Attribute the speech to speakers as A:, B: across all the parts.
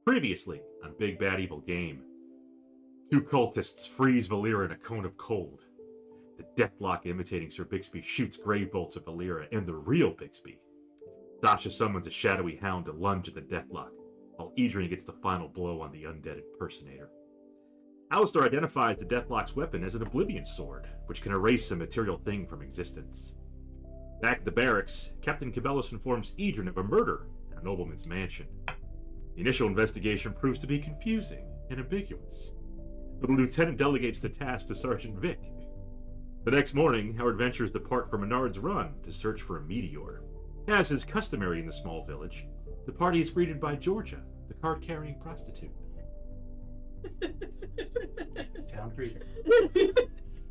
A: Previously on Big Bad Evil Game, two cultists freeze Volira in a cone of cold. The Deathlock imitating Sir Bixby shoots grave bolts at Volira and the real Bixby. Sasha summons a shadowy hound to lunge at the Deathlock, while Edrian gets the final blow on the undead impersonator. Alister identifies the Deathlock's weapon as an Oblivion Sword, which can erase a material thing from existence. Back at the barracks, Captain Kabelis informs Edrian of a murder in a nobleman's mansion. The initial investigation proves to be confusing and ambiguous, but the lieutenant delegates the task to Sergeant Vik. The next morning, our adventurers depart for Menard's Run to search for a meteor. As is customary in the small village, the party is greeted by Georgia, the card-carrying prostitute.
B: Town creeper.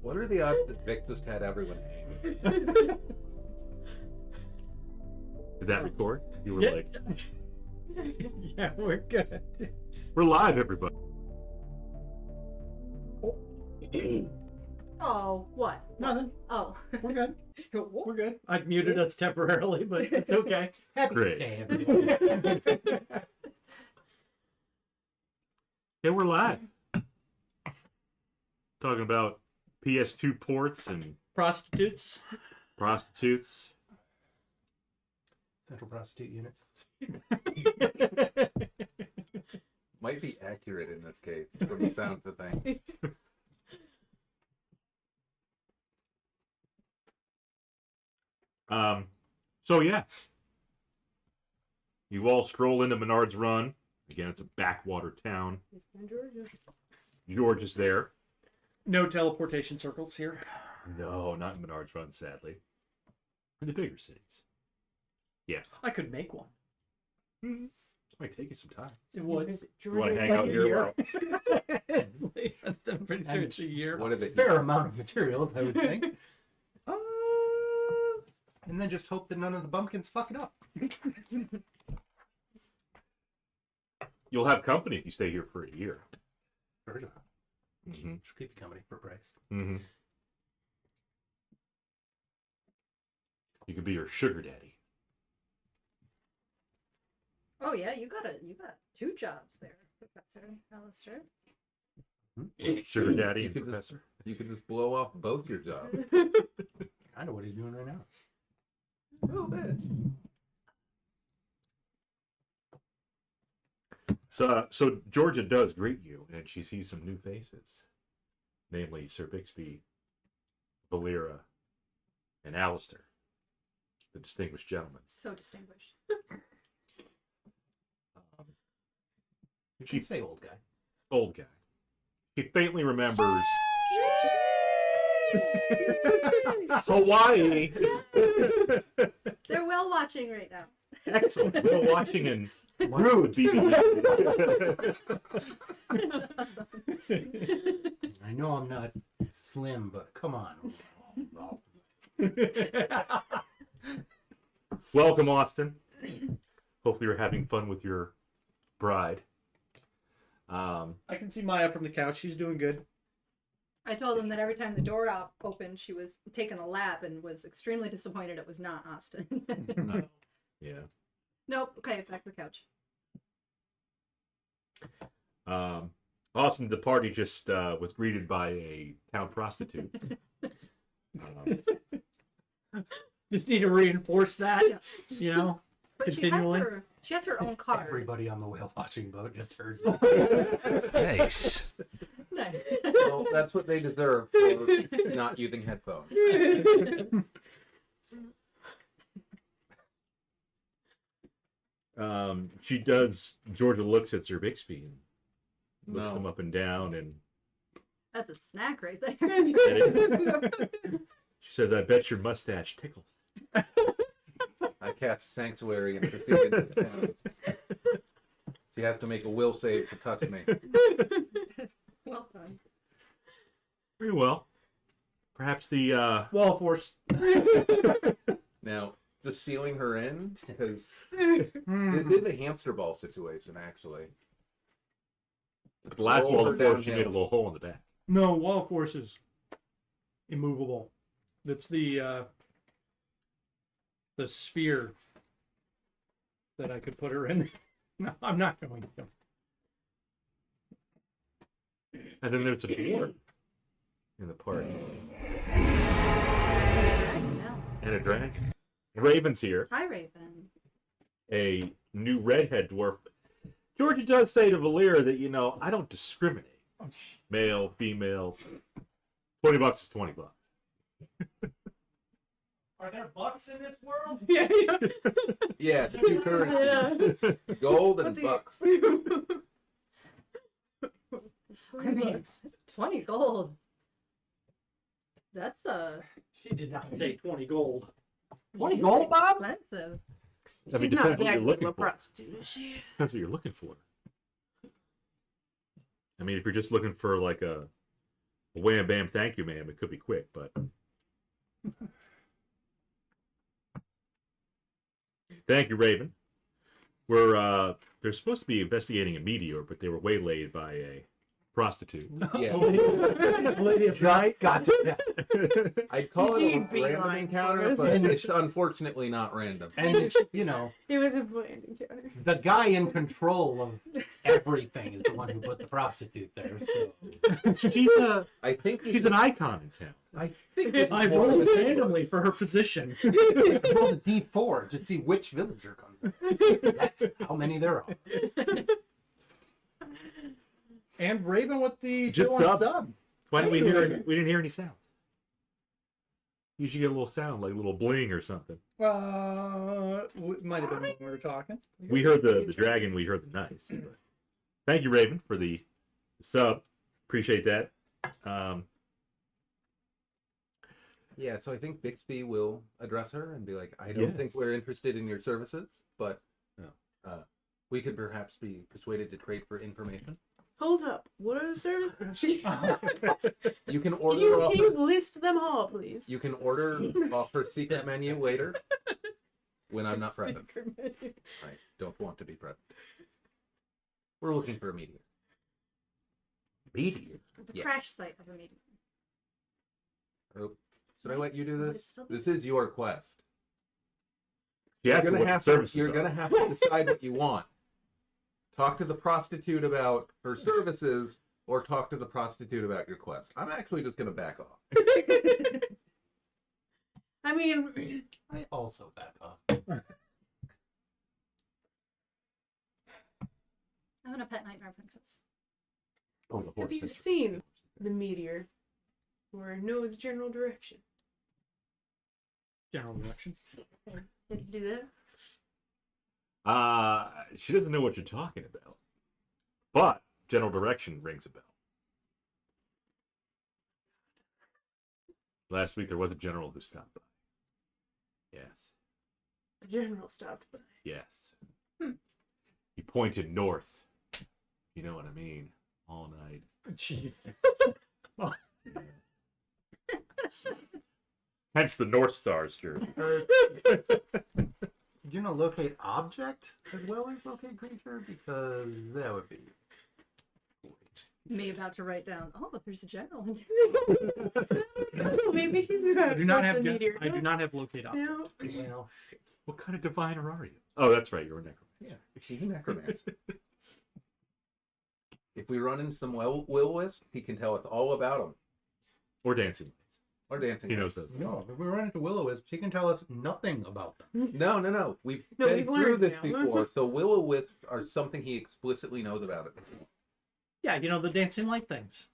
B: What are the odds that Vik just had everyone hang?
A: Did that record? You were like...
C: Yeah, we're good.
A: We're live, everybody.
D: Oh, what?
C: Nothing.
D: Oh.
C: We're good. We're good. I muted us temporarily, but it's okay. Happy
A: Great.
C: day, everyone.
A: Yeah, we're live. Talking about PS2 ports and
C: Prostitutes.
A: prostitutes.
B: Central prostitute units. Might be accurate in this case, from the sound of the thing.
A: So yeah. You all stroll into Menard's Run. Again, it's a backwater town. George is there.
C: No teleportation circles here.
A: No, not in Menard's Run, sadly. In the bigger cities. Yeah.
C: I could make one.
A: It might take you some time.
C: It would.
A: You want to hang out here?
C: I'm pretty sure it's a year.
B: What if it?
E: Fair amount of materials, I would think. And then just hope that none of the bumpkins fuck it up.
A: You'll have company if you stay here for a year.
E: Sure.
A: Mm-hmm.
E: She'll keep you company for a price.
A: Mm-hmm. You could be your sugar daddy.
D: Oh yeah, you got two jobs there, Professor Alister.
A: Sugar daddy
B: You
A: and
B: could
A: professor.
B: You can just blow off both your jobs.
E: I know what he's doing right now.
B: A little bit.
A: So Georgia does greet you, and she sees some new faces, namely Sir Bixby, Volira, and Alister, the distinguished gentlemen.
D: So distinguished.
E: You should say old guy.
A: Old guy. He faintly remembers Hawaii.
D: They're well watching right now.
A: Excellent. We're watching in rude BBEG.
D: Awesome.
E: I know I'm not slim, but come on.
A: Welcome, Austin. Hopefully you're having fun with your bride.
C: I can see Maya from the couch. She's doing good.
D: I told him that every time the door opened, she was taking a lap and was extremely disappointed it was not Austin.
A: Yeah.
D: Nope. Okay, back to the couch.
A: Austin, the party just was greeted by a town prostitute.
C: Just need to reinforce that,
D: Yeah.
C: you know,
D: But
C: continually.
D: she has her own car.
E: Everybody on the whale watching boat just heard.
F: Nice.
D: Nice.
B: Well, that's what they deserve for not using headphones.
A: Georgia looks at Sir Bixby and looks
B: No.
A: him up and down, and
D: That's a snack right there.
A: she says, "I bet your mustache tickles."
B: I cast Sanctuary and proceeded to town. She has to make a will save to touch me.
D: Well done.
A: Very well. Perhaps the
C: Well, of course.
B: Now, just sealing her in, because it is a hamster ball situation, actually.
A: the last
B: Roll
A: wall
B: her
A: of course she
B: downhill.
A: made a little hole in the back.
C: No, wall of course is immovable. That's the sphere that I could put her in. No, I'm not going to.
A: And then there's a dwarf in the party.
D: No.
A: And a dragon. Raven's here.
D: Hi, Raven.
A: A new redhead dwarf. Georgia does say to Volira that, I don't discriminate. Male, female. $20 is $20.
C: Are there bucks in this world?
G: Yeah.
B: Yeah, the two currencies. Gold and
G: What's he-
B: bucks.
D: I mean, 20 gold. That's
C: She did not say 20 gold.
D: 20
C: gold, Bob?
D: expensive.
A: I mean,
G: She's not
A: depends what you're
G: that good
A: looking
G: of a
A: for.
G: prostitute, is she?
A: Depends what you're looking for. I mean, if you're just looking for like a wham bam thank you ma'am, it could be quick, but thank you, Raven. They're supposed to be investigating a meteor, but they were waylaid by a prostitute.
B: Yeah.
C: Lady of Night got to that.
B: I'd call it a
G: You'd be
B: random
G: lying
B: encounter,
G: for us.
B: but it's unfortunately not random.
E: And it's,
G: It was a planned encounter.
E: the guy in control of everything is the one who put the prostitute there. So
B: I think
A: She's an icon in town.
B: I think this is
C: I
B: more
C: rolled
B: of a-
C: randomly for her position.
E: roll the D4 to see which villager comes in. That's how many there are.
C: And Raven with the
A: Just
C: two on
A: dub. Why didn't we hear? We didn't hear any sounds. You should get a little sound, like a little bling or something.
C: It might have been when we were talking.
A: We heard the dragon. We heard the nice. But thank you, Raven, for the sub. Appreciate that.
B: Yeah, so I think Bixby will address her and be like, I don't think
A: Yes.
B: we're interested in your services, but
A: No.
B: we could perhaps be persuaded to trade for information.
G: Hold up. What are the services?
B: You can
G: Can
B: order
G: you,
B: off
G: can you list them all, please?
B: you can order off her secret menu later when I'm not present. I don't want to be present. We're looking for a meteor.
A: Meteor.
D: The
B: Yes.
D: crash site of a meeting.
B: Oh, should I let you do
D: Would it
B: this?
D: still be-
B: This is your quest.
A: Yeah,
B: You're gonna have to decide what you want. Talk to the prostitute about her services, or talk to the prostitute about your quest. I'm actually just gonna back off.
G: I mean,
E: I also back off.
D: I'm gonna pet Nightmare Princess.
A: Oh, the
G: have
A: horse.
G: you seen the meteor or know its general direction?
C: General directions.
G: Did you do that?
A: She doesn't know what you're talking about, but general direction rings a bell. Last week there was a general who stopped by. Yes,
G: The general stopped by.
A: yes. He pointed north. You know what I mean? All night.
C: Jeez.
A: Hence the North Stars, jersey.
E: Do locate object as well as locate creature? Because that would be.
D: Me about to write down. Oh, there's a general.
G: Maybe he's
C: I
G: gonna
C: do not
G: help
C: have.
G: the meteor.
C: I do not have locate object.
G: No.
E: Well,
A: What kind of diviner are you? Oh, that's right. You're a necromancer.
B: Yeah, she's a necromancer. If we run into some will-o-wisps, he can tell us all about them.
A: Or dancing lights.
B: Or dancing.
A: He knows
B: lights.
A: those.
E: no, if we run into will-o-wisp, she can tell us nothing about them.
B: No. We've
G: No,
B: been
G: we've
B: through
G: learned
B: this
G: now.
B: before, so will-o-wisps are something he explicitly knows about it.
C: Yeah, the dancing light things.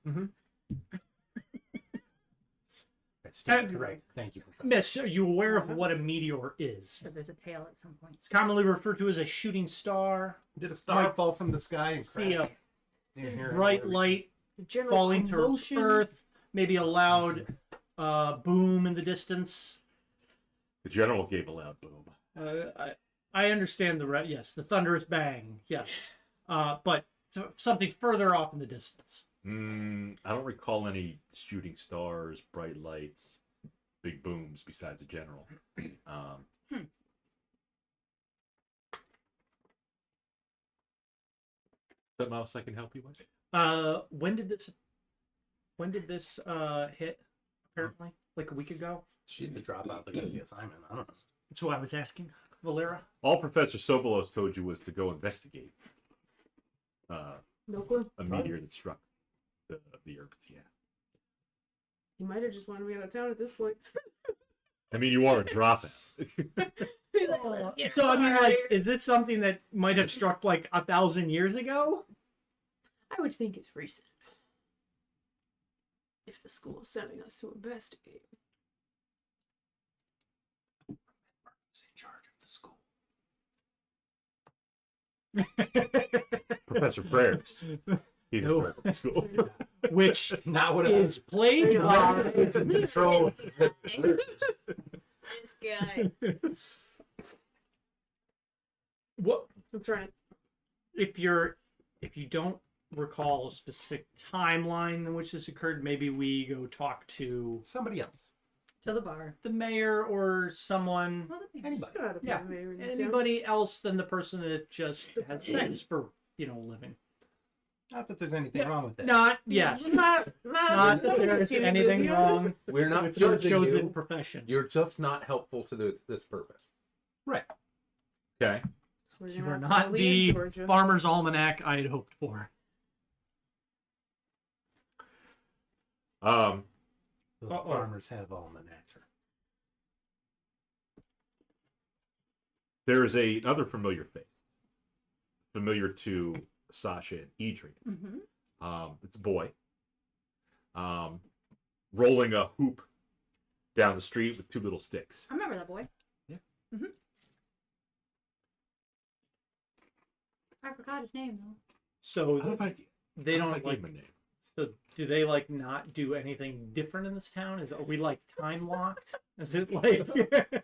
E: That's still correct. Thank you. Professor.
C: Miss, are you aware of what a meteor is?
D: So there's a tail at some point.
C: It's commonly referred to as a shooting star.
E: Did a star fall from the sky and
C: See a
E: crash? near here?
C: bright light
G: The general
C: falling to
G: commotion.
C: earth, maybe a loud boom in the distance.
A: The general gave a loud boom.
C: I understand yes, the thunderous bang, yes, but something further off in the distance.
A: I don't recall any shooting stars, bright lights, big booms besides the general. Something else I can help you with?
C: When did this hit? Apparently, like a week ago.
E: She's the dropout that got the assignment. I don't know.
C: That's what I was asking, Volira.
A: All Professor Sobolos told you was to go investigate
G: No clue.
A: a meteor that struck. the earth. Yeah.
G: He might have just wanted me out of town at this point.
A: I mean, you are a dropout.
G: He's like, "Let's get
C: So I mean,
G: outta
C: like,
G: here."
C: is this something that might have struck like 1,000 years ago?
G: I would think it's recent. If the school is sending us to investigate.
E: Who's in charge of the school?
A: Professor Prayers. He's in
C: No.
A: charge of the school.
C: Which
E: Not what
C: is played by
E: It's in control.
G: This guy.
C: what
G: I'm trying to.
C: if you don't recall a specific timeline in which this occurred, maybe we go talk to
E: Somebody else.
D: To the bar.
C: the mayor or someone,
D: Well, that'd be
E: Anybody.
G: Just go out of
C: Yeah.
G: mayor in town.
C: anybody else than the person that just has sex for living.
E: Not that there's anything wrong with that.
C: Not yes,
G: Not
C: not that there's anything wrong
B: We're not
C: with your
B: judging
C: chosen
B: you.
C: profession.
B: You're just not helpful to this purpose.
E: Right.
A: Okay.
G: We're
C: You
G: gonna
C: are
G: have to
C: not
G: leave
C: the
G: Georgia.
C: farmer's almanac I had hoped for.
E: The
C: Uh-oh.
E: farmers have almanacs.
A: There is another familiar face, familiar to Sasha and Edrian.
D: Mm-hmm.
A: It's a boy, rolling a hoop down the street with two little sticks.
D: I remember that boy.
A: Yeah.
D: Mm-hmm. I forgot his name though.
C: So
A: I don't know if
C: they
A: I
C: don't
A: gave
C: like.
A: him a name.
C: So do they like not do anything different in this town? Are we like time locked? Is it like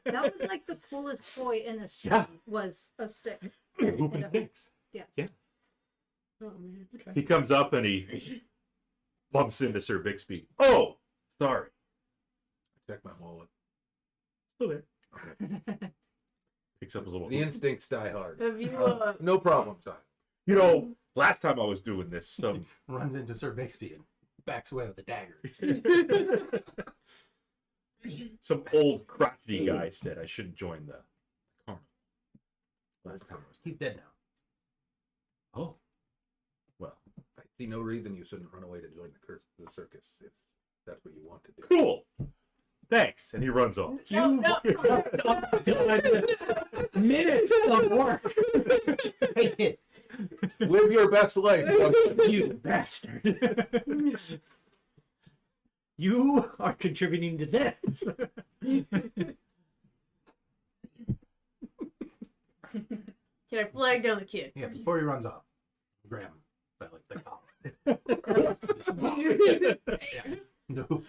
D: That was like the coolest toy in this
A: Yeah.
D: town was a stick.
A: Hoop and
D: a-
A: sticks.
G: Oh man.
A: He comes up and he bumps into Sir Bixby. Oh, sorry.
B: Check my wallet.
A: Still there. Picks up his little.
B: The instincts die hard.
G: Have you
B: No problem, son.
A: You know, last time I was doing this, some
E: Runs into Sir Bixby and backs away with a dagger.
A: some old crotchety guy said I shouldn't join the carnival. Last time I was.
E: He's dead now.
A: Oh, well,
B: I see no reason you shouldn't run away to join the circus if that's what you want to do.
A: cool. Thanks, and he runs off.
C: you minutes of work?
E: Hey kid,
B: Live your best life.
C: You bastard! You are contributing to this.
G: Can I flag down the kid?
E: yeah, before he runs off, grab him by like the collar. Yeah. No.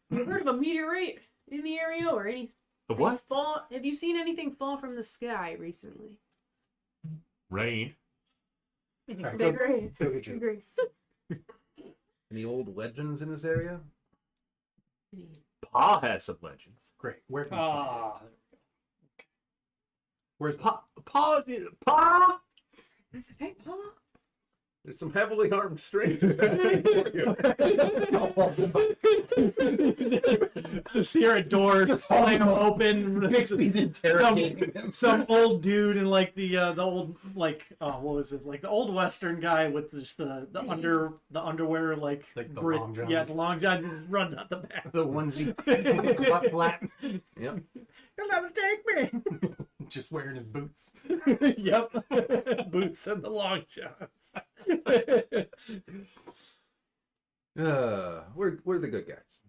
G: You heard of a meteorite in the area or any
A: A what?
G: fall? Have you seen anything fall from the sky recently?
A: Rain.
E: Alright,
G: Big
E: go-
G: rain.
E: go get you.
G: Agree.
B: Any old legends in this area?
A: Pa has some legends.
E: Great. Where can
C: Ah,
E: Where's
A: Pa Pa.
G: Hey, Paul.
B: There's some heavily armed strangers for you.
C: just hear a door just slam open.
E: Bixby's interrogating him.
C: Some old dude in like the old like what was it, like the old western guy with just the underwear like
E: Like the
C: Brit-
E: long johns.
C: yeah, the long john just runs out the back.
E: The onesie, butt flat,
B: Yep.
C: You'll never take me.
E: just wearing his boots.
C: Yep, boots and the long johns.
B: We're the good guys.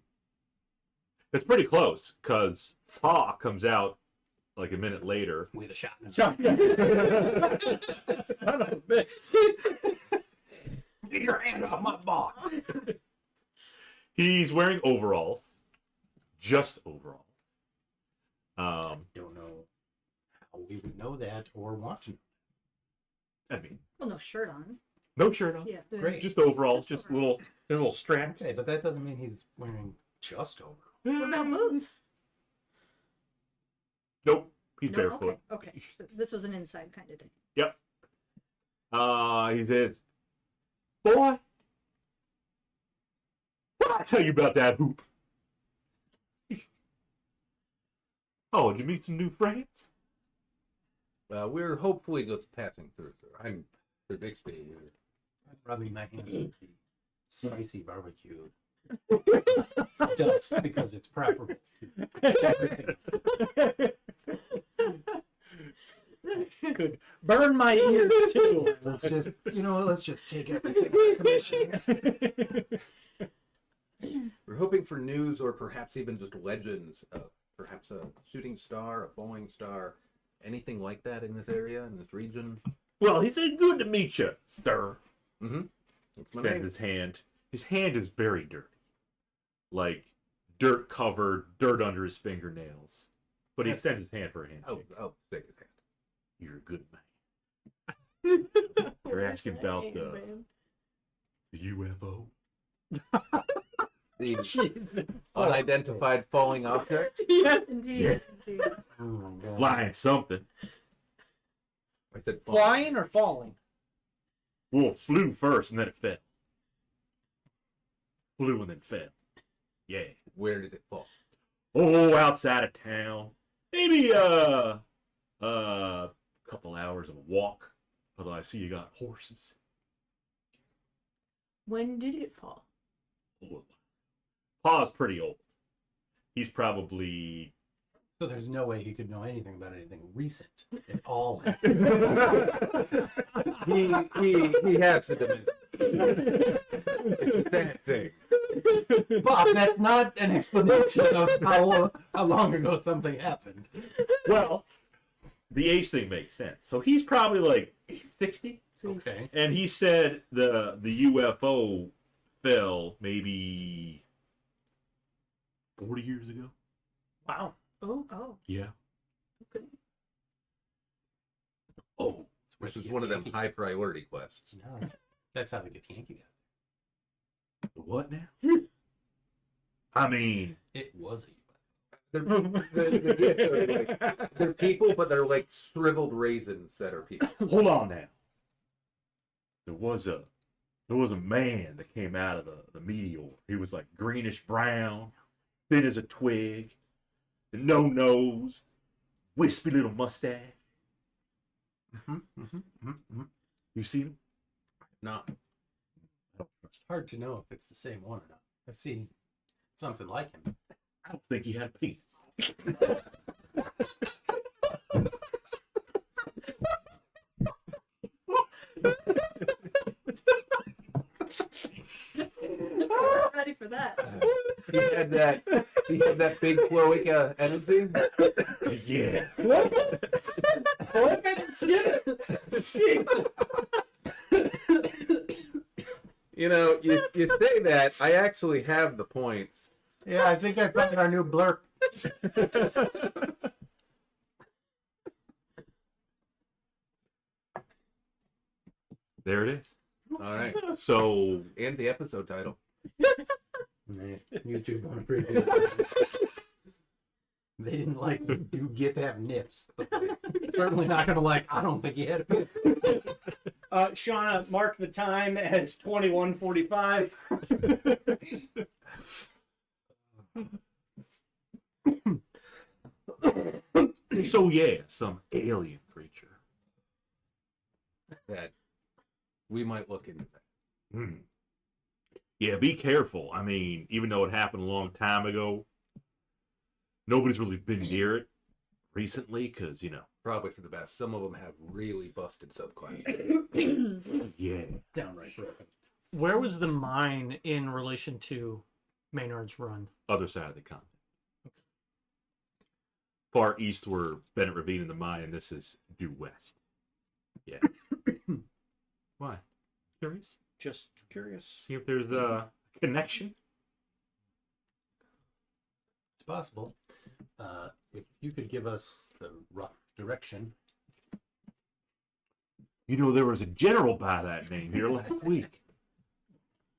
A: It's pretty close because Pa comes out like a minute later.
E: With a shotgun.
C: Shotgun. Son of a bitch.
E: Get your hand off my boss.
A: He's wearing overalls, just overalls.
E: Don't know how we would know that or want to.
A: I mean,
D: Well, no shirt on.
A: no shirt on.
D: Yeah.
E: Great.
A: Just overalls,
D: Just
A: just little straps.
E: Okay, but that doesn't mean he's wearing just over.
D: What about boots?
A: Nope, he's
D: No?
A: barefoot.
D: Okay. So this was an inside kind of day.
A: Yep. He says, "Boy, what did I tell you about that hoop? Oh, did you meet some new friends?
B: We're hopefully just passing through, sir. I'm Sir Bixby.
E: Rubbing my hand with the spicy barbecue dust because it's preferable to everything.
C: Could burn my ears too.
E: Let's just, let's just take everything out of commission.
B: We're hoping for news or perhaps even just legends of perhaps a shooting star, a falling star, anything like that in this area, in this region.
A: Well, he said, good to meet you, sir.
B: Mm-hmm. That's my
A: Extends
B: name.
A: his hand. His hand is very dirty. Like, dirt covered, dirt under his fingernails. But he extends his hand for a handshake.
B: Oh, shake his hand.
A: You're a good man. You're asking about the UFO?
B: The
C: Jesus.
B: unidentified falling object.
C: Yeah.
D: Indeed.
A: Yeah.
D: Indeed.
E: Oh my god.
A: Flying something.
B: I said
C: Flying or falling?
A: Well, it flew first and then it fell. Flew and then fell. Yeah.
B: Where did it fall?
A: Oh, outside of town. Maybe couple hours of a walk. Although I see you got horses.
G: When did it fall?
A: Oh, Pa's pretty old. He's probably
E: So there's no way he could know anything about anything recent. It all has
B: He has the dementia. It's a sad thing.
E: Bob, that's not an explanation of how long ago something happened.
A: well. The age thing makes sense. So he's probably like 60.
E: Okay.
A: And he said the UFO fell maybe 40 years ago.
C: Wow.
D: Oh.
A: Yeah.
D: Okay.
A: Oh.
B: This is one of them high priority quests.
E: No, that's how they get Yankee out.
A: What now? I mean,
E: It was a
B: They're people, but they're like shriveled raisins that are people.
A: hold on now. There was a man that came out of the meteor. He was like greenish brown, thin as a twig, no nose, wispy little mustache. You seen him?
B: No.
E: It's hard to know if it's the same one or not. I've seen something like him.
A: I don't think he had a penis.
D: Ready for that.
B: He had that big cloaca energy.
A: Yeah.
B: You say that. I actually have the points.
E: Yeah, I think I found our new blurb.
A: There it is.
B: All right.
A: So
B: And the episode title.
E: YouTube won't appreciate it. They didn't like you get to have nips. Certainly not gonna like. I don't think he had a
C: Shauna, mark the time as 21:45.
A: So yeah, some alien creature.
B: That we might look into that.
A: Hmm. Yeah, be careful. I mean, even though it happened a long time ago, nobody's really been near it recently because,
B: Probably for the best. Some of them have really busted subclasses.
A: yeah.
E: downright broken.
C: Where was the mine in relation to Maynard's Run?
A: Other side of the continent. Far east where Bennett Ravine and the mine, and this is due west. Yeah. Why? Curious?
C: Just curious.
A: See if there's a connection.
E: It's possible. If you could give us the rough direction.
A: There was a general by that name here last week.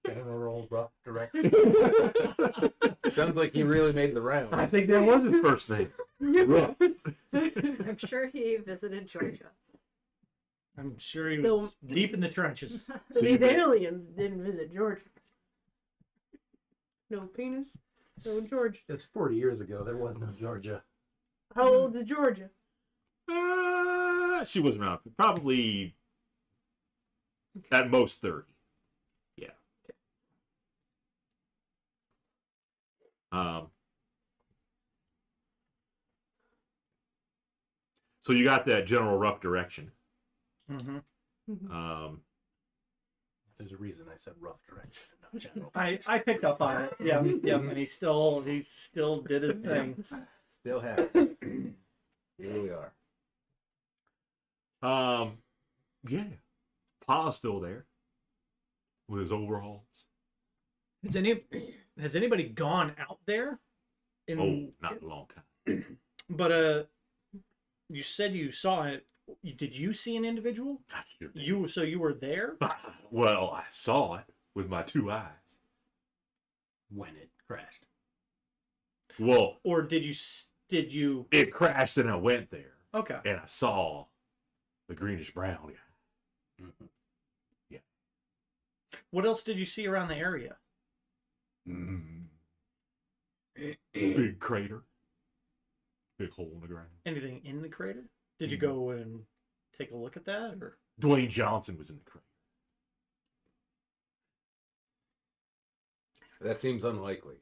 E: General rough direction.
B: Sounds like he really made the
A: I
B: round.
A: think that was his first name. Ruff.
D: I'm sure he visited Georgia.
C: I'm sure he was
G: So-
C: deep in the trenches.
G: So these aliens didn't visit Georgia. No penis, no Georgia.
E: It's 40 years ago. There was no Georgia.
G: How old is Georgia?
A: She wasn't around. Probably at most 30. So you got that general rough direction.
C: Mm-hmm.
E: There's a reason I said rough direction, not general.
C: I picked up on it. Yeah, yeah, and he still did his thing.
B: Still have it. Here we are.
A: Yeah. Pa's still there with his overalls.
C: Has anybody gone out there?
A: Oh, not in a long time.
C: But you said you saw it. Did you see an individual?
A: I sure did.
C: You were there?
A: Well, I saw it with my two eyes.
E: When it crashed.
A: Well,
C: Or did you?
A: it crashed and I went there
C: Okay.
A: and I saw the greenish brown guy.
E: Mm-hmm.
C: What else did you see around the area?
A: Big crater. Big hole in the ground.
C: Anything in the crater? Did you go and take a look at that, or?
A: Dwayne Johnson was in the crater.
B: That seems unlikely.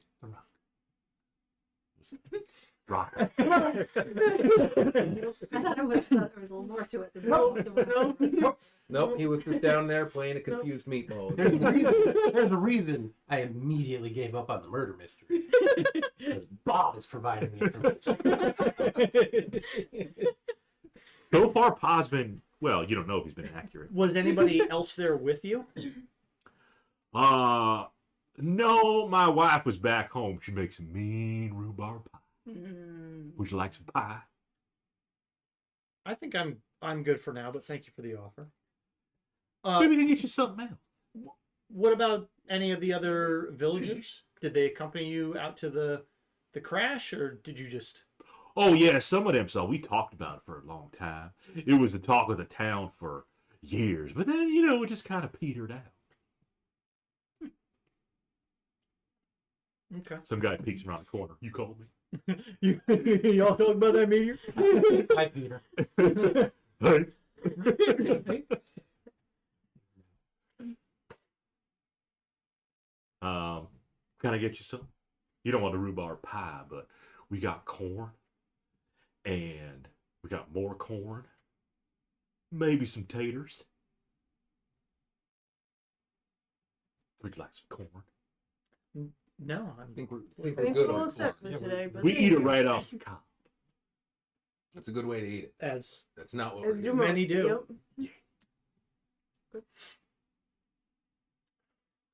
A: Rock.
D: I thought there was a little more to it than that.
B: Nope, he was just down there playing a confused meatball.
E: There's a reason I immediately gave up on the murder mystery. Because Bob is providing me information.
A: So far, Pa's been, well, you don't know if he's been accurate.
C: Was anybody else there with you?
A: No, my wife was back home. She makes a mean rhubarb pie. Would you like some pie?
C: I think I'm good for now, but thank you for the offer.
A: Maybe they get you something else.
C: What about any of the other villagers? Did they accompany you out to the crash, or did you just?
A: Oh yeah, some of them saw. We talked about it for a long time. It was the talk of the town for years, but then it just kind of petered out.
C: Okay.
A: Some guy peeks around the corner. You called me.
C: Y'all talking about that meteor?
E: Hi, Peter.
A: Hey. Can I get you some? You don't want the rhubarb pie, but we got corn, and we got more corn. Maybe some taters. Would you like some corn?
C: No,
B: I think we're
G: I think
B: good
G: we're all
B: on
G: set
B: corn.
G: for today, but
A: We
G: thank
A: eat it
G: you.
A: right off the cob.
B: That's a good way to eat it.
C: as
B: That's not what
G: As
B: we're
G: do
B: doing.
G: most.
C: Many do.
G: Yep.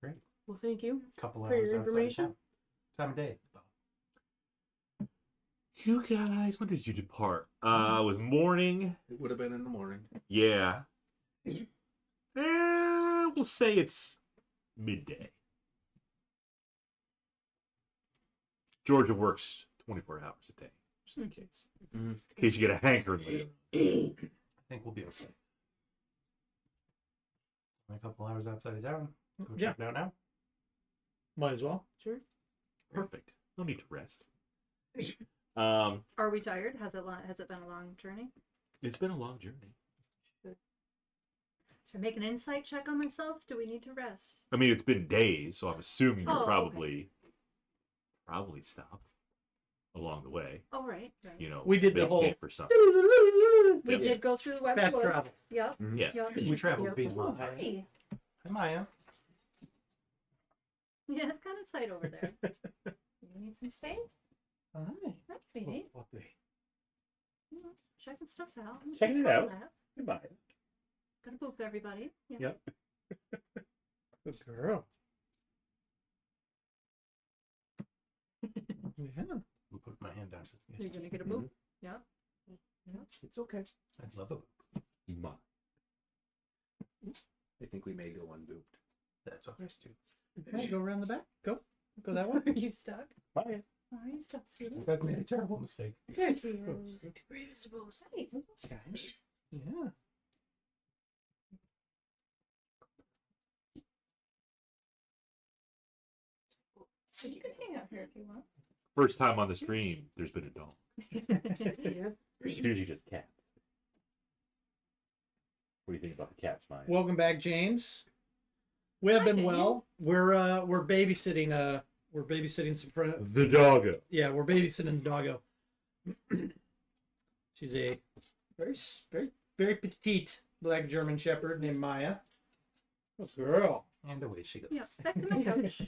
E: Great.
G: Well, thank you.
E: Couple
G: For
E: hours
G: your
E: outside
G: information.
E: town. Time of day.
A: You guys, when did you depart? It was morning.
B: It would have been in the morning.
A: Yeah. We'll say it's midday. Georgia works 24 hours a day, just in case. In case you get a hankering later.
E: I think we'll be okay. A couple hours outside of town. Go check it out now.
C: might as well.
G: Sure.
A: Perfect. No need to rest.
D: Are we tired? Has it been a long journey?
A: It's been a long journey.
D: Should I make an insight check on myself? Do we need to rest?
A: I mean, it's been days, so I'm assuming you
D: Oh,
A: probably stopped along the way.
D: Oh, right.
C: We did the
A: make
C: whole-
A: camp or something.
D: We did go through the web
C: Fast
D: woods.
C: travel.
D: Yep.
A: Yeah.
D: Yep.
E: We traveled
G: Yep.
E: being mom.
D: Hi.
E: Hi, Maya.
D: Yeah, it's kind of tight over there. You need some space?
C: Hi.
D: Hi, sweetie.
C: Lovely.
D: Checking stuff out.
A: Checking it out.
D: Relax.
A: Goodbye.
D: Gotta boop everybody. Yeah.
C: Yep. Good girl. Yeah.
E: We'll put my hand down.
D: You're gonna get a boop. Yeah.
B: It's okay.
E: I'd love it.
B: I think we may go unbooped.
E: That's okay too.
C: Okay, go around the back. Go that way.
D: Are you stuck?
C: Bye.
D: Are you stuck, sweetie?
E: You guys made a terrible mistake.
D: There she is.
G: Greatest of all
D: Nice.
C: Okay. Yeah.
D: So you can hang out here if you want.
A: First time on the stream, there's been a dog.
G: Yeah.
A: It's usually just cats. What do you think about the cats, Maya?
C: Welcome back, James. We have
D: Hi,
C: been
D: James.
C: well. We're babysitting We're babysitting some friend.
A: The doggo.
C: Yeah, we're babysitting the doggo. She's a very petite black German Shepherd named Maya. Oh, girl.
E: And away she goes.
D: Yeah, back to my couch.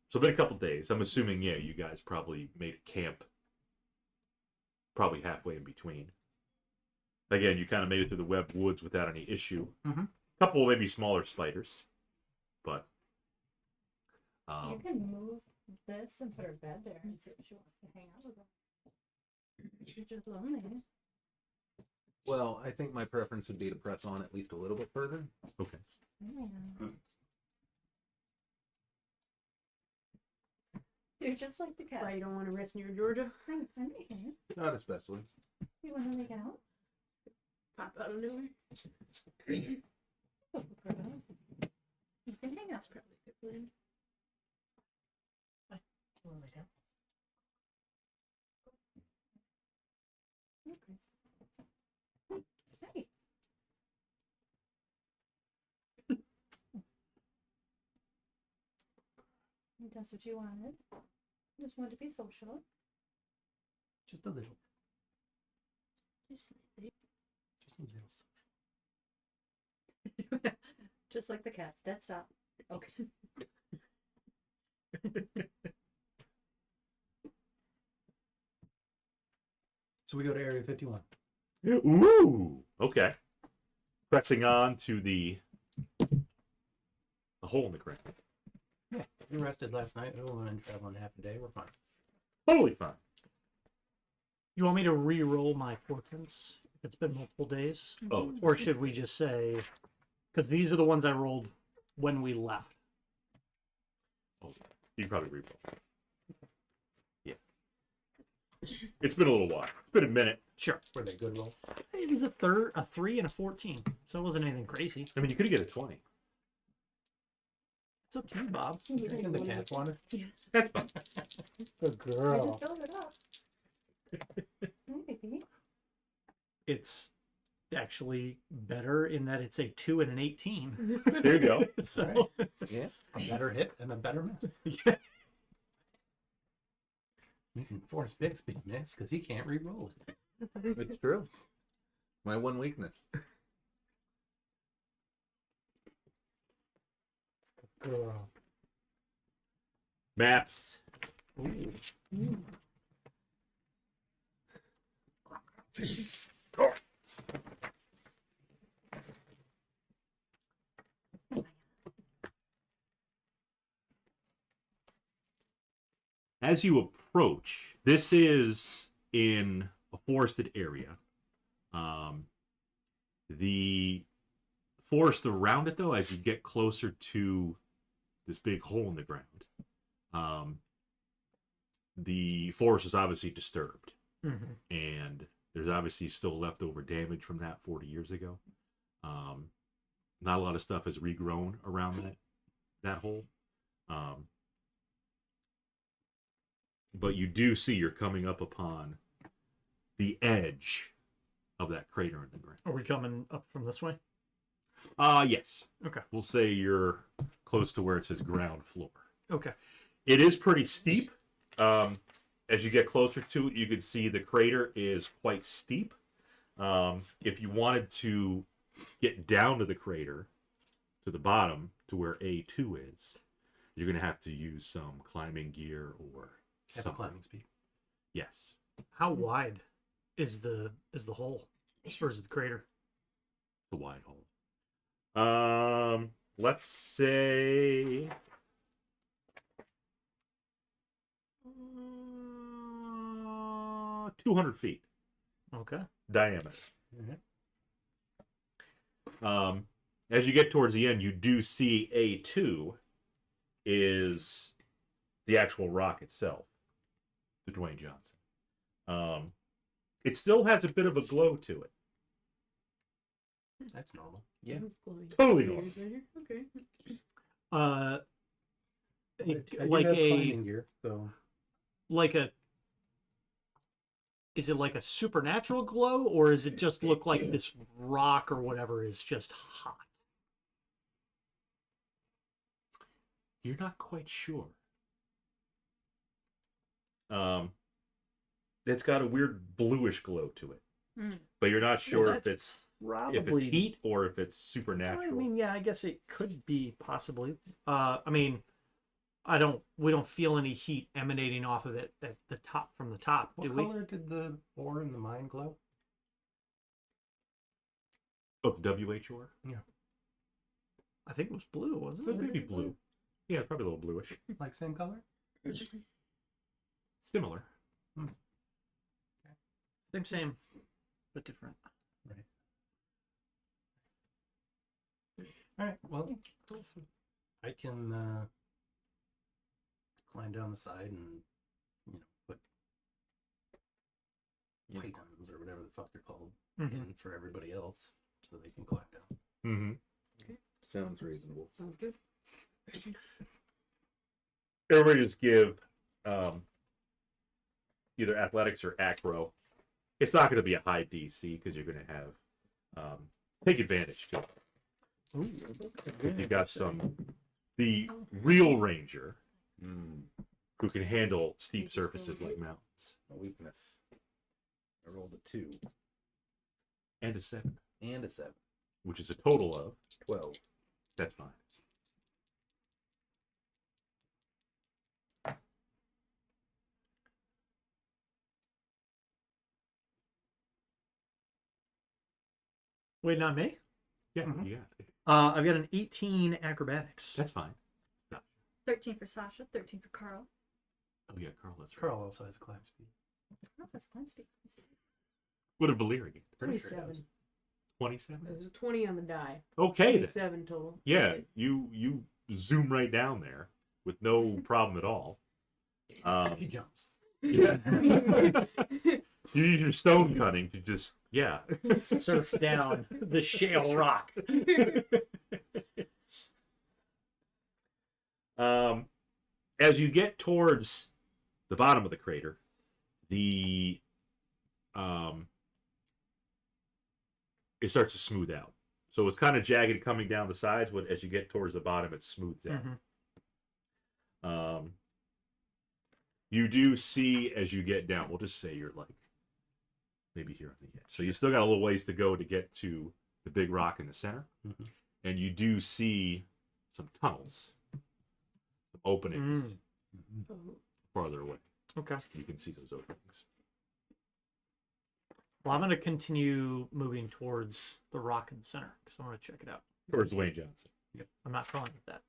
A: So been a couple days. I'm assuming, yeah, you guys probably made a camp probably halfway in between. Again, you kind of made it through the web woods without any issue.
C: Mhm.
A: Couple maybe smaller spiders, but
D: You can move this and put her bed there and see if she wants to hang out with us. She's just lonely.
B: Well, I think my preference would be to press on at least a little bit further.
A: okay.
D: Yeah. You're just like the cat.
G: Why you don't want to rest near Georgia?
D: Thanks, I'm here.
B: Not especially.
D: You want to make out?
G: Pop out of nowhere.
D: Oh, girl. You can hang out.
G: That's probably a good plan.
D: You want to lay down? Okay. Hey. That's what you wanted. Just wanted to be social.
E: Just a little.
G: Just slightly.
E: Just a little.
D: Just like the cats. Dead stop. Okay.
E: So we go to Area 51.
A: Ooh, okay. Pressing on to the hole in the ground.
E: Yeah, we rested last night. Oh, and traveling half a day. We're fine.
A: Totally fine.
C: You want me to re-roll my portents if it's been multiple days?
A: Oh,
C: Or should we just say, because these are the ones I rolled when we left.
A: you can probably reroll. Yeah. It's been a little while. It's been a minute.
C: Sure.
E: Were they good rolls?
C: It was a 3, and a 14, so it wasn't anything crazy.
A: I mean, you could get a 20.
C: It's up to you, Bob.
E: And the cats wanted.
A: That's fine.
C: Good
D: I
C: girl.
D: just filled it up. Maybe.
C: It's actually better in that it's a 2 and an 18.
A: There you go.
C: So,
B: Yeah.
E: A better hit and a better miss.
C: yeah.
E: You can force Bixby miss because he can't re-roll it.
B: It's true. My one weakness.
C: Girl.
A: Maps. As you approach, this is in a forested area. The forest around it, though, as you get closer to this big hole in the ground, the forest is obviously disturbed, and there's obviously still leftover damage from that 40 years ago. Not a lot of stuff has regrown around that hole. But you do see you're coming up upon the edge of that crater in the ground.
C: Are we coming up from this way?
A: Yes.
C: Okay.
A: We'll say you're close to where it says ground floor.
C: Okay.
A: It is pretty steep. As you get closer to it, you can see the crater is quite steep. If you wanted to get down to the crater, to the bottom, to where A2 is, you're going to have to use some climbing gear or
E: Have a
A: something.
E: climbing speed.
A: Yes.
C: How wide is the hole? Or is it the crater?
A: The wide hole. Let's say 200 feet
C: Okay.
A: diameter.
E: Mhm.
A: As you get towards the end, you do see A2 is the actual rock itself, the Dwayne Johnson. It still has a bit of a glow to it.
E: That's normal.
B: Yeah.
G: It's glowing.
A: Totally
G: Ears
A: normal.
G: right here. Okay.
E: I do
C: Like
E: have
C: a
E: climbing gear, so
C: like a is it like a supernatural glow, or is it just look like this rock or whatever is just hot?
A: You're not quite sure. It's got a weird bluish glow to it, but you're not sure if it's heat or if it's supernatural.
C: I mean, yeah, I guess it could be possibly. I mean, we don't feel any heat emanating off of it at the top from the top, do
E: What
C: we?
E: color did the ore in the mine glow?
A: Oh, the WH ore?
C: I think it was blue, wasn't it?
A: Maybe blue. Yeah, probably a little bluish.
E: Like same color?
A: Similar.
C: Same, but different.
E: All right. Well, I can climb down the side and put pythons or whatever the fuck they're called in for everybody else, so they can climb down.
A: Mm-hmm.
B: Sounds reasonable.
G: Sounds good.
A: Everybody just give either athletics or acro. It's not going to be a high DC because you're going to have take advantage too. You got the real ranger who can handle steep surfaces like mountains.
B: A weakness. I rolled a 2
A: And a 7,
B: and a 7.
A: which is a total of
B: 12.
A: That's fine.
C: Wait, not me.
A: Yeah, you got it.
C: I've got an 18 acrobatics.
A: That's fine.
D: 13 for Sasha, 13 for Carl.
A: Oh yeah, Carl. That's right.
E: Carl also has a climb speed.
D: Oh, that's climb speed.
A: What did Volira get?
E: Pretty sure it
G: 27.
A: 27.
G: It was a 20 on the die.
A: Okay then.
G: 27 total.
A: Yeah, you zoom right down there with no problem at all.
E: He jumps.
A: Yeah. You use your stone cutting to just
C: Surfs down the shale rock.
A: As you get towards the bottom of the crater, it starts to smooth out. So it's kind of jagged coming down the sides, but as you get towards the bottom, it smooths out. You do see as you get down, we'll just say you're like maybe here on the edge. So you still got a little ways to go to get to the big rock in the center. And you do see some tunnels, some openings farther away.
C: Okay.
A: You can see those openings.
C: Well, I'm going to continue moving towards the rock in the center because I want to check it out.
A: Towards Dwayne Johnson.
C: I'm not calling it that.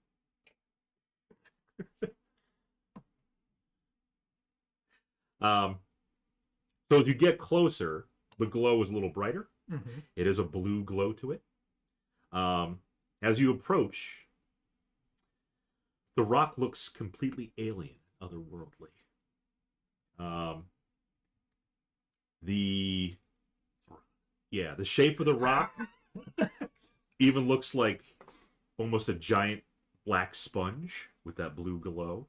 A: So as you get closer, the glow is a little brighter. It is a blue glow to it. As you approach, the rock looks completely alien, otherworldly. The shape of the rock even looks like almost a giant black sponge with that blue glow.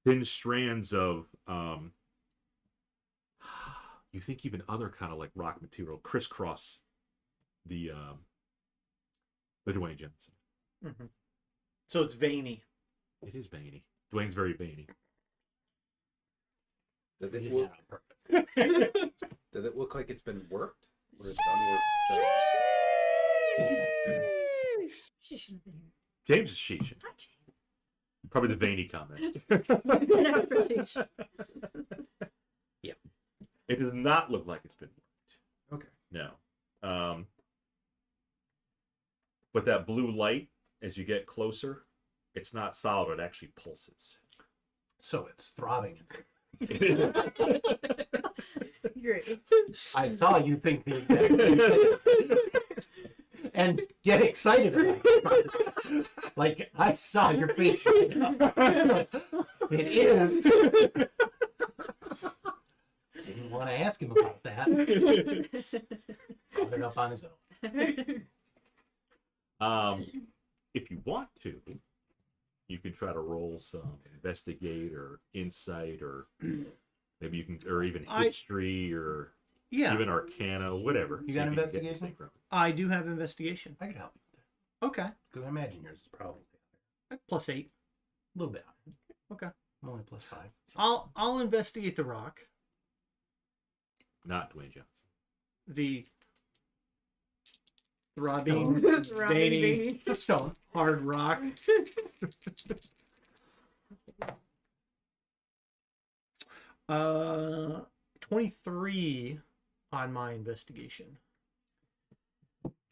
A: Thin strands of you think even other kind of like rock material crisscross the Dwayne Johnson.
C: So it's veiny.
A: It is veiny. Dwayne's very veiny.
B: Does it look? Does it look like it's been worked, or is it unworked?
D: She shouldn't have been here.
A: James is sheeshing.
D: Hi, James.
A: Probably the veiny comment. Yeah. It does not look like it's been worked.
B: Okay.
A: No. But that blue light, as you get closer, it's not solid. It actually pulses.
E: So it's throbbing.
G: Great.
E: I saw you think the exact same thing. And get excited about it. Like, I saw your face right now. It is. Didn't want to ask him about that. Brought it up on his own.
A: If you want to, you can try to roll some investigate or insight or Maybe you can, or even
C: I-
A: history, or
C: Yeah,
A: even Arcana, whatever.
E: You
A: See
E: got
A: if can get
E: investigation?
A: anything from it.
C: I do have investigation.
E: I could help you with that.
C: Okay,
E: Because I imagine yours is probably
C: +8.
E: a little bit.
C: Okay,
E: I'm only +5.
C: I'll investigate the rock.
A: Not Dwayne Johnson.
C: The throbbing,
G: Throbbing,
C: veiny,
G: veiny.
C: stone, hard rock. 23 on my investigation.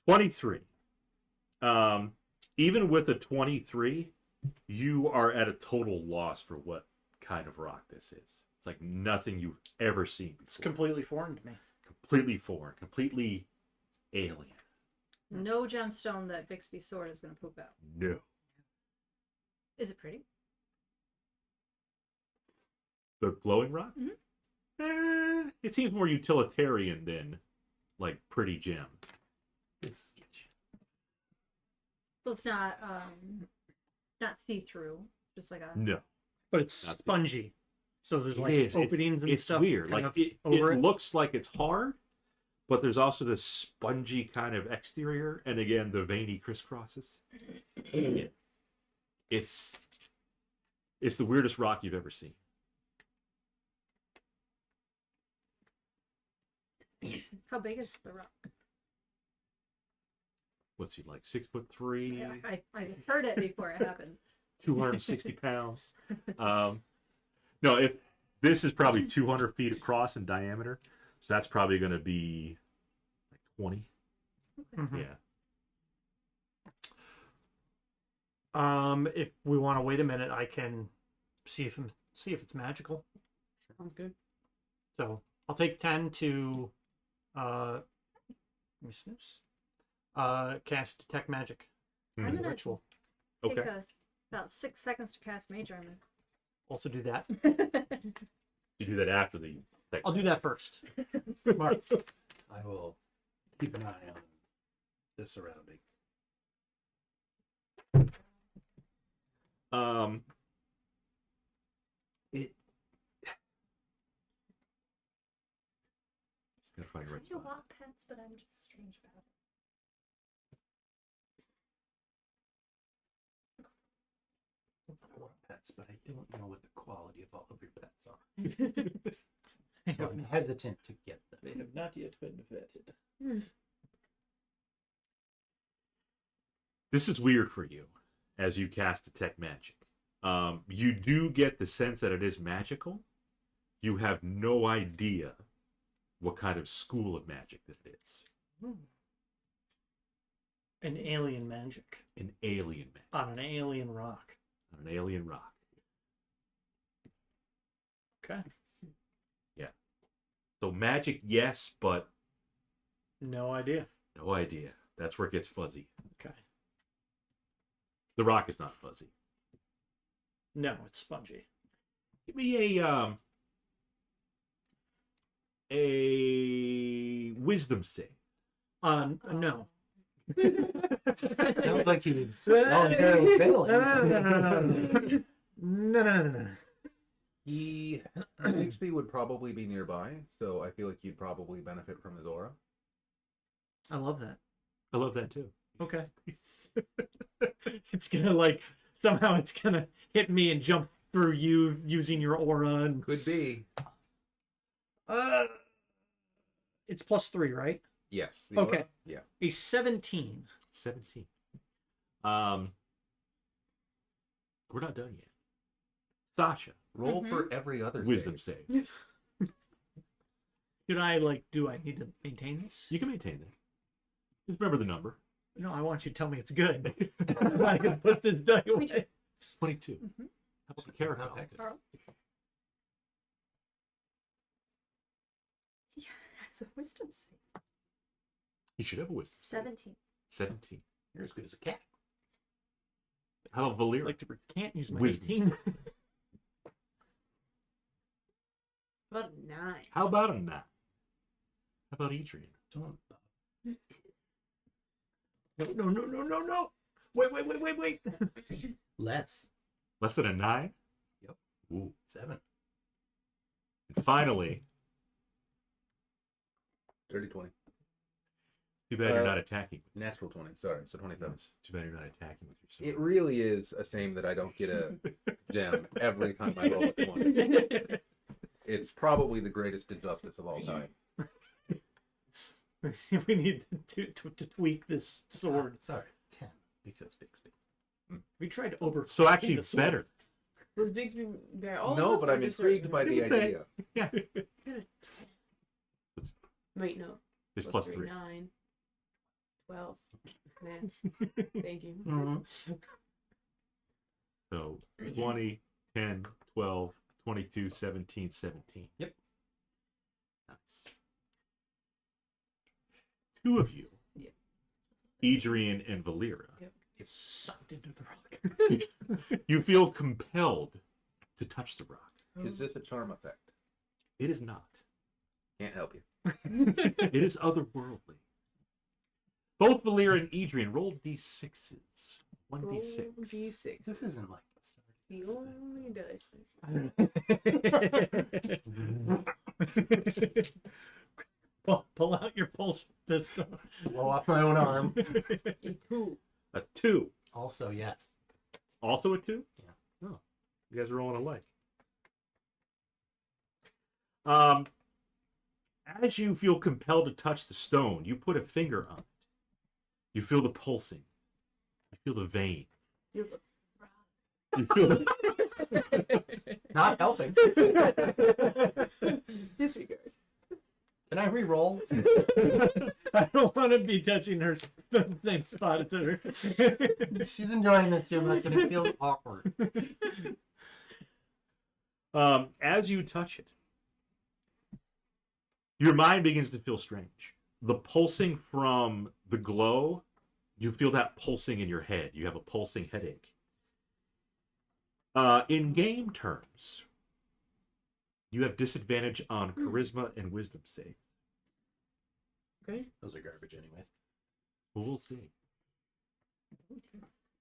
A: 23. Even with a 23, you are at a total loss for what kind of rock this is. It's like nothing you've ever seen before.
C: It's completely foreign to me.
A: Completely foreign, completely alien.
D: No gemstone that Bixby's sword is going to poop out.
A: No.
D: Is it pretty?
A: The glowing rock?
D: Mhm.
A: It seems more utilitarian than like pretty gem.
E: It's
D: So it's not see-through, just like a.
A: No.
C: But it's
A: Not the-
C: spongy. So there's like
A: It is.
C: openings and
A: it's
C: stuff.
A: weird.
C: kind
A: Like
C: of
A: it
C: over it.
A: looks like it's hard, but there's also this spongy kind of exterior, and again the veiny crisscrosses. It's the weirdest rock you've ever seen.
D: How big is the rock?
A: What's he like? 6'3",
D: Yeah, I heard it before it happened.
A: 260 pounds. No, if this is probably 200 feet across in diameter, so that's probably going to be like 20.
C: Mhm.
A: Yeah.
C: If we want to wait a minute, I can see if it's magical.
G: Sounds good.
C: So I'll take 10 to let me sniffs. Cast detect magic.
D: I'm
C: as a
D: gonna
C: ritual.
D: take
A: Okay.
D: us about 6 seconds to cast Mage Armor.
C: Also do that.
A: You do that after the.
C: I'll do that first.
E: Mark. I will keep an eye on the surrounding.
A: It. Just gotta find the
D: I
A: right
D: do
A: spot.
D: want pets, but I'm just strange about it.
E: I want pets, but I don't know what the quality of all of your pets are. So I'm hesitant to get them.
C: They have not yet been vetted.
A: This is weird for you as you cast detect magic. You do get the sense that it is magical. You have no idea what kind of school of magic that it is.
C: An alien magic
A: An alien magic.
C: on an alien rock.
A: On an alien rock.
C: Okay.
A: Yeah. So magic, yes, but
C: No idea.
A: no idea. That's where it gets fuzzy.
C: Okay.
A: The rock is not fuzzy.
C: No, it's spongy.
A: Give me a wisdom save.
C: No.
E: Sounds like he's voluntarily failing.
C: No.
B: He Bixby would probably be nearby, so I feel like you'd probably benefit from his aura.
C: I love that.
A: I love that too.
C: Okay. It's gonna like somehow it's gonna hit me and jump through you using your aura and
B: Could be.
C: it's +3, right?
B: Yes. the
C: Okay.
B: aura? Yeah.
C: A 17.
A: 17. We're not done yet. Sasha,
B: Roll for every other
A: wisdom
B: save.
A: save.
C: Do I need to maintain this?
A: You can maintain that. Just remember the number.
C: No, I want you to tell me it's good. I can put this die away.
A: 22. How about the carrot?
E: Not that good.
D: Carl?
G: Yeah, it's a wisdom save.
A: You should have a wisdom. save.
D: 17.
A: 17.
E: You're as good as a cat.
A: How about Volira?
C: Like can't use my
A: Wisdom.
C: 18.
G: About a 9.
A: How about him now? How about Edrian?
E: Don't.
C: No. Wait.
E: Less.
A: Less than a 9?
E: Yep.
A: Ooh.
E: 7.
A: And finally,
B: Dirty 20.
A: too bad you're not attacking.
B: Natural 20. Sorry. So 27.
A: Too bad you're not attacking with your sword.
B: It really is a shame that I don't get a gem every time I roll a 20. It's probably the greatest injustice of all time.
C: We need to tweak this sword.
E: Sorry, 10 because Bixby.
C: We tried to over.
A: So actually,
C: the sword.
A: better.
G: Was Bixby by all
B: No,
G: of us
B: but
G: or
B: I'm
G: just
B: intrigued
G: certain-
B: by the idea.
C: Yeah.
G: Got a 10. Wait, no.
A: It's plus 3.
G: 9. 12. Man. Thank you.
E: Mm-hmm.
A: So 20, 10, 12, 22, 17, 17.
E: Yep.
A: Nice. Two of you,
G: Yep.
A: Edrian and Volira,
C: It's sucked into the rock.
A: you feel compelled to touch the rock.
B: Is this a charm effect?
A: It is not.
B: Can't help you.
A: It is otherworldly. Both Volira and Edrian rolled d6s. 1d6.
G: Roll D6.
E: This isn't like
G: the only dice.
C: Pull out your pulse pistol.
E: blow off my own arm.
G: A 2.
A: A 2.
E: Also, yes.
A: Also a 2?
E: Yeah.
A: Oh, you guys are rolling alike. As you feel compelled to touch the stone, you put a finger on it. You feel the pulsing. You feel the vein.
G: You're
A: You feel the...
E: Not helping.
G: disregard.
E: Can I re-roll?
C: I don't want to be touching her same spot as her.
E: She's enjoying this too much and it feels awkward.
A: As you touch it, your mind begins to feel strange. The pulsing from the glow, you feel that pulsing in your head. You have a pulsing headache. In game terms, you have disadvantage on charisma and wisdom saves.
G: Okay.
E: Those are garbage anyways.
A: Well, we'll see.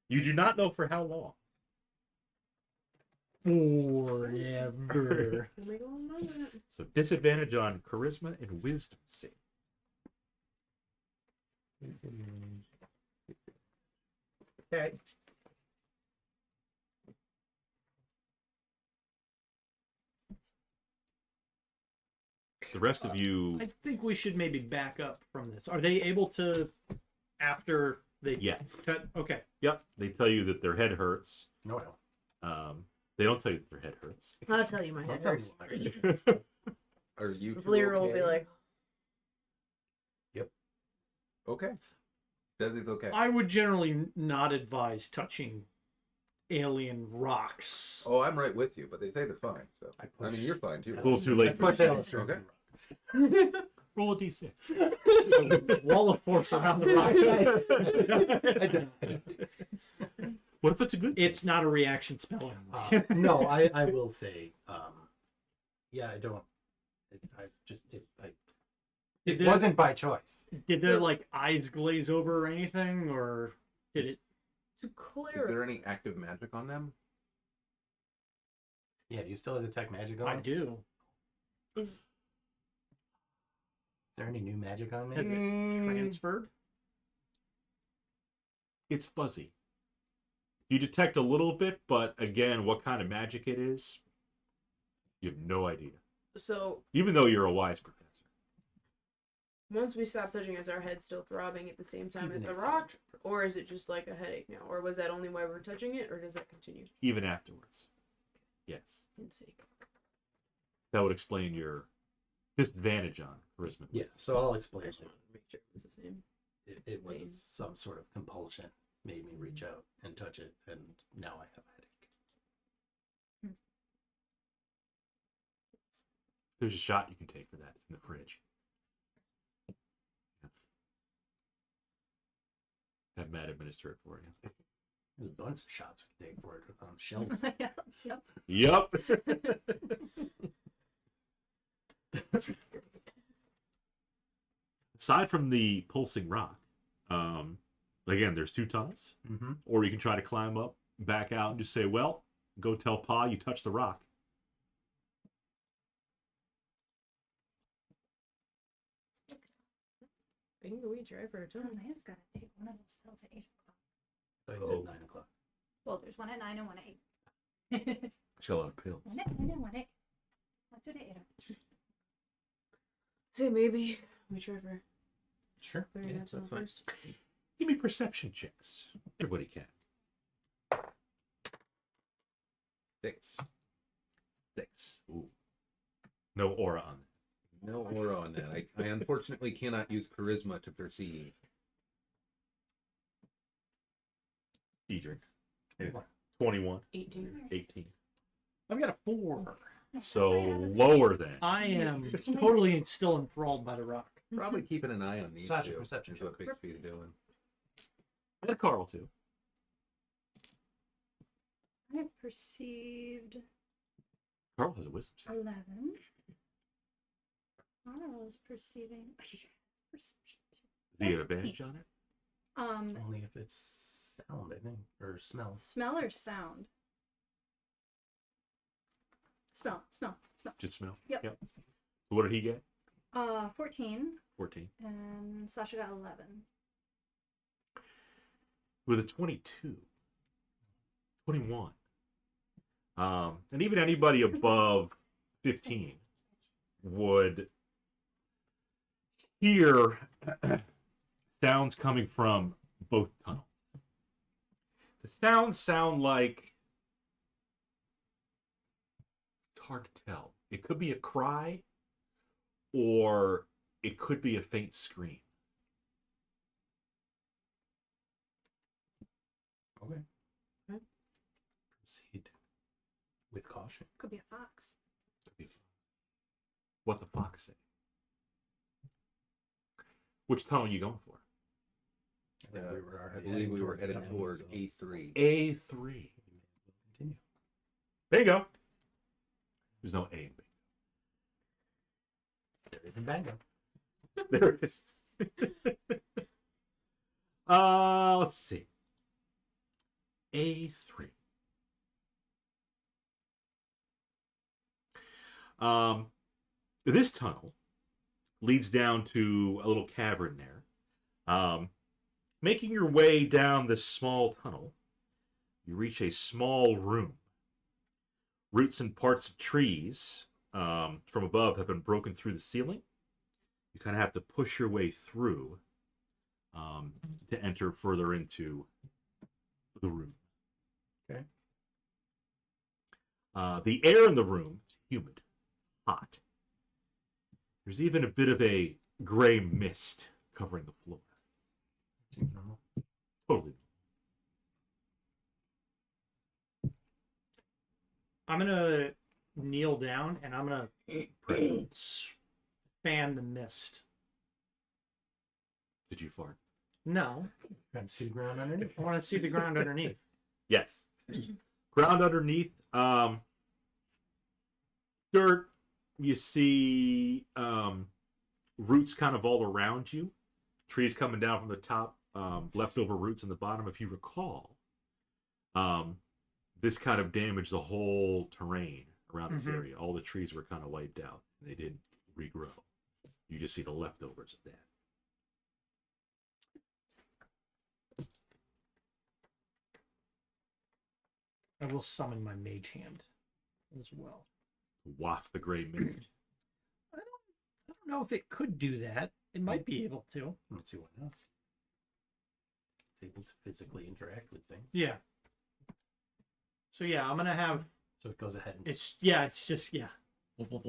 A: You do not know for how long.
C: Forever.
G: Am I going on that?
A: So disadvantage on charisma and wisdom save.
E: Okay.
A: The rest of you,
C: I think we should maybe back up from this. Are they able to, after they
A: yes.
C: cut? Okay.
A: Yep, they tell you that their head hurts.
E: No, I don't.
A: They don't tell you that their head hurts.
G: I'll tell you my
E: Don't
G: head
E: tell me
G: hurts.
E: what my head hurts.
B: Are you two
G: Volira will
B: okay?
G: be like,
B: Okay. Says it's okay.
C: I would generally not advise touching alien rocks.
B: Oh, I'm right with you, but they say they're fine. So
E: I
B: I
E: push-
B: mean, you're fine too.
A: A little too late.
E: Push Alister.
B: Okay.
A: Roll a d6.
C: Wall of force around the rock.
E: I don't.
A: What if it's a good?
C: It's not a reaction spell.
E: No, I will say, yeah, I don't. It
C: Did
E: wasn't by choice.
C: Did their like eyes glaze over or anything, or did it?
G: to
B: Is
G: clear
B: there any active magic on them?
E: Yeah, do you still detect magic on?
C: I
E: Is
C: do.
G: is
E: there any new magic on
C: Has
E: me?
C: it transferred?
A: It's fuzzy. You detect a little bit, but again, what kind of magic it is, you have no idea.
G: so
A: Even though you're a wise professor.
G: once we stop touching, is our head still throbbing at the same time
E: He's
G: as
E: an
G: the rock,
E: intelligent
G: or is it just like a headache now, or was that only why we're touching it, or does that continue?
A: Even afterwards. Yes.
G: Insake.
A: That would explain your disadvantage on charisma.
E: Yeah, so I'll
G: I
E: explain.
G: just wanted to make sure it was the same.
E: It was
G: Pain.
E: some sort of compulsion made me reach out and touch it, and now I have a headache.
A: There's a shot you can take for that. It's in the fridge. Have Matt administer it for you.
E: There's a bunch of shots I can take for it on the shelf.
D: Yep.
A: Aside from the pulsing rock, again, there's 2 tunnels.
E: Mm-hmm.
A: Or you can try to climb up, back out, and just say, well, go tell Pa you touched the rock.
G: I can go eat your for a
D: Oh,
G: time.
D: Maya's gotta take one of those pills at 8 o'clock.
E: I think it's at 9 o'clock.
D: Well, there's one at 9 and one at 8.
A: It's got a lot of pills.
D: One at 9 and one at 8. Let's do the 8.
G: Say maybe we try for
E: Sure.
G: clearing
E: Yeah,
G: that tunnel
E: fine.
G: first.
A: Give me perception checks. Everybody can.
B: 6.
A: 6. Ooh. No aura on that.
B: No aura on that. I unfortunately cannot use charisma to perceive.
A: Edrian. 21.
G: 18.
A: 18.
C: I've got a 4.
A: So lower than.
C: I am totally still enthralled by the rock.
B: Probably keeping an eye on these
E: Sasha,
B: two.
E: perception
B: Is what
E: check.
B: Bixby's doing.
A: And Carl, too.
D: I have perceived
A: Carl has a wisdom save.
D: 11. Carl is perceiving. Perception.
A: Do you have advantage on it?
E: Only if it's sound, I think, or smell.
D: Smell or sound? Smell.
A: Just smell?
D: Yep.
A: What did he get?
D: 14,
A: 14.
D: and Sasha got 11.
A: With a 22. 21. And even anybody above 15 would hear sounds coming from both tunnels. The sounds sound like, it's hard to tell. It could be a cry, or it could be a faint scream.
E: Okay.
G: Okay.
E: Proceed with caution.
D: Could be a fox.
A: What the fox say? Which tunnel are you going for?
E: I think we were
B: I
E: already
B: believe we were
E: towards
B: headed
E: town,
B: toward
E: so
B: A3.
A: A3.
E: we'll continue.
A: There you go. There's no A in B.
E: There isn't Bango.
A: There it is. Let's see. A3. This tunnel leads down to a little cavern there. Making your way down this small tunnel, you reach a small room. Roots and parts of trees from above have been broken through the ceiling. You kind of have to push your way through to enter further into the room.
E: Okay.
A: The air in the room is humid, hot. There's even a bit of a gray mist covering the floor.
E: Normal.
A: Totally.
C: I'm gonna kneel down and I'm gonna fan the mist.
A: Did you fart?
C: No,
E: Trying to see the ground underneath.
C: I want to see the ground underneath.
A: Yes. Ground underneath, dirt. You see roots kind of all around you. Trees coming down from the top, leftover roots in the bottom. If you recall, this kind of damaged the whole terrain around this area. All the trees were kind of wiped out. They didn't regrow. You just see the leftovers of that.
C: I will summon my mage hand as well.
A: Waft the gray mist.
C: I don't know if it could do that. It might be able to.
E: Let's see what now. It's able to physically interact with things.
C: Yeah. So yeah, I'm gonna have.
E: So it goes ahead and
C: It's just yeah.
A: Okay.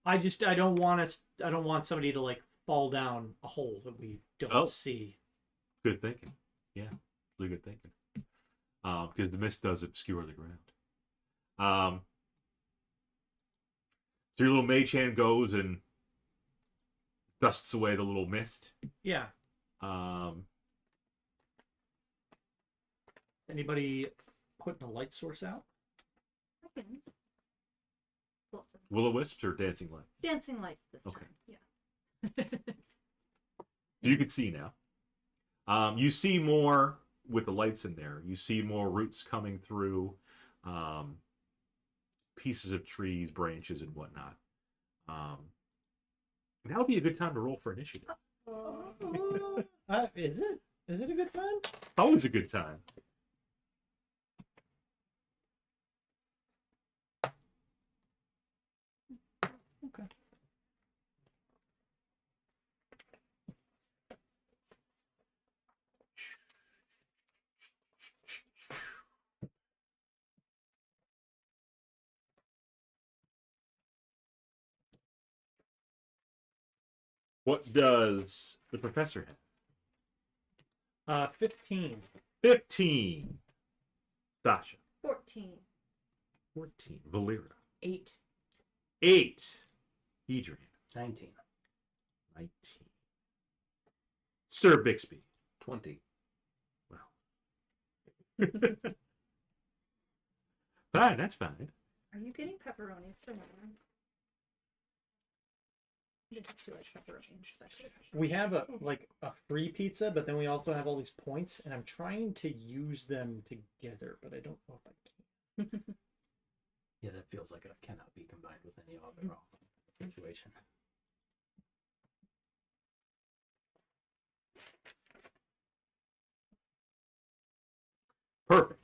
C: I don't want somebody to like fall down a hole that we don't see.
A: Good thinking. Yeah, really good thinking. Because the mist does obscure the ground. So your little mage hand goes and dusts away the little mist.
C: Yeah. Anybody putting a light source out?
D: I can. Well,
A: Will-o-wisps or dancing lights?
D: dancing lights this
A: Okay.
D: time. Yeah.
A: You can see now. You see more with the lights in there. You see more roots coming through, pieces of trees, branches, and whatnot. That'll be a good time to roll for initiative.
C: Is it? Is it a good time?
A: Always a good time.
C: Okay.
A: What does the professor have?
C: 15.
A: 15. Sasha.
D: 14.
A: 14. Volira.
G: 8.
A: 8. Edrian.
E: 19.
A: 19. Sir Bixby.
B: 20.
A: Wow. Fine, that's fine.
D: Are you getting pepperoni for mine? I just feel like pepperoni, especially.
C: We have a free pizza, but then we also have all these points, and I'm trying to use them together, but I don't know if I can.
E: Yeah, that feels like it cannot be combined with any other situation.
A: Perfect.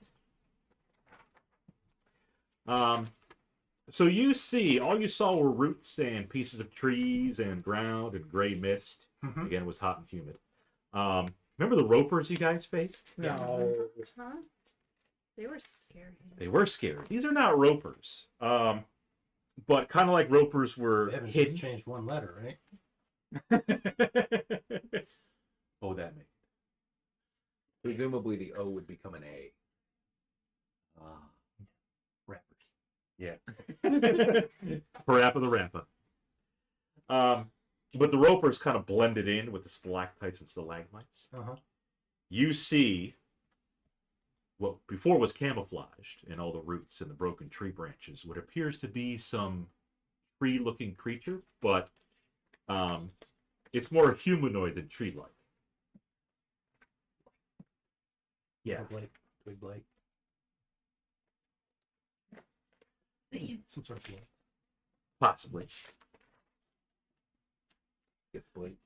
A: So you see, all you saw were roots and pieces of trees and ground and gray mist.
E: Mhm.
A: Again, it was hot and humid. Remember the ropers you guys faced?
C: No.
D: Huh? They were scary.
A: They were scary. These are not ropers. But kind of like ropers were
E: They haven't
A: hidden.
E: just changed one letter, right?
A: Oh, that makes.
B: Presumably the O would become an A.
E: Rappers.
A: Yeah. Parappa the Rappa. But the ropers kind of blended in with the stalactites and stalagmites.
E: Uh-huh.
A: You see what before was camouflaged in all the roots and the broken tree branches, what appears to be some tree-looking creature, but it's more humanoid than tree-like. Yeah.
E: Twig Blake. Some sort of thing.
A: Possibly.
B: It's Blake.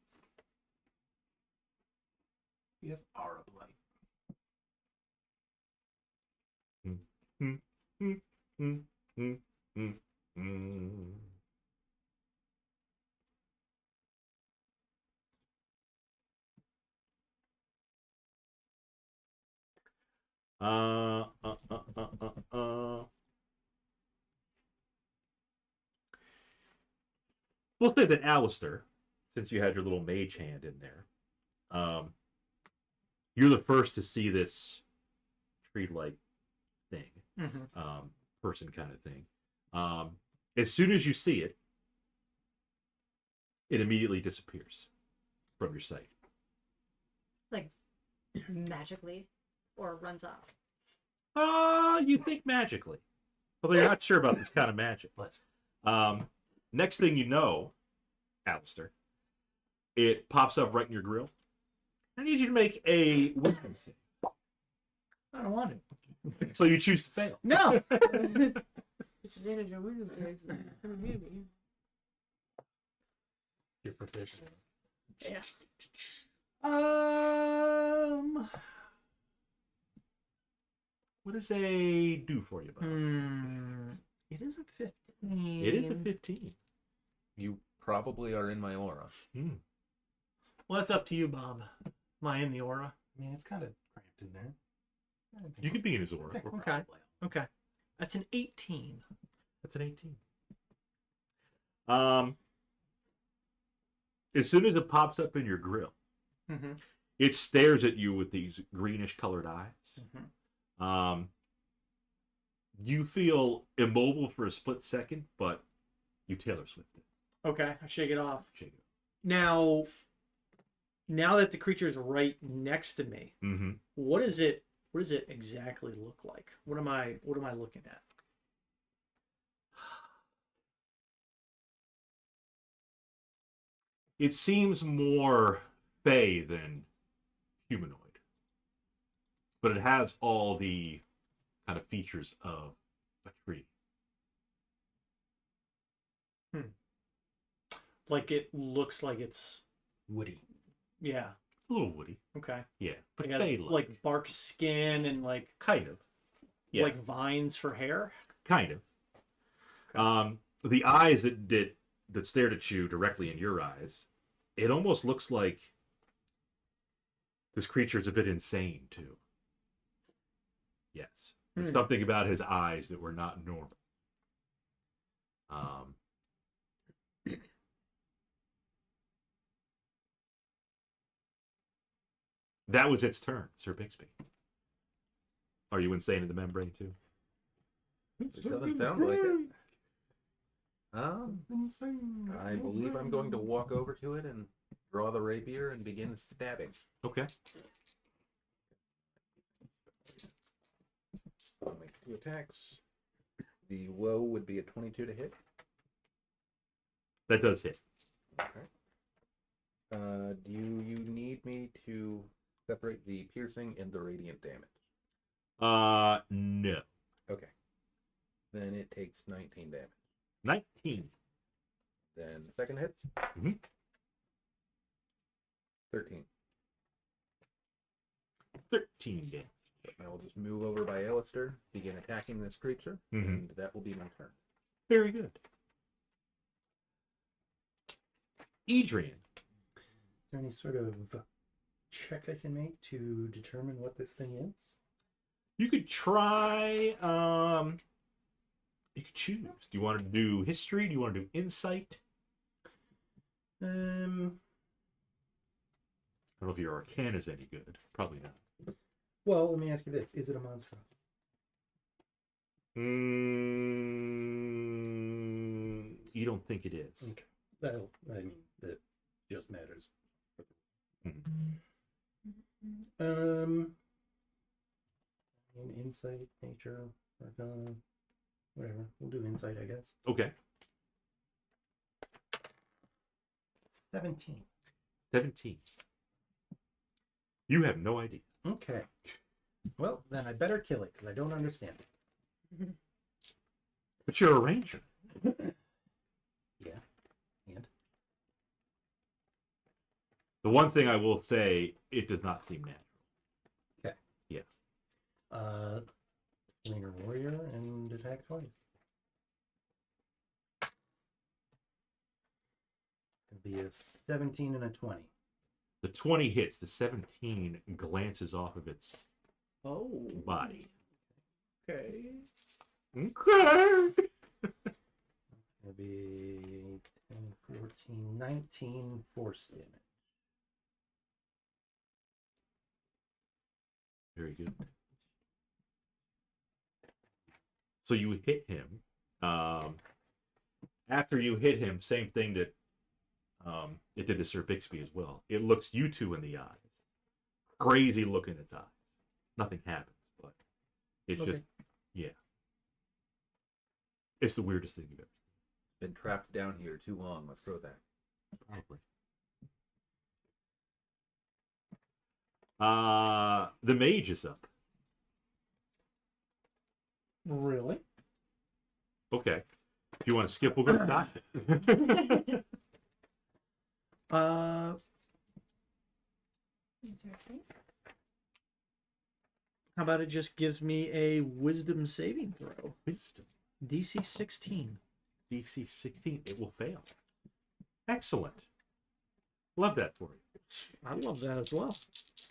E: Yes, Aura Blake.
A: Mm, mm, mm, mm, mm, mm. Uh, uh, uh, uh, uh, uh. We'll say that Alister, since you had your little mage hand in there, you're the first to see this tree-like thing, person kind of thing. As soon as you see it, it immediately disappears from your sight.
D: Like, magically? Or runs off?
A: You think magically. Although you're not sure about this kind of magic.
E: Let's.
A: Next thing you know, Alister, it pops up right in your grill. I need you to make a wisdom save.
C: I don't want it.
A: So you choose to fail.
C: No.
G: Disadvantage on wisdom checks. Come in handy.
E: You're proficient.
G: Yeah.
A: What does a do for you, Bob?
C: It is a 15.
A: It is a 15.
B: You probably are in my aura.
C: Well, that's up to you, Bob. Am I in the aura?
E: I mean, it's kind of cramped in there.
A: You could be in his aura.
C: Okay. Okay. That's an 18.
A: That's an 18. As soon as it pops up in your grill, it stares at you with these greenish colored eyes. You feel immobile for a split second, but you Taylor Swift it.
C: Okay, I shake it off.
A: Shake it.
C: Now that the creature's right next to me, what does it exactly look like? What am I looking at?
A: It seems more fey than humanoid, but it has all the kind of features of a tree.
C: Like it looks like it's
E: Woody.
C: yeah.
A: A little woody.
C: Okay.
A: Yeah. But
C: It has,
A: fey-like.
C: like bark skin and like
A: Kind of. Yeah.
C: like vines for hair.
A: Kind of. The eyes that stared at you directly in your eyes, it almost looks like this creature's a bit insane too. Yes. There's something about his eyes that were not normal. That was its turn, Sir Bixby. Are you insane in the membrane too?
B: It doesn't sound like it. I believe I'm going to walk over to it and draw the rapier and begin stabbing.
A: Okay.
B: I'll make 2 attacks. The low would be a 22 to hit.
A: That does hit.
B: Okay. Do you need me to separate the piercing and the radiant damage?
A: No.
B: Okay. Then it takes 19 damage.
A: 19.
B: Then the second hit. 13.
A: 13 damage.
B: I will just move over by Alister, begin attacking this creature, and that will be my turn.
A: Very good. Edrian.
E: Is there any sort of check I can make to determine what this thing is?
A: You could try. You could choose. Do you want to do history? Do you want to do insight? I don't know if your arcana is any good. Probably not.
E: Well, let me ask you this: is it a monster?
A: You don't think it is?
E: Okay. That just matters. Insight, nature, arcana, whatever. We'll do insight, I guess.
A: Okay.
E: 17.
A: 17. You have no idea.
E: Okay. Well, then I better kill it because I don't understand it.
A: But you're a ranger.
E: Yeah. And?
A: The one thing I will say, it does not seem natural.
E: Okay.
A: Yeah.
E: Slainer warrior and attack twice. It's going to be a 17 and a 20.
A: The 20 hits. The 17 glances off of its body.
C: Okay.
A: Okay.
E: It's going to be 10, 14, 19 force damage.
A: Very good. So you hit him. After you hit him, same thing that it did to Sir Bixby as well. It looks you two in the eyes. Crazy look in its eyes. Nothing happens, but it's just, yeah. It's the weirdest thing you've ever
B: Been trapped down here too long. Let's throw that.
A: seen. Probably. The mage is up.
C: Really?
A: Okay. If you want to skip, we'll go to Sasha.
C: How about it just gives me a wisdom saving throw?
A: Wisdom.
C: DC 16.
A: DC 16. It will fail. Excellent. Love that for you.
C: I love that as well.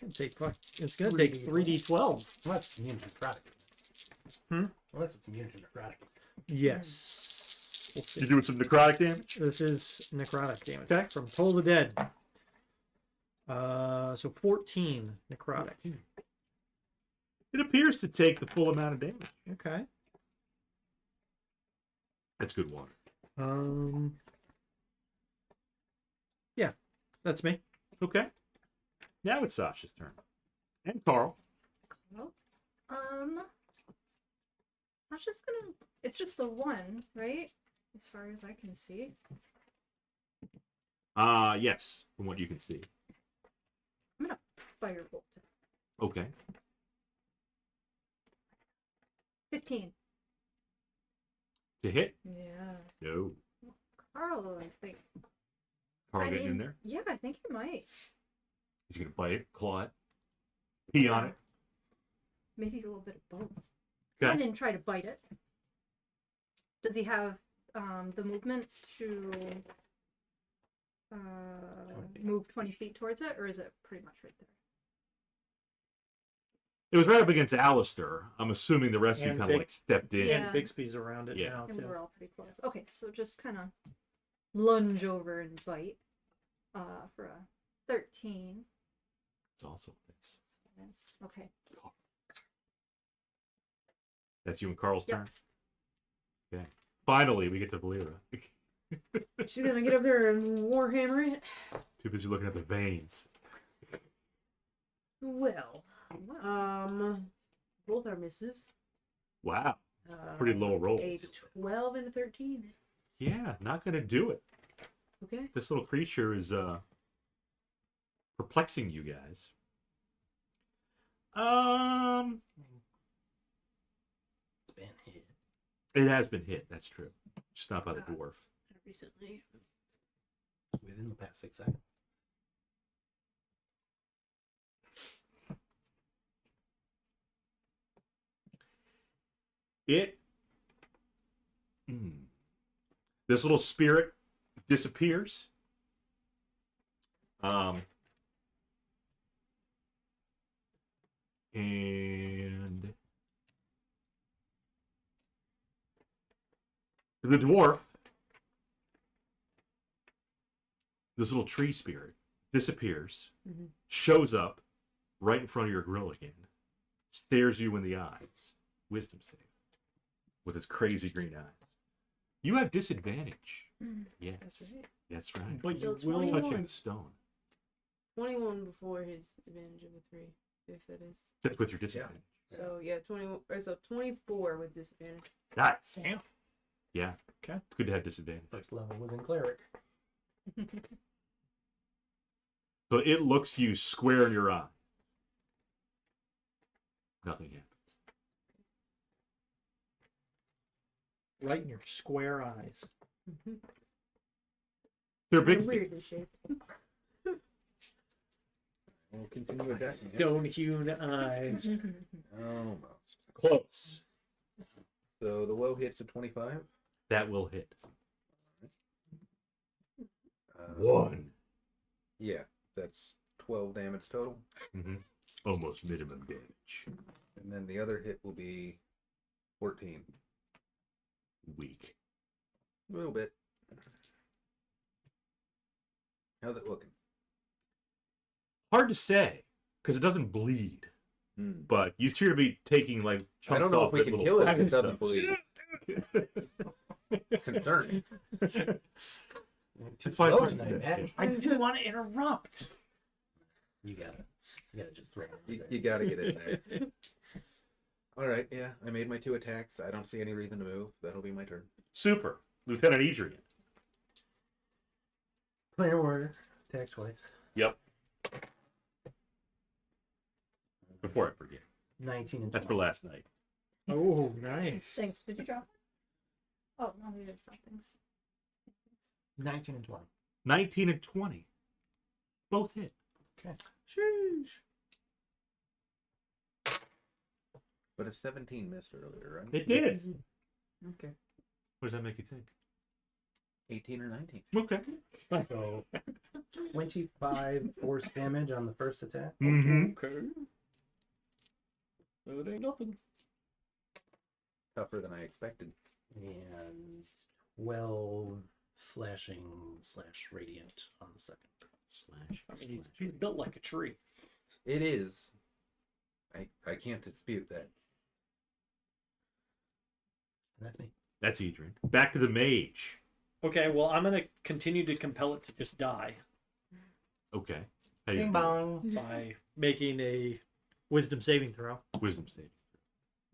C: It's gonna take 3d12.
E: Unless it's immune to necrotic. Unless it's immune to necrotic.
C: Yes. We'll see.
A: You doing some necrotic damage?
C: This is necrotic damage from Toll the Dead. So 14 necrotic.
A: It appears to take the full amount of damage.
C: Okay.
A: That's good water.
C: Yeah, that's me.
A: Okay. Now it's Sasha's turn. And Carl.
D: Well, Sasha's gonna. It's just the one, right? As far as I can see.
A: Yes, from what you can see.
D: I'm gonna firebolt it.
A: Okay.
D: 15.
A: To hit?
D: Yeah.
A: No.
D: Carl, I think.
A: Carl getting in there?
D: Yeah, I think he might.
A: He's gonna bite it, claw it, pee on it.
D: Maybe a little bit of both.
A: Okay.
D: I didn't try to bite it. Does he have the movement to move 20 feet towards it, or is it pretty much right there?
A: It was right up against Alister. I'm assuming the rest of you
C: And
A: kind of like stepped in.
D: Yeah.
C: And Bixby's around it
A: Yeah.
C: now
D: And
C: too.
D: we're all pretty close. Okay, so just kind of lunge over and bite for a 13.
A: It's also
D: Okay.
A: that's you and Carl's
D: Yep.
A: turn. Okay. Finally, we get to Volira.
G: She's gonna get up there and warhammer it.
A: Too busy looking at the veins.
G: Well, both are misses.
A: Wow. Pretty low rolls.
G: A 12 and a 13.
A: Yeah, not gonna do it.
G: Okay.
A: This little creature is perplexing you guys.
E: It's been hit.
A: It has been hit. That's true. Just not by the dwarf.
G: Recently.
E: Within the past 6 seconds.
A: This little spirit disappears. And the dwarf, this little tree spirit, disappears, shows up right in front of your grill again, stares you in the eyes. Wisdom save. With its crazy green eyes. You have disadvantage. Yes.
G: That's right.
A: That's right.
C: But you
G: Still
C: will
G: 21.
A: Touching the stone.
G: 21 before his advantage of a 3, if it is.
A: That's with your disadvantage.
G: So, yeah, 21. So 24 with disadvantage.
A: Nice.
C: Damn.
A: Yeah.
C: Okay.
A: It's good to have disadvantage.
E: First level was in cleric.
A: So it looks you square in your eye. Nothing happens.
C: Right in your square eyes.
A: They're
G: They're
A: big.
G: weirdly shaped.
B: We'll continue attacking. him.
C: Stone-hewn eyes.
B: Almost.
A: Close.
B: So the low hits a 25.
A: That will hit.
B: One. Yeah, that's 12 damage total.
A: Almost minimum damage.
B: And then the other hit will be 14.
A: Weak.
B: A little bit. How's it looking?
A: Hard to say, because it doesn't bleed. But you seem to be taking like chunks
B: I don't know
A: off
B: if we
A: it,
B: can
A: little
B: kill it if
A: black
B: it doesn't
A: stuff.
B: bleed. It's concerning.
A: It's fine.
E: Close tonight, man.
C: I didn't want to interrupt.
E: You gotta just throw it.
B: You gotta get in there. All right, yeah, I made my 2 attacks. I don't see any reason to move. That'll be my turn.
A: Super. Lieutenant Edrian.
E: Point of order. Attack twice.
A: Yep. Before I forget.
E: 19 and 20.
A: That's for last night.
C: Oh, nice.
D: Thanks. Did you drop it? Oh, no, we did somethings.
E: 19 and 20.
A: 19 and 20. Both hit.
E: Okay.
C: Sheesh.
B: But a 17 missed earlier, right?
A: It did.
B: Okay.
A: What does that make you think?
B: 18 or 19.
A: Okay.
E: So 25 force damage on the first attack.
C: Okay. It ain't nothing.
B: Tougher than I expected.
E: And 12 slashing / radiant on the second.
A: Slash.
C: I mean, he's built like a tree.
B: It is. I can't dispute that.
E: And that's me.
A: That's Edrian. Back to the mage.
C: Okay, well, I'm going to continue to compel it to just die
A: Okay. How you
E: Bing
A: doing?
E: bong.
C: by making a wisdom saving throw.
A: Wisdom save.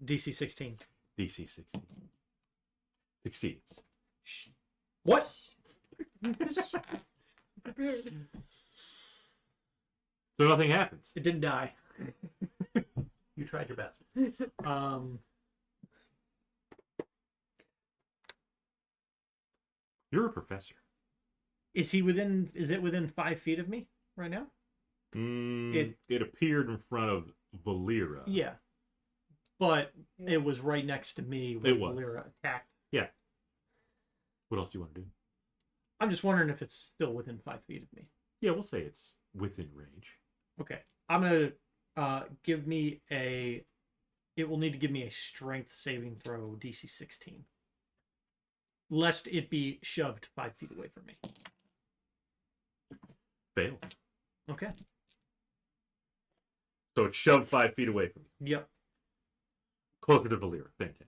C: DC 16.
A: DC 16. Succeeds.
C: What?
A: So nothing happens.
C: It didn't die.
E: You tried your best.
A: You're a professor.
C: Is it within 5 feet of me right now?
A: It appeared in front of Volira.
C: Yeah. But it was right next to me when
A: It was.
C: Volira attacked.
A: Yeah. What else do you want to do?
C: I'm just wondering if it's still within 5 feet of me.
A: Yeah, we'll say it's within range.
C: Okay. I'm going to give me a... It will need to give me a strength saving throw DC 16. Lest it be shoved 5 feet away from me.
A: Fails.
C: Okay.
A: So it's shoved 5 feet away from you.
C: Yep.
A: Closer to Volira. Fantastic.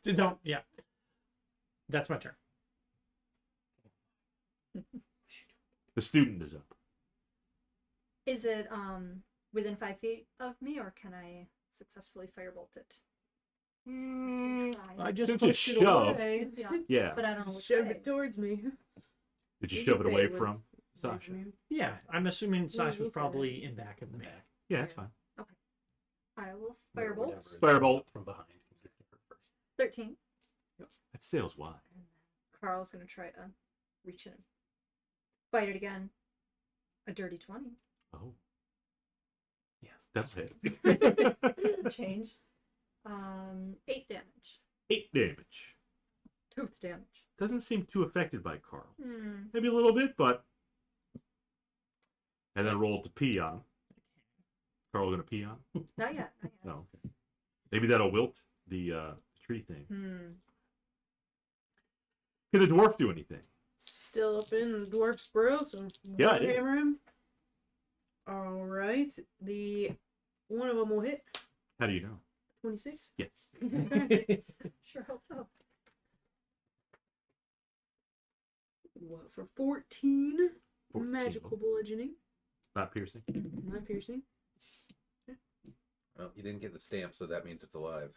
C: Don't, yeah. That's my turn.
A: The student is up.
D: Is it within 5 feet of me, or can I successfully firebolt it?
C: I just
A: Since it's
C: pushed it
A: shoved.
C: away.
D: Yeah,
A: Yeah.
D: but I don't know which
G: Shoved
D: way.
G: it towards me.
A: Did you
G: You
A: shove
G: could
A: it
G: say
A: away
G: it was
A: from
G: away
A: Sasha?
G: from you.
C: Yeah, I'm assuming Sasha
G: we'll
C: was
G: say
C: probably in back of the back.
A: Yeah, that's fine.
D: I will
E: Whatever
D: firebolt.
E: it is
A: Firebolt.
E: from behind. First.
D: 13.
A: That sails wide.
D: And then Carl's going to try to reach in and bite it again. A dirty 20.
A: Oh,
E: Yes.
A: that's hit.
D: Changed. 8 damage.
A: 8 damage.
D: Tooth damage.
A: Doesn't seem too affected by Carl.
D: Hmm.
A: Maybe a little bit, but... And then roll to pee on him. Carl gonna pee on him?
D: Not yet. Not yet.
A: No, okay. Maybe that'll wilt the tree thing.
D: Hmm.
A: Can the dwarf do anything?
G: Still up in the dwarf's grill, so
A: Yeah, it is.
G: hammer him. All right, the one of them will hit.
A: How do you know?
G: 26.
A: Yes.
D: Sure hope so.
G: What for 14?
A: 14.
G: Magical bludgeoning,
A: Not piercing.
G: not piercing.
B: Well, you didn't get the stamp, so that means it's alive.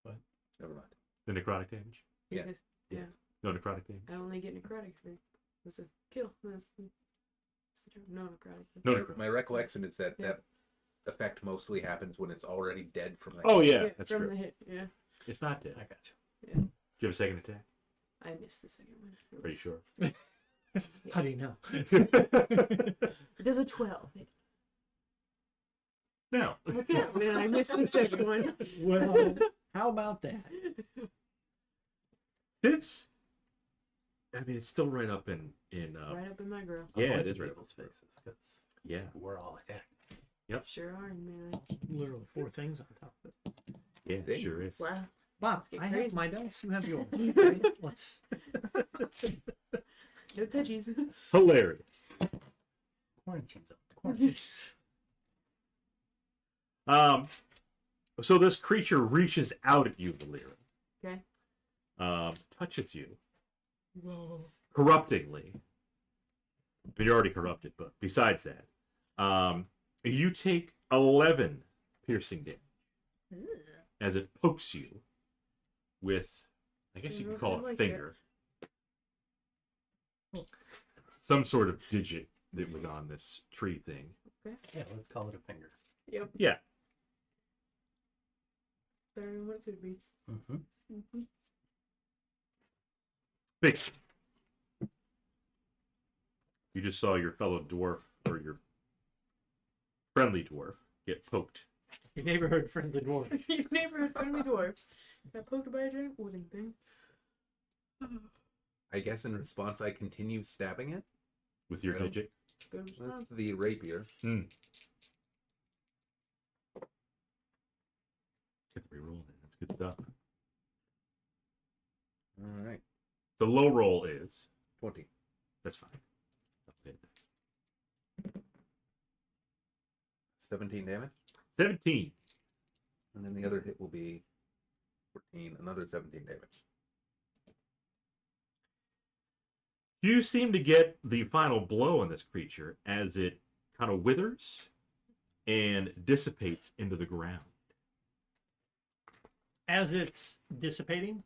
E: What?
B: Never mind.
A: The necrotic damage?
B: Yeah.
G: Because
A: No necrotic damage?
G: I only get necrotic if it was a kill. That's the term. No necrotic.
A: No necrotic.
B: My recollection is that
G: Yeah.
B: that effect mostly happens when it's already dead from that.
A: Oh, yeah, that's
G: from
A: true.
G: the hit. Yeah,
A: It's not dead.
E: I got you.
A: Do you have a second attack?
G: I missed the second one. It
A: Are you
G: was-
A: sure?
C: How do you know?
G: It does a 12.
A: No.
G: Okay, then I missed the second one.
C: Well, how about that?
A: It's... I mean, it's still right up in
G: Right up in my grill.
A: Yeah,
E: Avoid
A: it is right
E: people's faces because
A: yeah.
E: we're all attacked.
G: Sure are, man.
C: Literally 4 things on top of it.
A: Yeah,
B: Dang.
A: sure is.
G: Wow.
C: Bob,
G: get
C: I have
G: crazy.
C: my dice. You have yours. Okay, let's.
G: No touchies.
A: Hilarious.
E: Quarantine zone. Quarantine.
A: So this creature reaches out at you, Volira.
G: Okay.
A: Touches you
G: Whoa.
A: corruptingly. I mean, you're already corrupted, but besides that, you take 11 piercing damage as it pokes you with, I guess you could call it a
G: Like
A: finger, some sort of digit that was on this tree thing.
E: Yeah, let's call it a finger.
G: Yep.
A: Yeah.
G: Better than what it could be.
E: Mm-hmm.
G: Mm-hmm.
A: Big. You just saw your fellow dwarf, or your friendly dwarf, get poked.
C: Your neighborhood friendly dwarf.
G: Your neighborhood friendly dwarfs got poked by a giant wooden thing.
B: I guess in response, I continue stabbing it
A: With your
B: Right on.
A: digit.
G: Good
B: with
G: response.
B: the rapier.
A: Get the reroll in. That's good stuff.
B: All right,
A: The low roll is
B: 20.
A: that's fine. Okay.
B: 17 damage,
A: 17.
B: and then the other hit will be 14. Another 17 damage.
A: You seem to get the final blow on this creature as it kind of withers and dissipates into the ground.
C: As it's dissipating,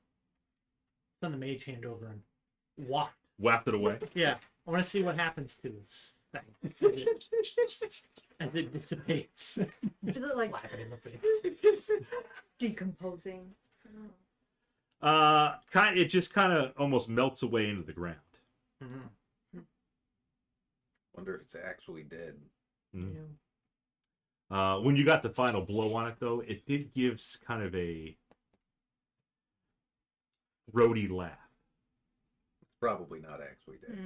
C: send the mage hand over and walk.
A: Wafted away.
C: Yeah, I want to see what happens to thing as it dissipates.
D: Is it like
E: Slap it in the face.
D: decomposing?
A: It just kind of almost melts away into the ground.
B: Wonder if it's actually dead.
A: Mm.
G: No.
A: When you got the final blow on it, though, it did give kind of a throaty laugh.
B: It's probably not actually dead.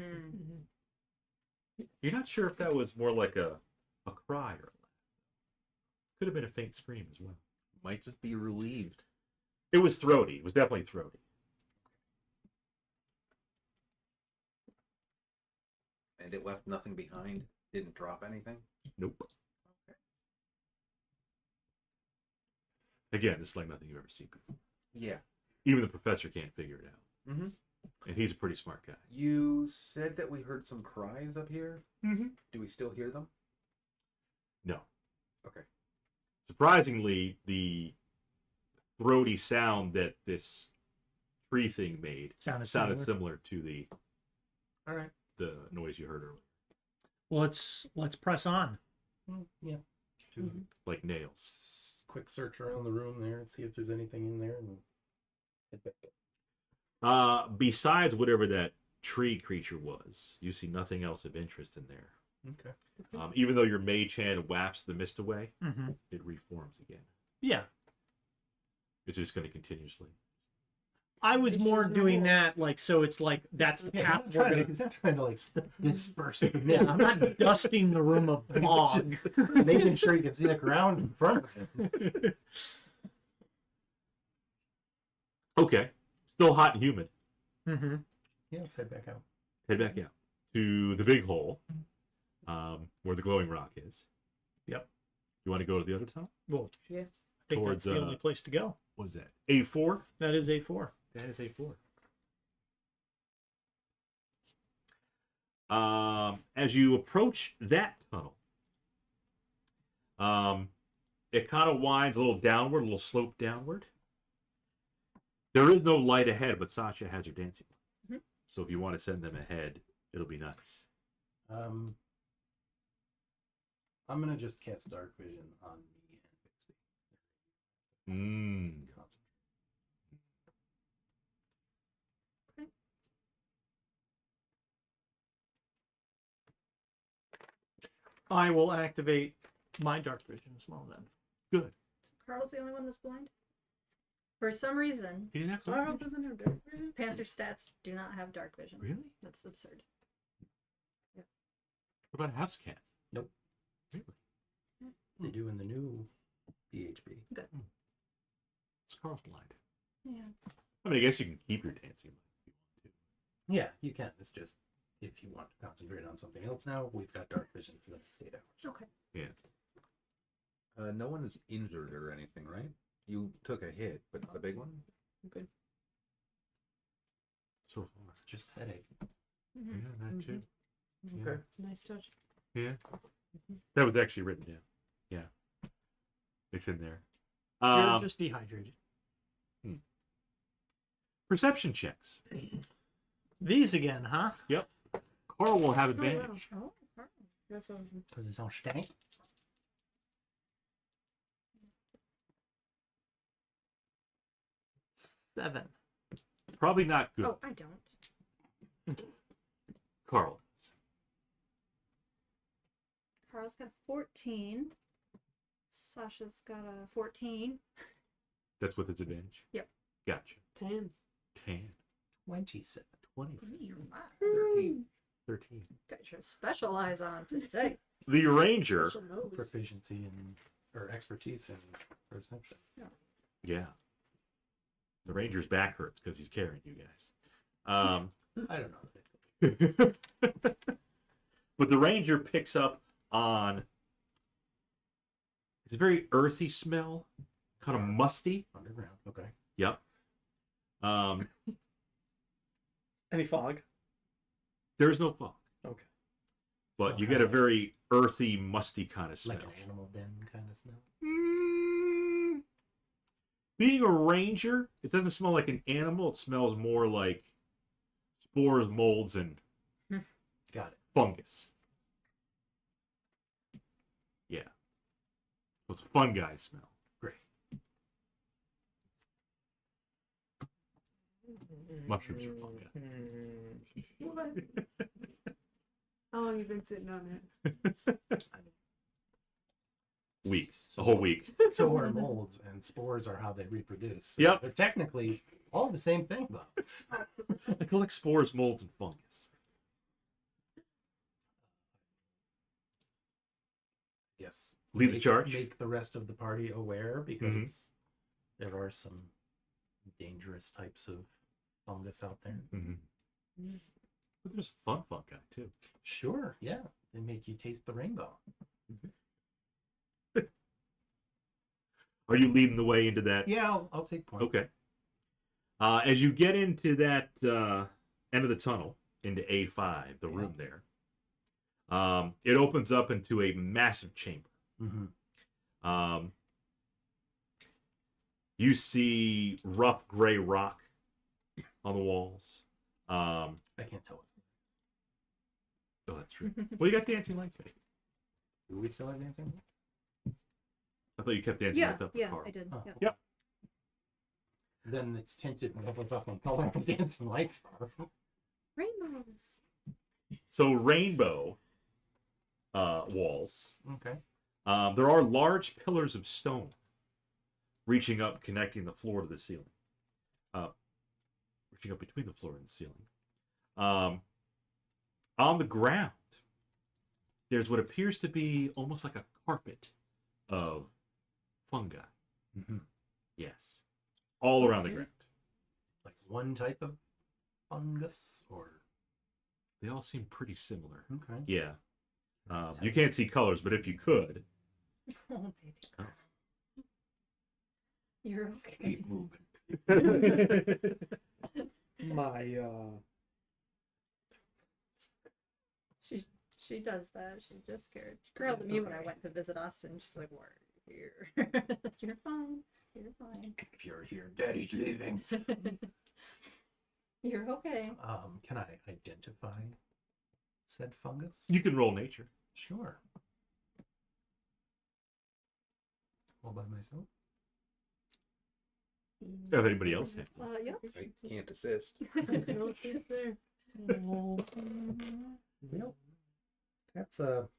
A: You're not sure if that was more like a cry or a laugh. Could have been a faint scream as well.
B: Might just be relieved.
A: It was throaty. It was definitely throaty.
B: And it left nothing behind? Didn't drop anything?
A: Nope.
B: Okay.
A: Again, this is like nothing you've ever seen before.
B: Yeah.
A: Even the professor can't figure it out.
B: Mm-hmm.
A: And he's a pretty smart guy.
B: You said that we heard some cries up here.
A: Mm-hmm.
B: Do we still hear them?
A: No.
B: Okay.
A: Surprisingly, the throaty sound that this tree thing made
C: Sounded
A: similar to
B: All right.
A: the noise you heard earlier.
C: Well, let's press on.
E: Yeah.
A: Like nails.
E: Quick search around the room there and see if there's anything in there, and head back up.
A: Besides whatever that tree creature was, you see nothing else of interest in there.
E: Okay.
A: Even though your mage hand wafts the mist away,
C: Mm-hmm.
A: it reforms again.
C: Yeah,
A: It's just going to continuously.
C: I was more doing that, like, so it's like that's the
E: Yeah,
C: path
E: he's
C: we're
E: not
C: gonna.
E: he's not trying to like disperse the
C: Yeah, I'm not dusting the room of fog.
E: making sure you can see the ground in front of him.
A: Okay. Still hot and humid.
C: Mm-hmm.
E: Yeah, let's head back out.
A: Head back out to the big hole where the glowing rock is.
C: Yep.
A: You want to go to the other tunnel?
C: Well,
G: Yeah.
C: I think
A: Towards,
C: that's the only place to go.
A: What is that? A4?
C: That is A4.
A: That is A4. As you approach that tunnel, it kind of winds a little downward, a little slope downward. There is no light ahead, but Sasha has her dancing lights. So if you want to send them ahead, it'll be nice.
E: I'm gonna just cast dark vision on me and Bixby. Concentrate.
C: I will activate my dark vision as well then.
A: Good.
D: Carl's the only one that's blind. For some reason,
A: You didn't have to.
G: Carl doesn't have dark vision.
D: Panther stats do not have dark vision.
A: Really?
D: That's absurd.
A: What about a house cat?
E: Nope.
A: Really?
E: They do in the new PHB.
A: It's Carl's blind.
D: Yeah.
A: I mean, I guess you can keep your dancing lights if you want to.
E: Yeah, you can. It's just if you want to concentrate on something else now, we've got dark vision for the next 8 hours.
D: Okay.
A: Yeah.
B: No one is injured or anything, right? You took a hit, but not a big one?
G: Good.
A: So far.
E: Just headache.
A: Yeah, that too. Yeah.
B: Okay.
G: It's a nice touch.
A: Yeah. That was actually written down. Yeah. It's in there.
C: You're just dehydrated.
A: Perception checks.
C: These again, huh?
A: Yep. Carl will have
G: Oh, wow.
A: advantage.
D: Oh, Carl.
G: That's awesome.
E: Because it's on stank.
C: Seven.
A: Probably not good.
D: Oh, I don't.
A: Carl.
D: Carl's got 14. Sasha's got a 14.
A: That's with its advantage?
D: Yep.
A: Gotcha.
G: 10.
A: 10.
E: 27.
A: 27.
D: You're not.
B: 13.
A: 13.
D: Got your special eyes on today.
A: The ranger.
G: Special nose.
E: Proficiency in, or expertise in perception.
A: Yeah. The ranger's back hurts because he's carrying you guys.
E: I don't know.
A: But the ranger picks up on it's a very earthy smell, kind of musty.
E: Underground. Okay.
A: Yep.
C: Any fog?
A: There's no fog,
C: Okay.
A: but you get a very earthy, musty kind of smell.
E: Like an animal den kind of smell.
A: Being a ranger, it doesn't smell like an animal. It smells more like spores, molds, and
E: Got it.
A: fungus. It's a fun guy smell.
E: Great.
A: Mushrooms are fungi.
G: What? How long you been sitting on it?
A: Week. A whole week.
E: So are molds, and spores are how they reproduce. So
A: Yep.
E: They're technically all the same thing, but
A: I collect spores, molds, and fungus.
E: yes.
A: Lead the charge.
E: Make the rest of the party aware because there are some dangerous types of fungus out there.
A: Mm-hmm. But there's a fun fungi, too.
E: Sure, yeah. They make you taste the rainbow.
A: Are you leading the way into that?
E: Yeah, I'll take point.
A: Okay. As you get into that end of the tunnel, into A5, the room there, it opens up into a massive chamber.
E: Mm-hmm.
A: You see rough gray rock on the walls.
E: I can't tell it.
A: Oh, that's true. Well, you got dancing lights, baby.
E: Do we still have anything?
A: I thought you kept dancing lights up for Carl.
D: I did.
E: Oh.
D: Yeah.
A: Yep.
E: Then it's tinted in every fucking color and dancing lights are.
G: Rainbows.
A: So rainbow walls.
E: Okay.
A: There are large pillars of stone reaching up, connecting the floor to the ceiling. Reaching up between the floor and the ceiling. On the ground, there's what appears to be almost like a carpet of fungi.
E: Mm-hmm.
A: Yes. All around the ground.
E: Like one type of fungus or.
A: They all seem pretty similar.
E: Okay.
A: Yeah. You can't see colors, but if you could.
D: Oh, baby.
A: Oh.
D: You're okay.
E: Keep moving.
C: My
D: She does that. She just scared. She growled at me when I went to visit Austin. She's like, "Why are you here?" You're fine. You're fine.
E: If you're here, Daddy's leaving.
D: You're okay.
E: Can I identify said fungus?
A: You can roll nature.
E: Sure. All by myself?
A: If anybody else has.
D: Yeah.
B: I can't assist.
G: No, she's there.
E: Nope. That's a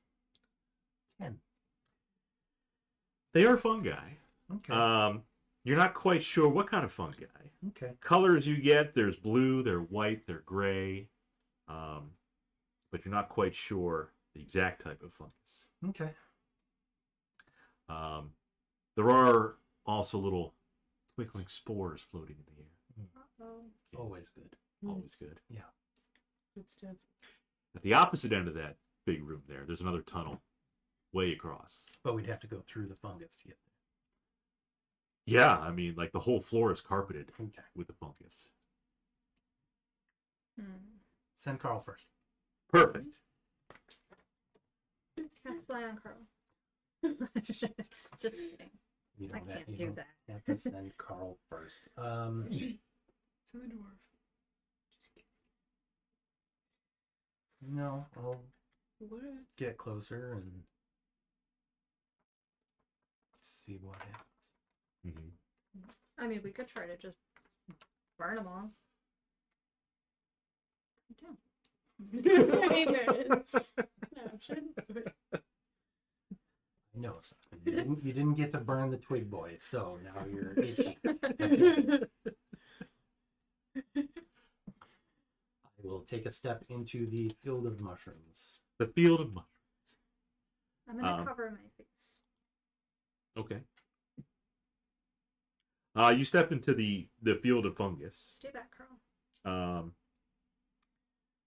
E: 10.
A: They are fungi.
E: Okay.
A: You're not quite sure what kind of fungi.
E: Okay.
A: Colors you get, there's blue, they're white, they're gray. But you're not quite sure the exact type of fungus.
E: Okay.
A: There are also little twinkling spores floating in the air.
D: Oh.
E: Always good.
A: Always good.
G: Good stuff.
A: At the opposite end of that big room there's another tunnel way across.
E: But we'd have to go through the fungus to get
A: Yeah, I mean, like the whole floor is carpeted
E: there. Okay.
A: with the fungus.
E: Send Carl first.
A: Perfect.
G: Cast fly on Carl.
D: Just kidding.
E: You know
D: I
E: that
D: can't
E: you
D: do
E: don't
D: that.
E: have to send Carl first.
G: Send the dwarf. Just kidding.
E: No, I'll
G: What?
E: get closer and see what happens.
A: Mm-hmm.
D: I mean, we could try to just burn them all.
G: Hey, there it is. Option.
E: No, Simon, you didn't get to burn the twig boy, so now you're itchy. I will take a step into the field of mushrooms.
A: The field of mushrooms.
D: I'm gonna cover my face.
A: Okay. You step into the field of fungus.
D: Stay back, Carl.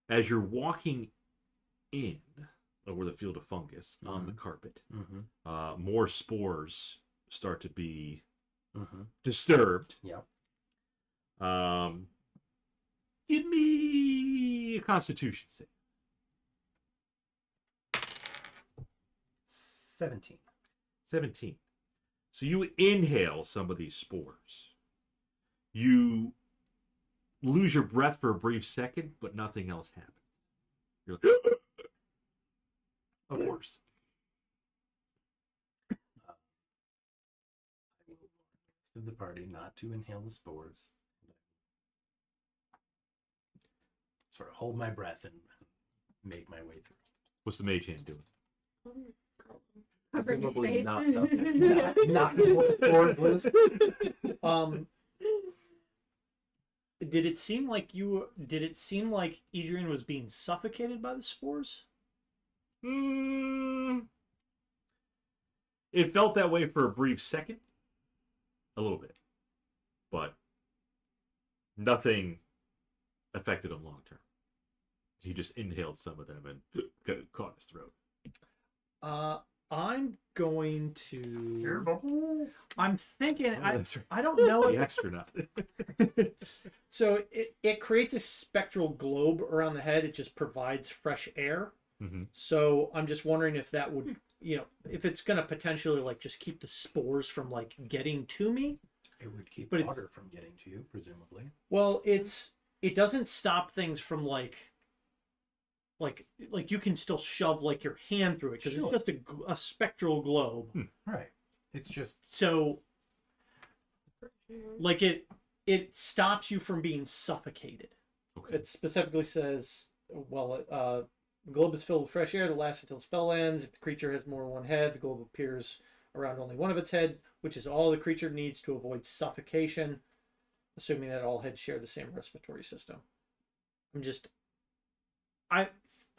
A: As you're walking in over the field of fungus on the carpet,
E: Mm-hmm.
A: more spores start to be
E: Mm-hmm.
A: disturbed.
E: Yep.
A: Give me a Constitution save.
E: 17.
A: 17. So you inhale some of these spores. You lose your breath for a brief second, but nothing else happens. You're like, of course.
E: of the party not to inhale the spores. Sort of hold my breath and make my way through.
A: What's the mage hand doing?
D: Covering your
B: Presumably
D: face.
B: not
E: Knocking more spores loose.
C: Did it seem like Edrian was being suffocated by the spores?
A: It felt that way for a brief second. A little bit. But nothing affected him long term. He just inhaled some of them and caught his throat.
C: I'm going to. I'm thinking.
A: Oh, that's right.
C: I don't know.
A: The astronaut.
C: So it creates a spectral globe around the head. It just provides fresh air.
A: Mm-hmm.
C: So I'm just wondering if that would, if it's gonna potentially like just keep the spores from like getting to me.
E: It would keep
C: But
E: water from getting to you, presumably.
C: Well, it doesn't stop things from like you can still shove like your hand through it because
E: Sure.
C: it's just a spectral globe.
E: Right. It's just
C: So like it stops you from being suffocated.
A: Okay.
C: It specifically says, the globe is filled with fresh air that lasts until the spell ends. If the creature has more than one head, the globe appears around only one of its head, which is all the creature needs to avoid suffocation, assuming that all heads share the same respiratory system. I'm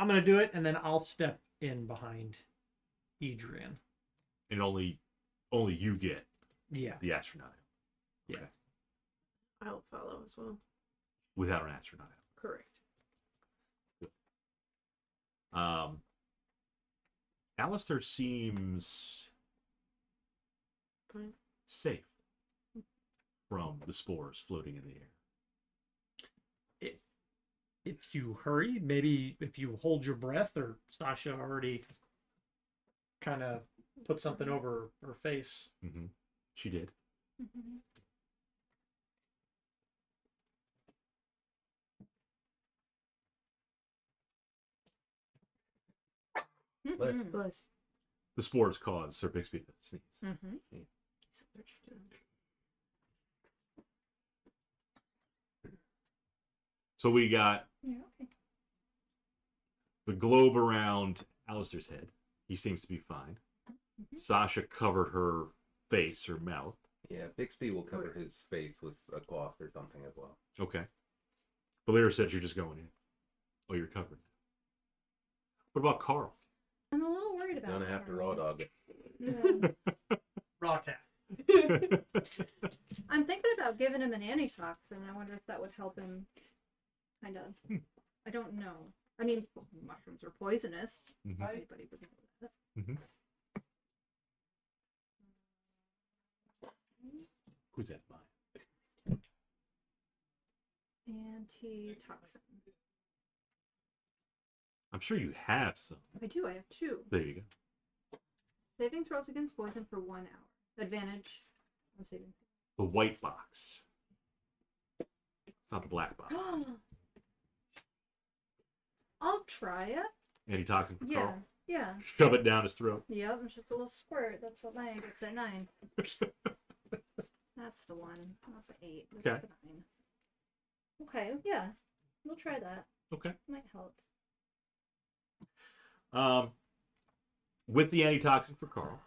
C: gonna do it, and then I'll step in behind Edrian.
A: And only you get
C: Yeah.
A: the astronaut.
C: Yeah.
A: Okay.
G: I'll follow as well.
A: Without an astronaut.
G: Correct.
A: Alister seems
G: Fine.
A: safe from the spores floating in the air.
C: If you hurry, maybe if you hold your breath, or Sasha already kind of put something over her face.
A: Mm-hmm. She did.
D: Mhm.
G: Bless.
A: The spores cause Sir Bixby to sneeze.
D: Mhm.
G: So they're just doing-
A: So we got
D: Yeah, okay.
A: the globe around Alistair's head. He seems to be fine.
D: Mhm.
A: Sasha covered her face, her mouth.
B: Yeah, Bixby will cover his face with a cloth or something as well.
A: Okay. Volira said you're just going in. Oh, you're covered. What about Carl?
D: I'm a little worried about
B: Gonna have to
D: Carl.
B: raw dog it.
G: Yeah.
C: Rock cat.
D: I'm thinking about giving him an antitoxin. I wonder if that would help him. Kind of. I don't know. I mean, mushrooms are poisonous.
A: Mhm.
D: Anybody would know that.
A: Mm-hmm. Who's that by?
D: Antitoxin.
A: I'm sure you have some.
D: I do. I have 2.
A: There you go.
D: Saving throws against poison for 1 hour. Advantage on saving.
A: The white box. It's not the black box.
D: I'll try it.
A: Antitoxin for
D: Yeah.
A: Carl.
D: Yeah.
A: Shove it down his throat.
D: Yep. It's just a little squirt. That's what mine gets at 9. That's the one. Not the 8. That's
A: Okay.
D: the 9. Okay. Yeah. We'll try that.
A: Okay.
D: Might help.
A: With the antitoxin for Carl,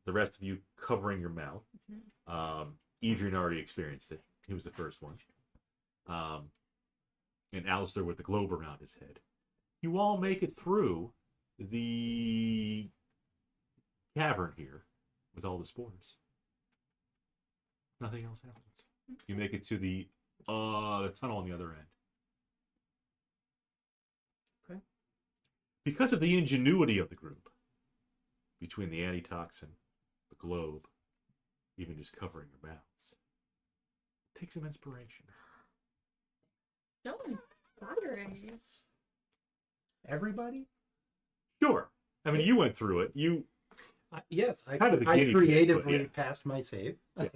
A: the rest of you covering your mouth. Edrian already experienced it. He was the first one. And Alister with the globe around his head. You all make it through the cavern here with all the spores. Nothing else happens. You make it to the tunnel on the other end.
C: Okay.
A: Because of the ingenuity of the group, between the antitoxin, the globe, even just covering your mouths, take some inspiration.
D: So inspiring.
E: everybody.
A: Sure. I mean, you went through it. You
E: Yes, I,
A: Kind of the
E: I
A: guinea pig, but
E: creatively
A: yeah.
E: passed my save.
D: But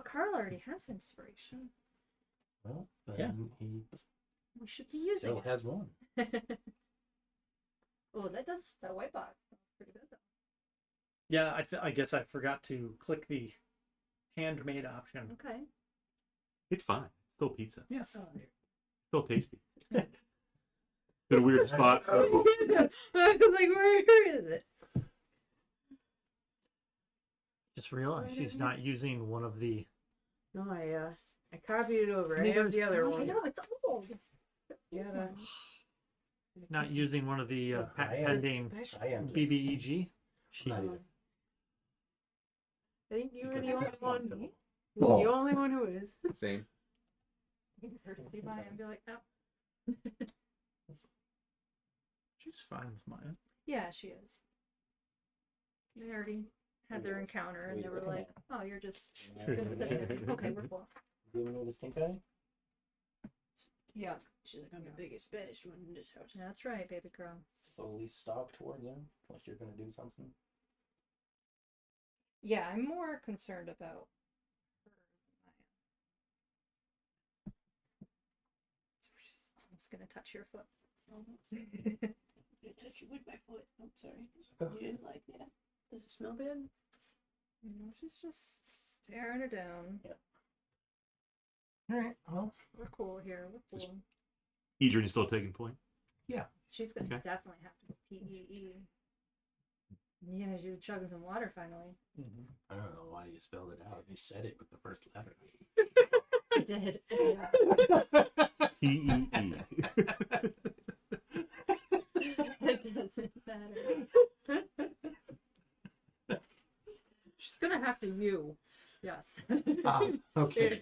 D: Carl already has inspiration.
E: Well,
C: Yeah.
E: then he
D: We should be using
E: still
D: it.
E: has one.
D: Oh, that white box. That's pretty good though.
C: Yeah, I guess I forgot to click the handmade option.
D: Okay.
A: It's fine. Still pizza.
C: Yeah.
A: Still tasty. In a weird spot.
G: I was like, where is it?
C: Just realized she's not using one of the.
G: No, I copied it over. I
C: Neither
G: have
C: is
G: the other
D: I
G: one.
D: know it's old.
G: Yeah,
C: Not using one of the patent pending
E: I am.
C: BBEG.
E: Not even.
G: I think you were
E: Because
G: the only
E: that's
G: one.
E: comfortable.
G: You're the only one who is.
B: Same.
D: You can courtesy by and be like, oh.
C: She's fine with mine.
D: Yeah, she is. They already had their encounter and they were like, oh, you're just gonna sit there. Okay, we're full.
E: Do you know the stink eye?
D: Yeah,
G: She's like, I'm the biggest, baddest one in this house.
D: that's right, baby girl.
E: Slowly stalk towards him, like you're gonna do something.
D: Yeah, I'm more concerned about her than I am. So she's almost gonna touch your foot.
G: Almost. I'm gonna touch you with my foot. I'm sorry. You didn't like that. Does it smell bad?
D: No, she's just staring her down.
E: Alright, well.
D: We're cool here. We're cool.
A: Edrian is still taking point.
D: She's gonna
A: Okay.
D: definitely have to PEE. Yeah, you're chugging some water finally.
E: I don't know why you spelled it out. You said it with the first letter.
D: I did.
A: P-E-E.
D: It doesn't matter. She's gonna have to you. Yes.
E: Ah, okay.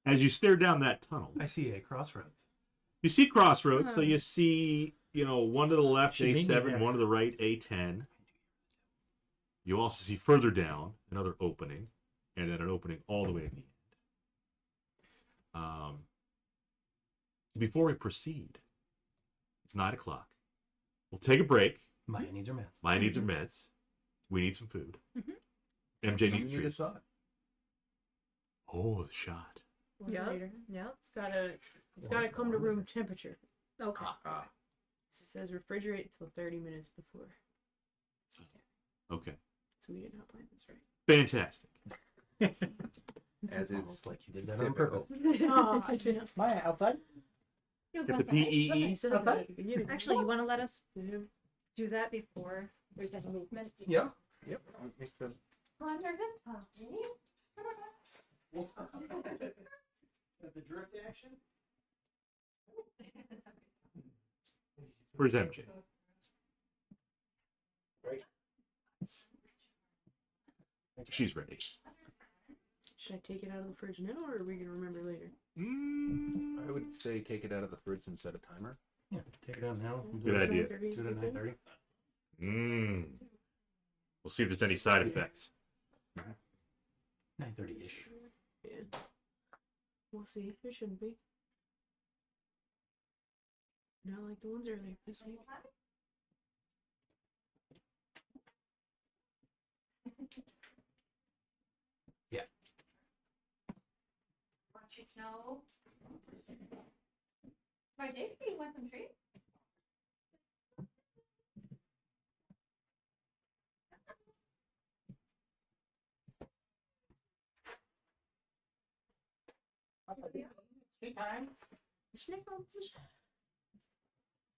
A: As you stare down that tunnel,
E: I see a crossroads.
A: you see crossroads. So
D: Oh.
A: you see, one to the left,
C: Should meet me
A: A7,
C: there.
A: one to the right, A10. You also see further down another opening, and then an opening all the way at the end. Before we proceed, it's 9 o'clock. We'll take a break.
E: Maya needs her meds.
A: Maya needs her meds. We need some food.
D: Mhm.
A: MJ
B: You
A: needs
B: need a
A: treats.
B: shot.
A: Oh, the shot.
D: Yep.
G: Later.
D: Yep.
G: It's gotta come to room temperature.
D: Okay.
B: Ah,
G: It says refrigerate until 30 minutes before.
A: Okay.
G: So we did not plan this right.
A: Fantastic.
B: as is
E: Almost like you did that on purpose.
G: Oh, I didn't.
C: Maya, outside?
D: You'll
A: Get
D: go
A: the
D: back.
A: PEE.
G: I said that at the beginning.
D: Actually, you want to let us
G: Yeah.
D: do that before there's any movement?
B: Yeah. Yep. Makes sense.
D: On your good puppy.
C: The drift action?
A: Where's MJ? She's ready.
G: Should I take it out of the fridge now, or are we gonna remember later?
B: I would say take it out of the fridge and set a timer.
E: Yeah, take it out now.
A: Good idea.
G: 9:30 is
E: Do it at
G: good
E: 9:30.
A: We'll see if there's any side effects.
E: 9:30-ish.
G: time? Yeah. We'll see. There shouldn't be. Not like the ones earlier this week.
D: Want you to know? My David, you want some treats?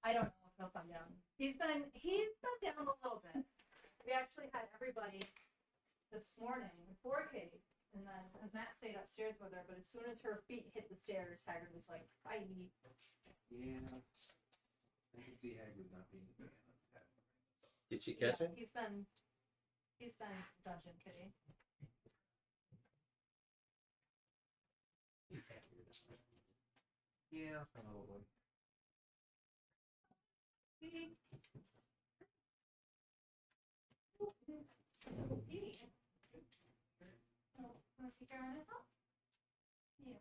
D: I don't know if he'll come down. He's been down a little bit. We actually had everybody this morning before Katie, and then as Matt stayed upstairs with her, but as soon as her feet hit the stairs, Haggard was like, "Bye."
B: Yeah. I can see Hagrid not being a fan of that.
E: Did she catch it?
D: He's been dungeon kitty.
B: Yeah, probably.
D: Want to take care of myself? Yeah.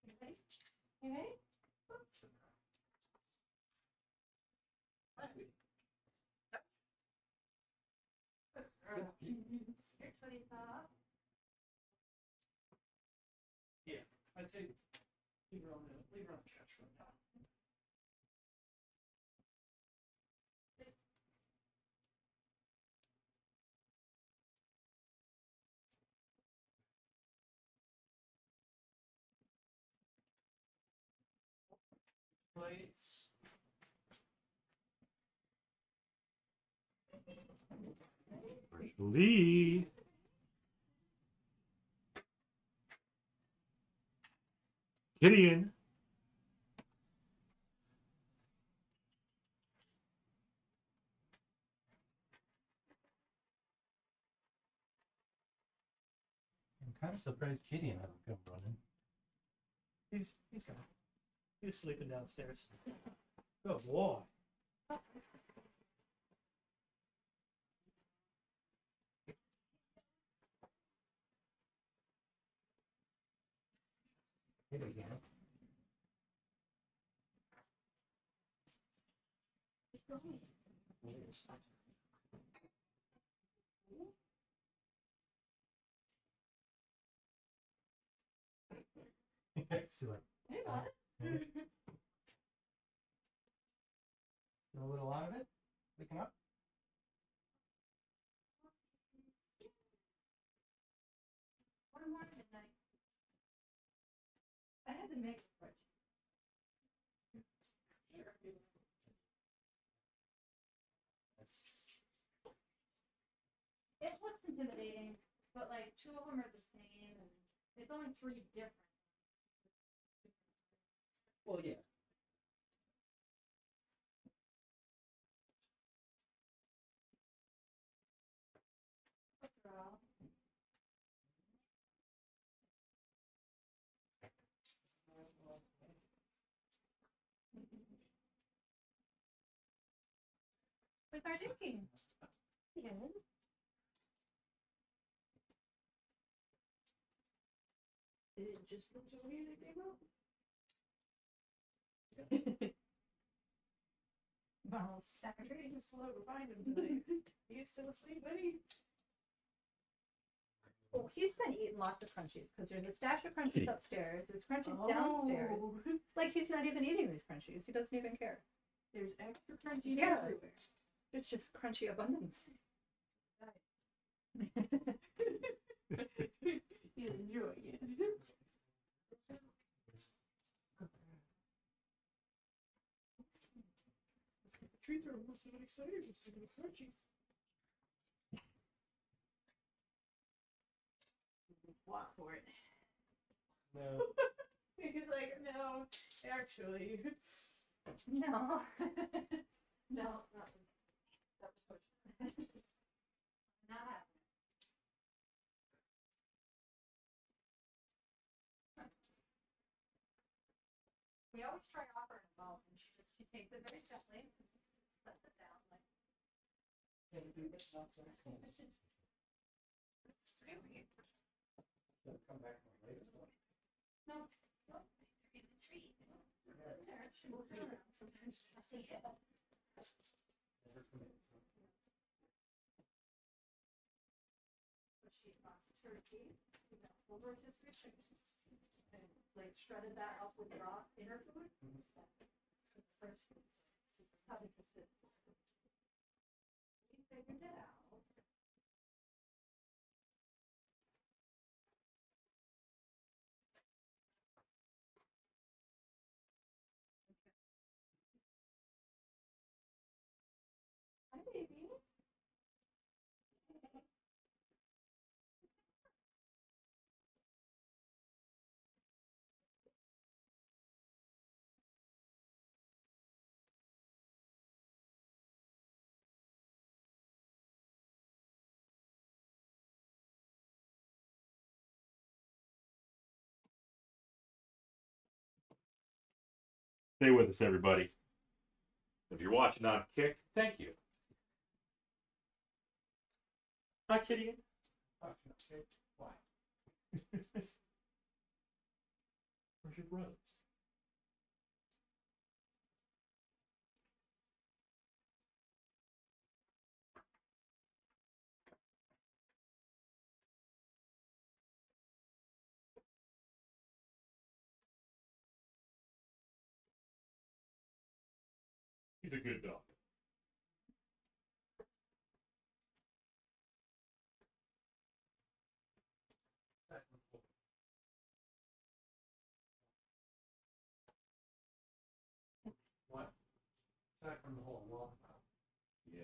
D: You ready? You ready? Your tooties off.
C: I'd say leave her on the couch right now. Plates.
A: Lee. Gideon.
E: I'm kind of surprised Gideon hasn't come running.
C: He's gone. He's sleeping downstairs. Good boy.
E: Here we go. Excellent.
D: Hey, bud.
E: Still a little out of it? Waking up?
D: One more midnight. I had to make a fridge. It looks intimidating, but like two of them are the same, and it's only three different.
E: Well, yeah.
D: After all. With our drinking. Yes.
G: Is it just the two of you that came out?
D: Well,
G: I'm pretty slow to find him tonight. Are you still asleep, buddy?
D: Oh, he's been eating lots of crunchies because there's a stash of crunchies upstairs. There's crunchies downstairs.
G: Oh,
D: Like he's not even eating these crunchies. He doesn't even care.
G: there's extra crunchy
D: Yeah.
G: everywhere.
D: It's just crunchy abundance.
G: He's enjoying it. The treats are almost not excited with some of the crunchies. Walk for it.
E: No.
G: He's like, no, actually.
D: No. No, that was pushed. Not happening. We always try offering a bone, and she takes it very gently, sets it down like.
G: Really?
E: Come back to the latest one.
D: No, no, they're in the tree. There, she moves around. Sometimes I see it.
E: Never commits.
D: But she wants turkey, we got full rotisserie chicken, and like shredded that up with raw inner food. It's fresh food, so super not interested. We figured it out. Hi, baby.
A: Stay with us, everybody. If you're watching on Kick, thank you. Hi, Gideon.
E: Oh, okay. Why?
A: Where's your rose? He's a good dog.
C: Aside from the whole wall.
A: Yeah.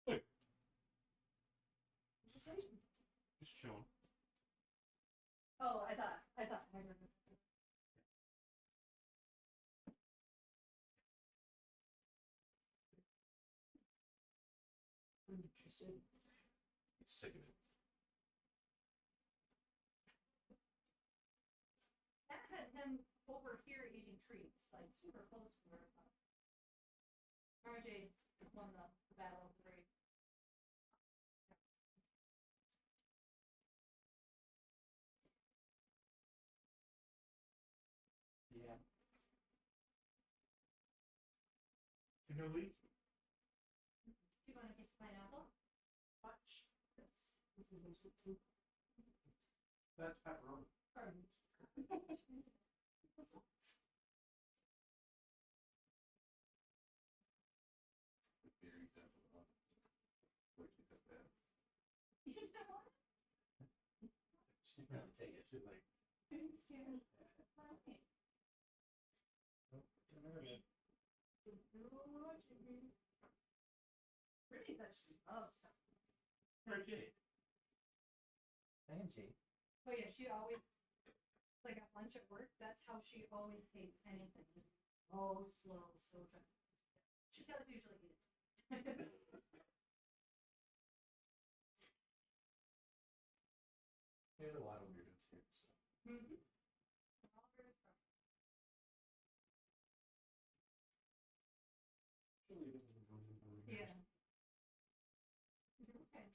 D: Okay.
A: Just chilling.
D: Oh, I thought. I heard it.
A: Sick of it.
D: That had him over here eating treats, like super close to where I thought. RJ won the battle of the break.
C: Yeah.
A: To go leave?
D: Do you want a piece of pineapple? Watch this.
C: That's pepperoni.
D: Pardon.
B: Very gentle. Wait, you got that.
D: You should have one.
E: She'd probably take it. She'd like,
D: I'm scared. Okay. Pretty that she loves stuff.
A: RJ.
E: Angie.
D: Oh yeah, she always, like at lunch at work, that's how she always takes anything. Oh, slow, so gentle. She does usually eat it.
E: There's a lot of weirdos here. So.
D: Mhm. All very fresh. Yeah. Okay.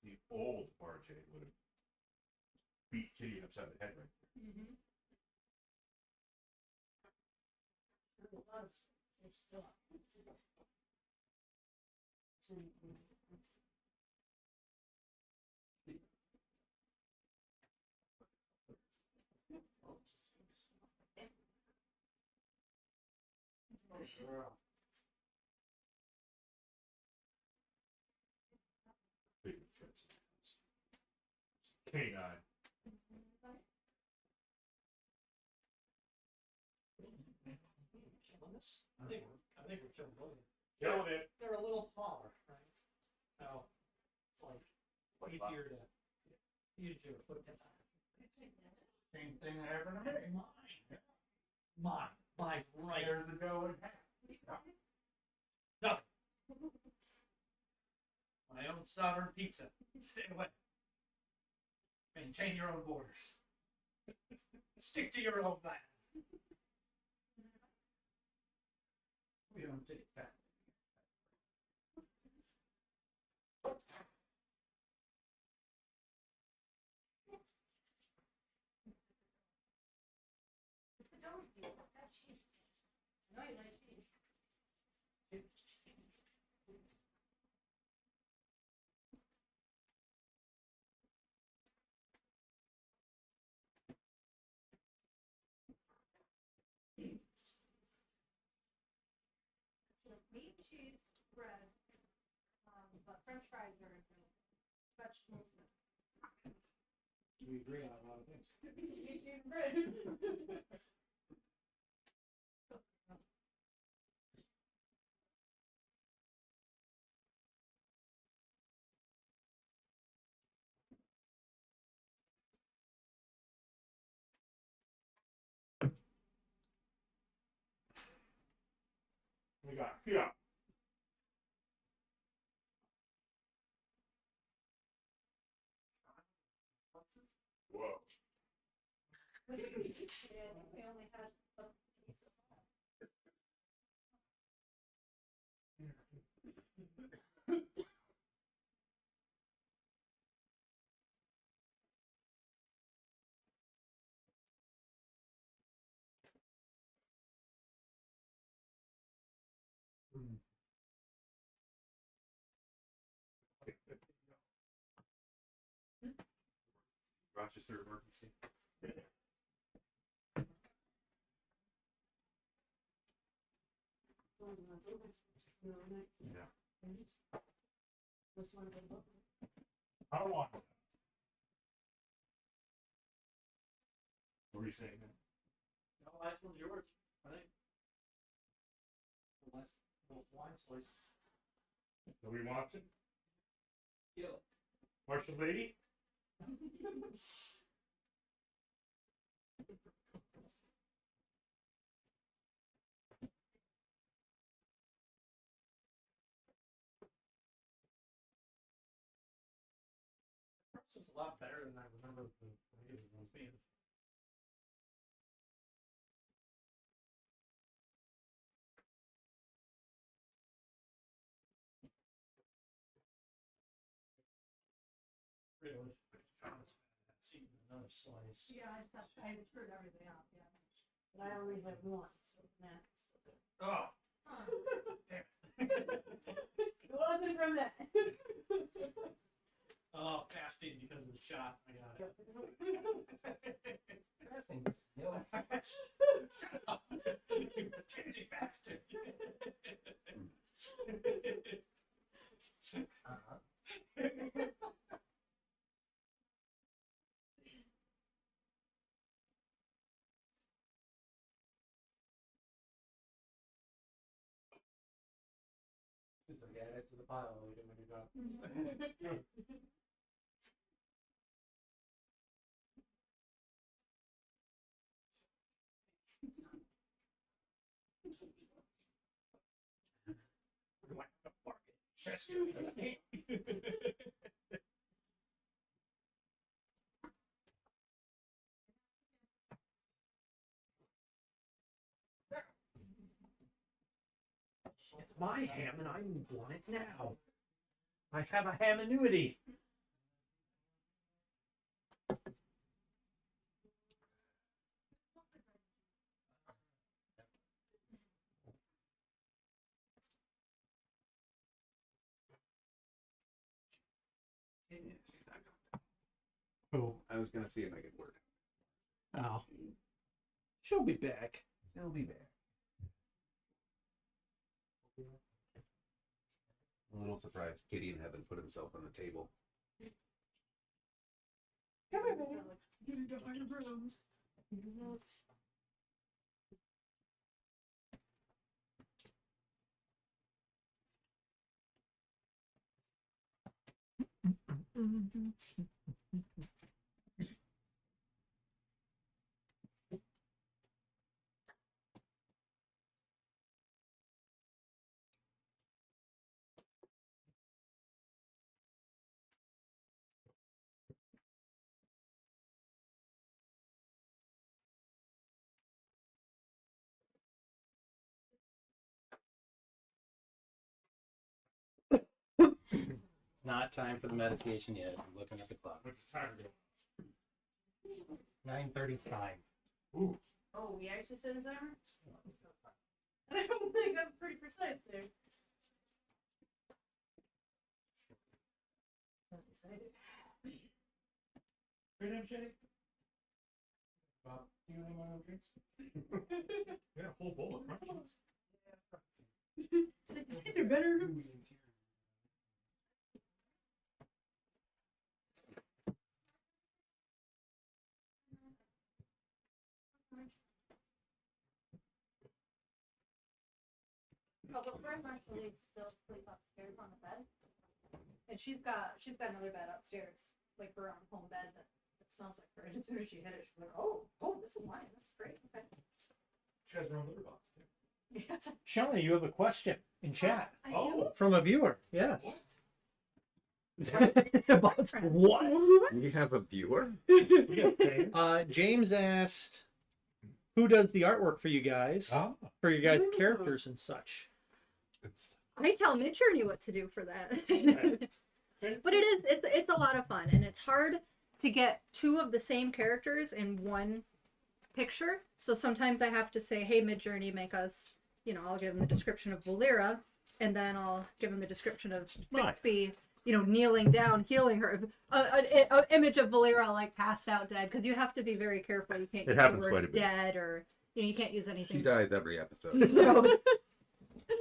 A: The old RJ would have beat Kitty upside the head right there.
D: Mm-hmm.
A: Big threats in the house. Canine.
C: Killing us? I think we're killing both of them.
A: Killing it.
C: They're a little smaller, right? So it's easier to put them back.
E: Same thing that happened to me.
C: Mine. By right.
E: There's the dough and half.
C: Nothing. My own sovereign pizza. Stay away. Maintain your own borders. Stick to your own plans.
E: We don't take that.
D: No, you like cheese. Meat, cheese, bread, but French fries are vegetables.
C: We agree on a lot of things.
D: Meat, cheese, bread.
A: We got here. Whoa.
D: I think we only had a piece of that.
A: Rochester emergency. Yeah. I don't want. What were you saying?
C: No, last one's yours, I think. The last little wine slice.
A: Nobody wants it?
C: Yeah.
A: Marshal lady?
C: This was a lot better than I remember the videos being. Really, trying to see another slice.
D: Yeah, I screwed everything up, yeah.
G: But I only have one, so that's
C: Oh,
D: Huh.
C: damn.
G: it wasn't from that.
C: Oh, fasting because of the shot. I got it. Shut up, you pathetic bastard.
E: It's like add it to the pile later when you're done.
C: It's my ham and I want it now. I have a ham annuity.
B: Oh, I was gonna see if I could work.
C: Oh. She'll be back.
B: I'll be back. A little surprised Gideon hasn't put himself on the table.
G: Come here, baby. You need to find your brooms.
E: Not time for the meditation yet. I'm looking at the clock.
A: What's the time again?
E: 9:35.
A: Ooh.
G: Oh, we actually set a timer? I don't think that's pretty precise there. I'm excited.
A: Good name, Jay?
E: Bob, you want my own drinks?
A: We got a whole bowl of crunches.
G: It's like, these are better.
D: Oh, but Fred Marshall still sleep upstairs on the bed. And she's got another bed upstairs, like her own home bed that smells like her. And as soon as she hit it, she's like, oh, this is mine. This is great. Okay.
A: She has her own litter box, too.
D: Yeah.
C: Shauna, you have a question in chat
D: I do.
C: from a viewer. Yes. About what?
B: You have a viewer?
C: James asked, who does the artwork for you guys? For your guys'
G: Ooh.
C: characters and such.
A: It's
D: I tell Midjourney what to do for that. But it's a lot of fun, and it's hard to get two of the same characters in one picture. So sometimes I have to say, hey, Midjourney, make us I'll give him the description of Volira, and then I'll give him the description of
A: Right.
D: Bixby, kneeling down, healing her. An image of Volira like passed out dead, because you have to be very careful. You can't
A: It
D: use the
A: happens quite a
D: word
A: bit.
D: dead, or you can't use anything.
B: She dies every episode.
D: No.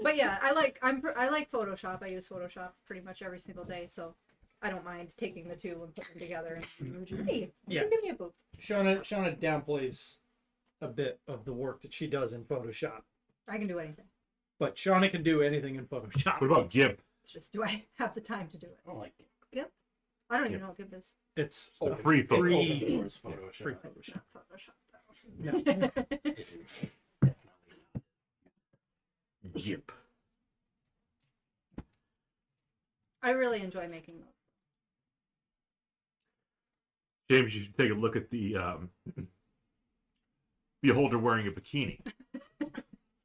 D: But yeah, I like Photoshop. I use Photoshop pretty much every single day, so I don't mind taking the two and putting them together. And hey,
C: Yeah.
D: give me a boop.
C: Shauna downplays a bit of the work that she does in Photoshop,
D: I can do anything.
C: but Shauna can do anything in Photoshop.
A: What about GIMP?
D: It's just, do I have the time to do it?
E: I don't like it.
D: Gip? I don't even
A: Gip.
D: know what Gip is.
C: It's
A: It's a free photo.
C: free,
E: Open source
C: free
E: Photoshop.
C: Photoshop.
D: Not Photoshop, though.
E: It is definitely
A: GIMP.
D: I really enjoy making those.
A: James, you should take a look at the beholder wearing a bikini.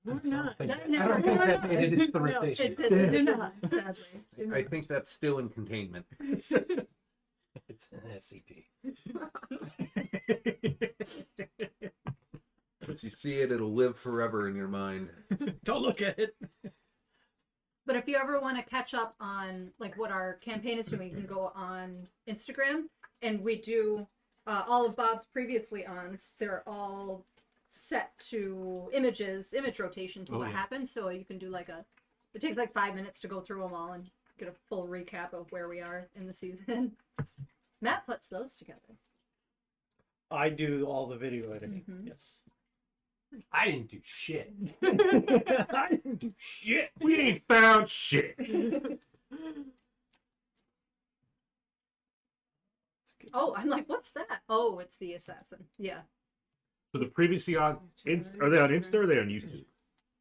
G: We're not.
E: I
D: That
E: don't
D: never-
E: think that made it into the
G: No,
E: rotation.
D: It did not, sadly.
B: I think that's still in containment.
E: It's an SCP.
B: Once you see it, it'll live forever in your mind.
C: Don't look at it.
D: But if you ever want to catch up on like what our campaign is doing, you can go on Instagram, and we do all of Bob's previously ons. They're all set to image rotation to
A: Oh,
D: what
A: yeah.
D: happened. So you can do it takes like 5 minutes to go through them all and get a full recap of where we are in the season. Matt puts those together.
C: I do all the video editing.
D: Mhm.
C: Yes.
E: I didn't do shit.
C: I didn't do shit.
A: We ain't found shit.
D: Oh, I'm like, what's that? Oh, it's the assassin. Yeah,
A: So the previously on are they on Insta or are they on YouTube?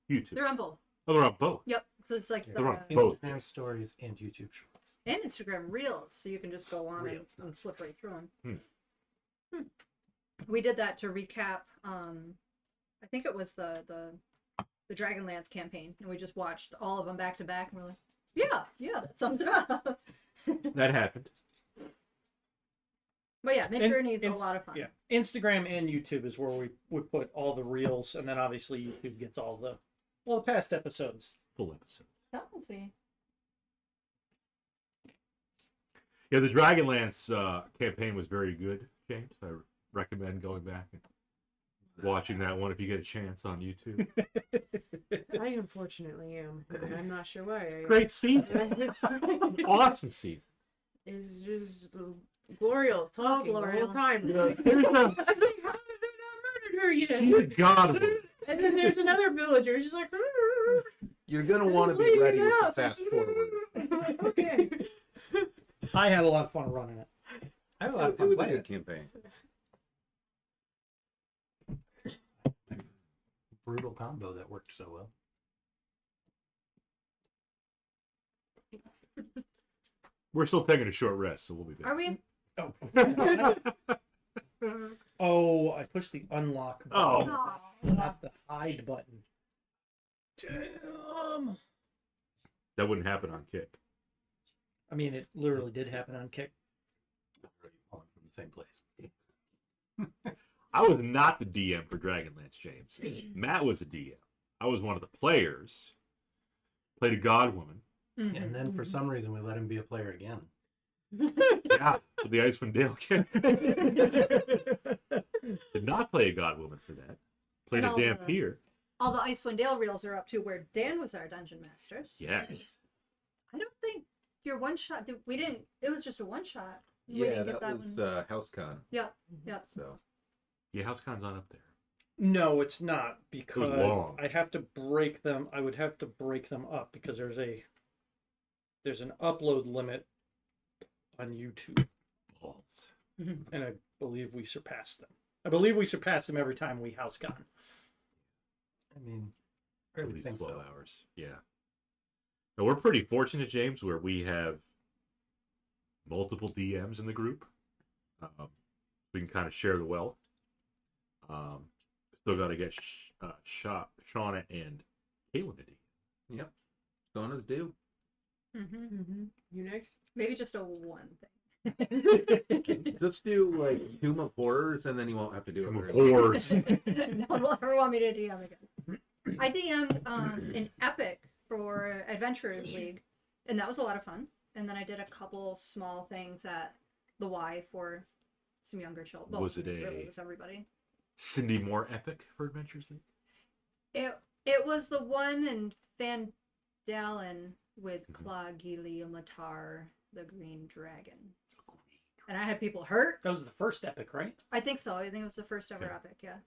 A: YouTube.
D: they're on both.
A: Oh, they're on both.
D: Yep. So it's like
A: They're on
D: the
A: both.
E: Instagram stories and YouTube shorts.
D: and Instagram Reels, so you can just go on
E: Reels,
D: and flip right through them.
A: Hmm.
D: We did that to recap. I think it was the Dragonlance campaign, and we just watched all of them back to back, and we're like, yeah, that sums it up.
A: That happened.
D: But yeah, Mid Journey is a
C: In-
D: lot of fun.
C: Yeah, Instagram and YouTube is where we would put all the reels, and then obviously YouTube gets all the past episodes.
A: Full episodes.
D: That was sweet.
A: Yeah, the Dragonlance campaign was very good, James. I recommend going back and watching that one if you get a chance on YouTube.
G: I unfortunately am. And I'm not sure why.
A: Great season. Awesome season.
G: It's just Gloriel's talking the whole
D: Gloriel.
G: time.
A: There's
G: I was like, how have they not murdered her
A: She's a
G: yet?
A: god.
G: And then there's another villager. She's like,
B: You're gonna want to be
G: "Leave
B: ready
G: the
B: with the
G: house."
B: fast forward.
G: I'm like, okay.
C: I had a lot of fun running it.
E: I had a lot of
B: It
E: fun
B: was a
E: playing
B: good
E: it.
B: campaign.
E: Brutal combo that worked so well.
A: We're still taking a short rest, so we'll be
D: Are
A: back.
D: we?
C: Oh, I pushed the unlock
A: Oh.
C: button,
D: Aw.
C: not the hide button. Damn.
A: That wouldn't happen on Kick.
C: I mean, it literally did happen on Kick.
E: Already pulling from the same place.
A: I was not the DM for Dragonlance, James. Matt was the DM. I was one of the players. Played a god woman.
D: Mhm.
E: And then for some reason we let him be a player again.
A: Yeah, for the Icewind Dale Kick. Did not play a god woman for that. Played
D: And
A: a
D: all
A: damn
D: the-
A: peer.
D: All the Icewind Dale reels are up to where Dan was our dungeon master.
A: Yes.
D: I don't think your one shot. We didn't. It was just a one shot. We
B: Yeah,
D: didn't get
B: that was
D: one.
B: HouseCon.
D: Yep. Yep.
B: So
A: Yeah, HouseCon's on up there.
C: No, it's not because
A: long.
C: I have to break them. I would have to break them up because there's an upload limit on YouTube,
A: Balls.
C: and I believe we surpassed them. I believe we surpassed them every time we house gone.
E: I mean, I
A: At
E: really
A: least
E: think
A: 12
E: so.
A: hours. Yeah. Now, we're pretty fortunate, James, where we have multiple DMs in the group. We can kind of share the wealth. Still got to get Shauna and Caitlin to DM.
B: yep, Donna's due.
D: Mm-hmm.
G: You next?
D: Maybe just a one thing.
B: Just do like Tomb of Horrors, and then you won't have to do it.
A: Tomb of
B: very much.
A: Horrors.
D: No one will ever want me to DM again. I DM'd an epic for Adventurers League, and that was a lot of fun. And then I did a couple small things at the Y for some younger children. Well,
A: Was it
D: really,
A: a-
D: it was everybody.
A: Cindy Moore epic for Adventures League?
D: It was the one in Van Dalen with Clagili Matar, the Green Dragon. And I had people hurt.
C: That was the first epic, right?
D: I think so. I think it was the first ever
A: Okay.
D: epic, yeah.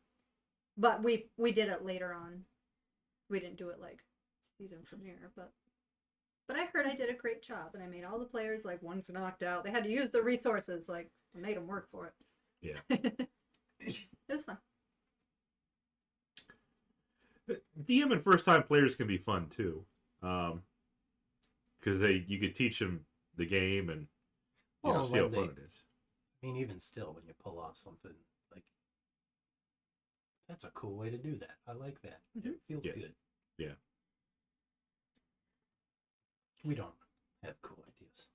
D: But we did it later on. We didn't do it like season premiere, but I heard I did a great job, and I made all the players like one's knocked out. They had to use the resources, like I made them work for it.
A: Yeah.
D: It was fun.
A: DM and first time players can be fun too, because you could teach them the game and
E: Well,
A: see how
E: when
A: fun
E: they-
A: it is.
E: I mean, even still, when you pull off something like that's a cool way to do that. I like that. It feels
A: Yeah.
E: good.
A: Yeah.
E: We don't have cool ideas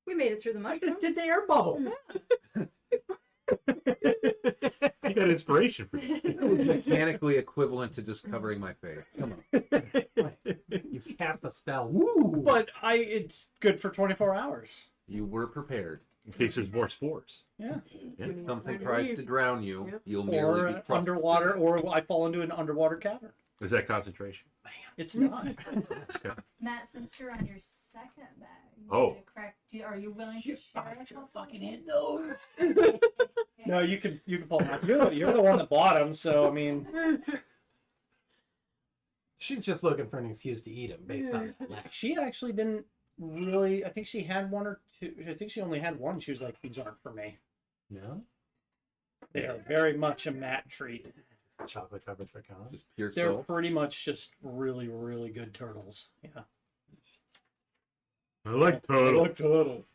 D: We made it through the mushroom.
E: Did the air bubble?
A: You got inspiration for that.
B: It was mechanically equivalent to just covering my face. Come on.
E: You cast a spell. Woo!
C: But it's good for 24 hours.
B: You were prepared.
A: In case there's more spores.
C: Yeah.
A: Yeah.
B: If something tries to drown you,
G: Yep.
B: you'll merely
C: Or
B: be crushed.
C: underwater, or I fall into an underwater cavern.
A: Is that concentration?
C: It's not.
D: Matt, since you're on your second bag,
A: Oh.
D: are you willing to share a couple?
E: fucking hit those.
C: No, you can pull them out. You're the one that bought them, so I mean,
E: She's just looking for an excuse to eat them based on that.
C: she actually didn't really. I think she had one or two. I think she only had one. She was like, "These aren't for me."
E: No?
C: They are very much a Matt treat.
E: Chocolate covered pecans.
B: Just pure
C: They're
B: soul.
C: pretty much just really, really good turtles. Yeah.
A: I like
C: I
A: turtle.
C: like turtles.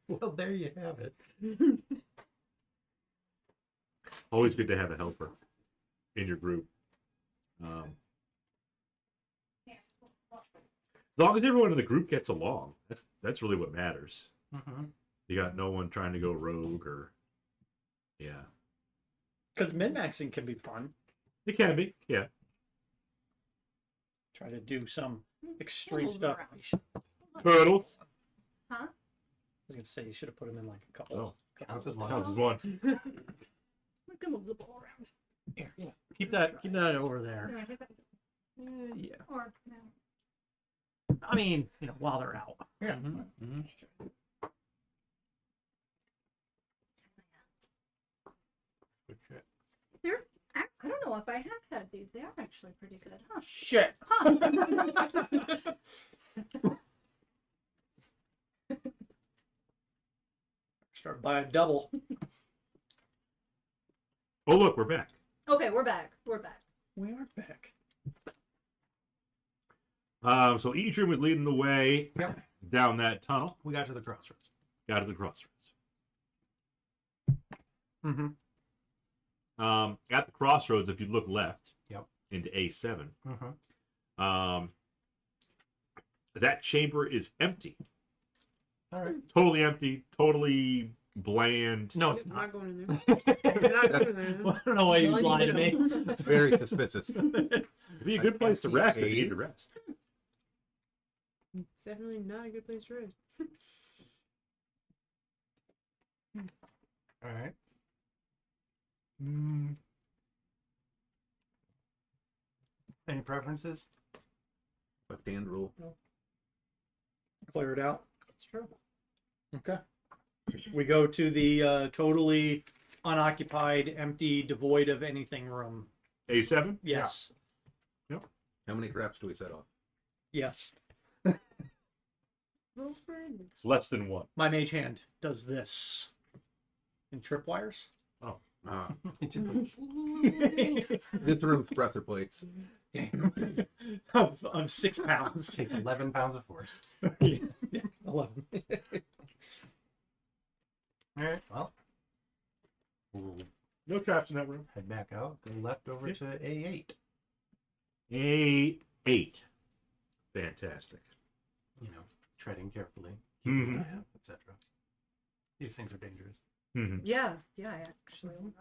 E: Well, there you have it.
A: Always good to have a helper in your group.
D: Yes.
A: As long as everyone in the group gets along, that's really what matters.
E: Mm-hmm.
A: You got no one trying to go rogue or, yeah,
C: Because min-maxing can be fun.
A: it can be, yeah.
C: Try to do some extreme
D: Move
C: stuff.
D: around.
A: Turtles
C: I was gonna say you should have put them in like a couple.
A: Oh,
E: Counts as one.
A: counts as one.
D: We're gonna move the ball around.
C: Here, yeah. Keep that over there.
D: You wanna take that?
C: Yeah.
D: Or no.
C: I mean, while they're out.
E: Yeah.
C: Mm-hmm.
E: Good shit.
D: I don't know if I have had these. They are actually pretty good, huh?
C: Shit.
D: Huh.
C: Start buying double.
A: Oh, look, we're back.
D: Okay, we're back. We're back.
C: We are back.
A: So Edrian was leading the way down that tunnel.
E: We got to the crossroads.
A: Got to the crossroads.
C: Mm-hmm.
A: At the crossroads, if you look left
E: Yep.
A: into A7,
E: Mm-hmm.
A: that chamber is empty.
E: All right.
A: Totally empty, totally bland.
C: No, it's
G: I'm
C: not.
G: not going in there. I'm not going in there.
C: I don't know why you
G: All I
C: lied
G: need
C: to me.
G: know.
B: It's very suspicious.
A: It'd be a good place to rest if you need to rest.
G: It's definitely not a good place to rest.
E: All right. Any preferences?
B: Left hand rule.
C: Clear it out. That's true. Okay. We go to the totally unoccupied, empty, devoid of anything room.
A: A7?
C: Yes.
B: How many craps do we set off?
C: Yes.
G: Roll for it.
A: It's less than one.
C: My mage hand does this. In tripwires?
B: Ah,
E: It just
B: this room's pressure plates.
C: of 6 pounds.
E: takes 11 pounds of force.
C: Yeah, 11.
E: All right. Well, we'll
A: No traps in that room.
E: head back out. Go left over to A8.
A: A8. Fantastic.
E: You know, treading carefully, keeping
A: Mhm.
E: an eye out, etc. These things are dangerous.
A: Mm-hmm.
D: Yeah, I actually.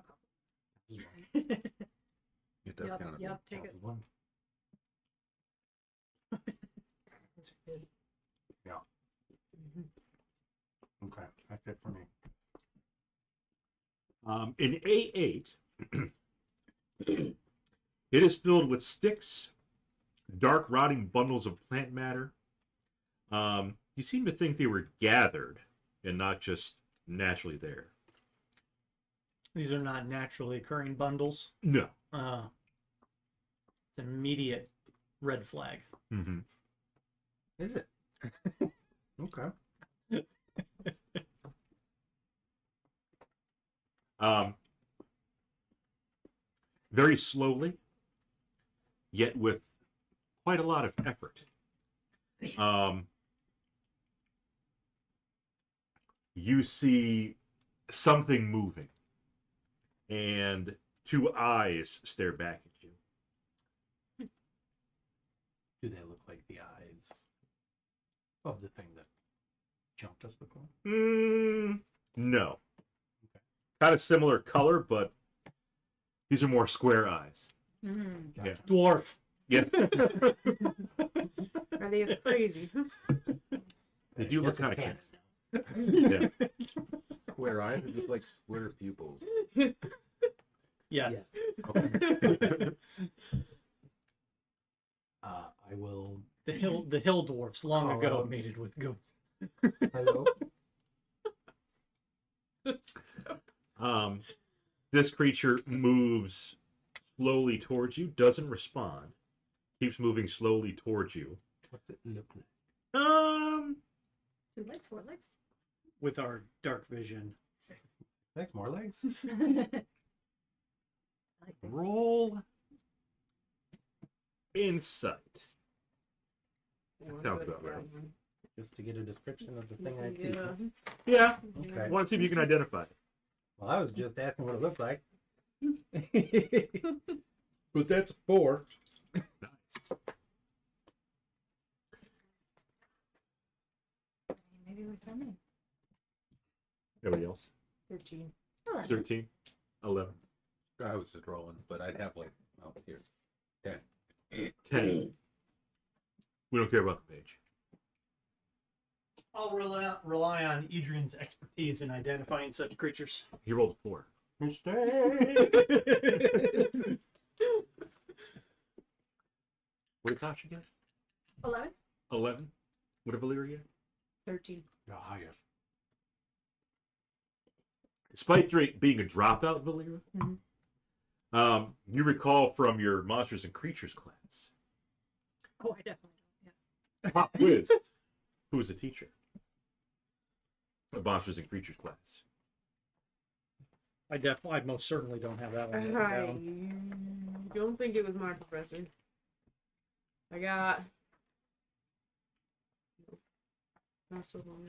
B: It does count as
G: Yep, take it.
E: One.
G: That's good.
E: Yeah. Okay, that's it for me.
A: In A8, it is filled with sticks, dark rotting bundles of plant matter. You seem to think they were gathered and not just naturally there.
C: These are not naturally occurring bundles.
A: No.
C: It's an immediate red flag.
A: Mm-hmm.
E: Is it? Okay.
A: Very slowly, yet with quite a lot of effort. You see something moving, and two eyes stare back at you.
E: Do they look like the eyes of the thing that jumped us before?
A: No. Kind of similar color, but these are more square eyes.
G: Mm.
A: Yeah.
C: Dwarf.
A: Yeah.
G: Are they as crazy?
A: They do look
E: Yes,
A: kind of
E: it's
A: crazy. Yeah.
B: square eyes. It looks like square pupils.
C: Yes.
E: Okay. I will.
C: The hill dwarfs long
E: Oh,
C: ago
E: well.
C: mated with goats.
E: Hello.
A: This creature moves slowly towards you, doesn't respond, keeps moving slowly towards you.
E: What's it look like?
G: 2 legs, 4 legs.
C: With our dark vision.
G: 6.
E: Thanks, more legs.
A: Roll insight. Sounds about right.
E: Just to get a description of the thing I see.
A: Yeah.
E: Okay.
A: I want to see if you can identify it.
E: Well, I was just asking what it looked like. But that's a 4.
A: Nice.
D: Maybe we're coming.
A: Everybody else?
G: 13.
A: 13? 11?
B: I was just rolling, but I'd have like, oh, here. 10.
A: 10. We don't care about the page.
C: I'll rely on Edrian's expertise in identifying such creatures.
A: He rolled a 4.
E: Mistake.
A: What did Sasha get?
G: 11.
A: 11. What did Volira get?
G: 13.
E: Ah, yeah.
A: Despite being a dropout, Volira,
G: Mhm.
A: You recall from your Monsters and Creatures class,
G: Oh, I definitely don't. Yeah.
A: Pop Quiz, who was a teacher of Monsters and Creatures class.
C: I most certainly don't have that one written
G: I
C: down.
G: don't think it was my professor. I got. Not so long.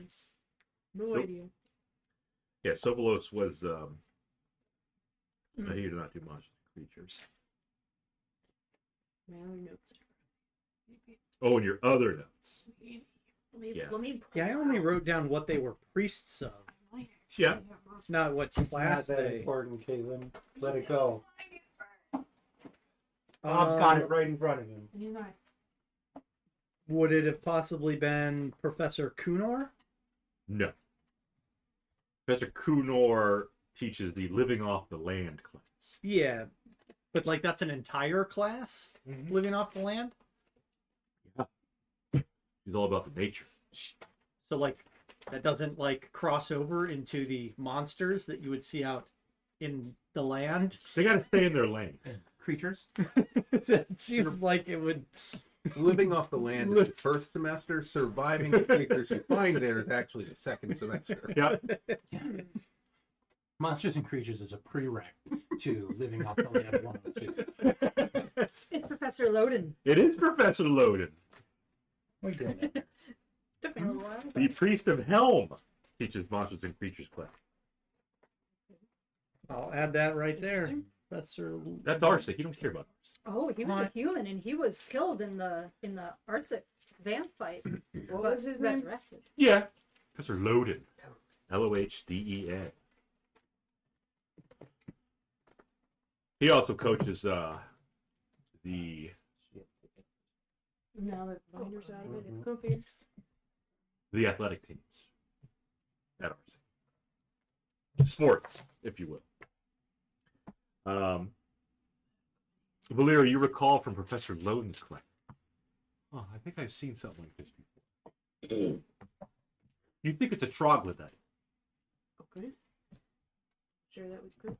G: No
A: Nope.
G: idea.
A: Yeah, Sobolos was, he did not do Monsters and Creatures.
G: My other notes. Maybe.
A: Oh, and your other notes. Yeah.
G: Let me pull
C: Yeah, I only wrote down what they were priests of,
A: Yeah.
C: not what
E: It's
C: class
E: not that
C: they.
E: important, Caitlin. Let it go.
C: Uh,
E: Bob's got it right in front of him.
C: Would it have possibly been Professor Kunor?
A: No. Professor Kunor teaches the Living Off the Land class.
C: Yeah, but like that's an entire class living off the land.
A: He's all about the nature.
C: So like that doesn't like cross over into the monsters that you would see out in the land.
A: They got to stay in their lane.
E: Creatures.
C: It seems like it would.
B: Living off the land is the first semester. Surviving the creatures you find there is actually the second semester.
A: Yeah.
E: Monsters and Creatures is a prereq to Living Off the Land 102.
G: It's Professor Loden.
A: It is Professor Loden.
E: What are you doing there?
G: Took me a little while.
A: The Priest of Helm teaches Monsters and Creatures class.
C: I'll add that right there, Professor.
A: That's ours. You don't care about ours.
D: Oh, he was a human and he was killed in the Arctic vamp fight.
G: What
D: but
G: was his name?
D: resurrected.
A: Yeah. Professor Loden. Lohdeen. He also coaches the
G: Now that the binder's out of it, it's comfy.
A: athletic teams at RC. Sports, if you will. Volira, you recall from Professor Loden's class. Oh, I think I've seen something like this before. You think it's a troglodyte.
G: Okay. Share that with the group.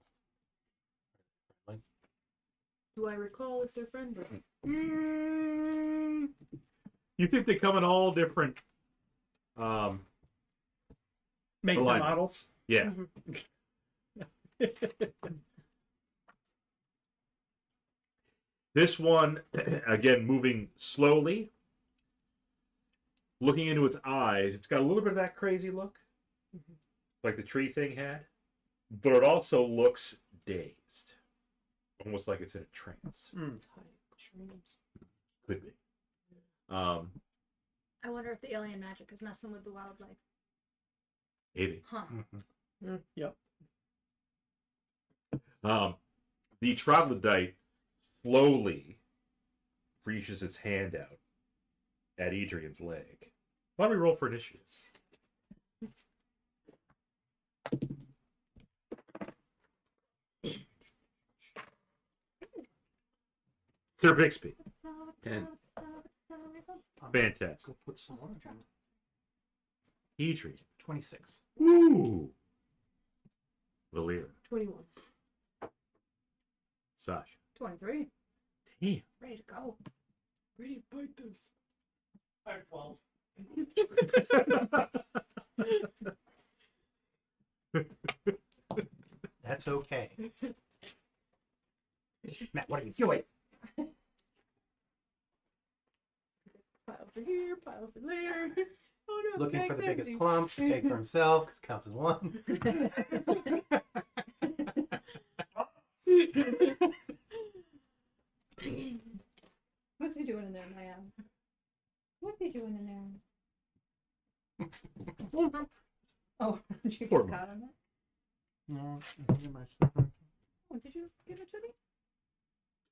G: Do I recall if they're friendly?
A: You think they come in all different
C: Make the
A: alignment.
C: models.
A: Yeah. This one, again, moving slowly, looking into its eyes. It's got a little bit of that crazy look, like the tree thing had, but it also looks dazed, almost like it's in a trance.
G: It's high shrooms.
A: Could be.
D: I wonder if the alien magic is messing with the wildlife.
A: Maybe.
D: Huh.
C: Yep.
A: The troglodyte slowly reaches its hand out at Edrian's leg. Why don't we roll for initiatives? Sir Bixby.
B: 10.
A: Fantastic.
E: Go put some orange on.
A: Edrian.
E: 26.
A: Ooh. Volira.
G: 21.
A: Sasha.
D: 23.
A: Damn.
D: Ready to go.
G: Ready to bite this.
C: I have 12.
E: That's okay. Matt, what are you doing?
G: Pile for here, pile for there. Oh no,
E: Looking for
G: bag's
E: the biggest
G: empty.
E: clump to take for himself, because counts as one.
D: What's he doing in there, Maya? What's he doing in there? Oh, did you
A: Poor
D: get
A: Maya.
D: caught on that?
E: No,
D: Oh, did you give it to me?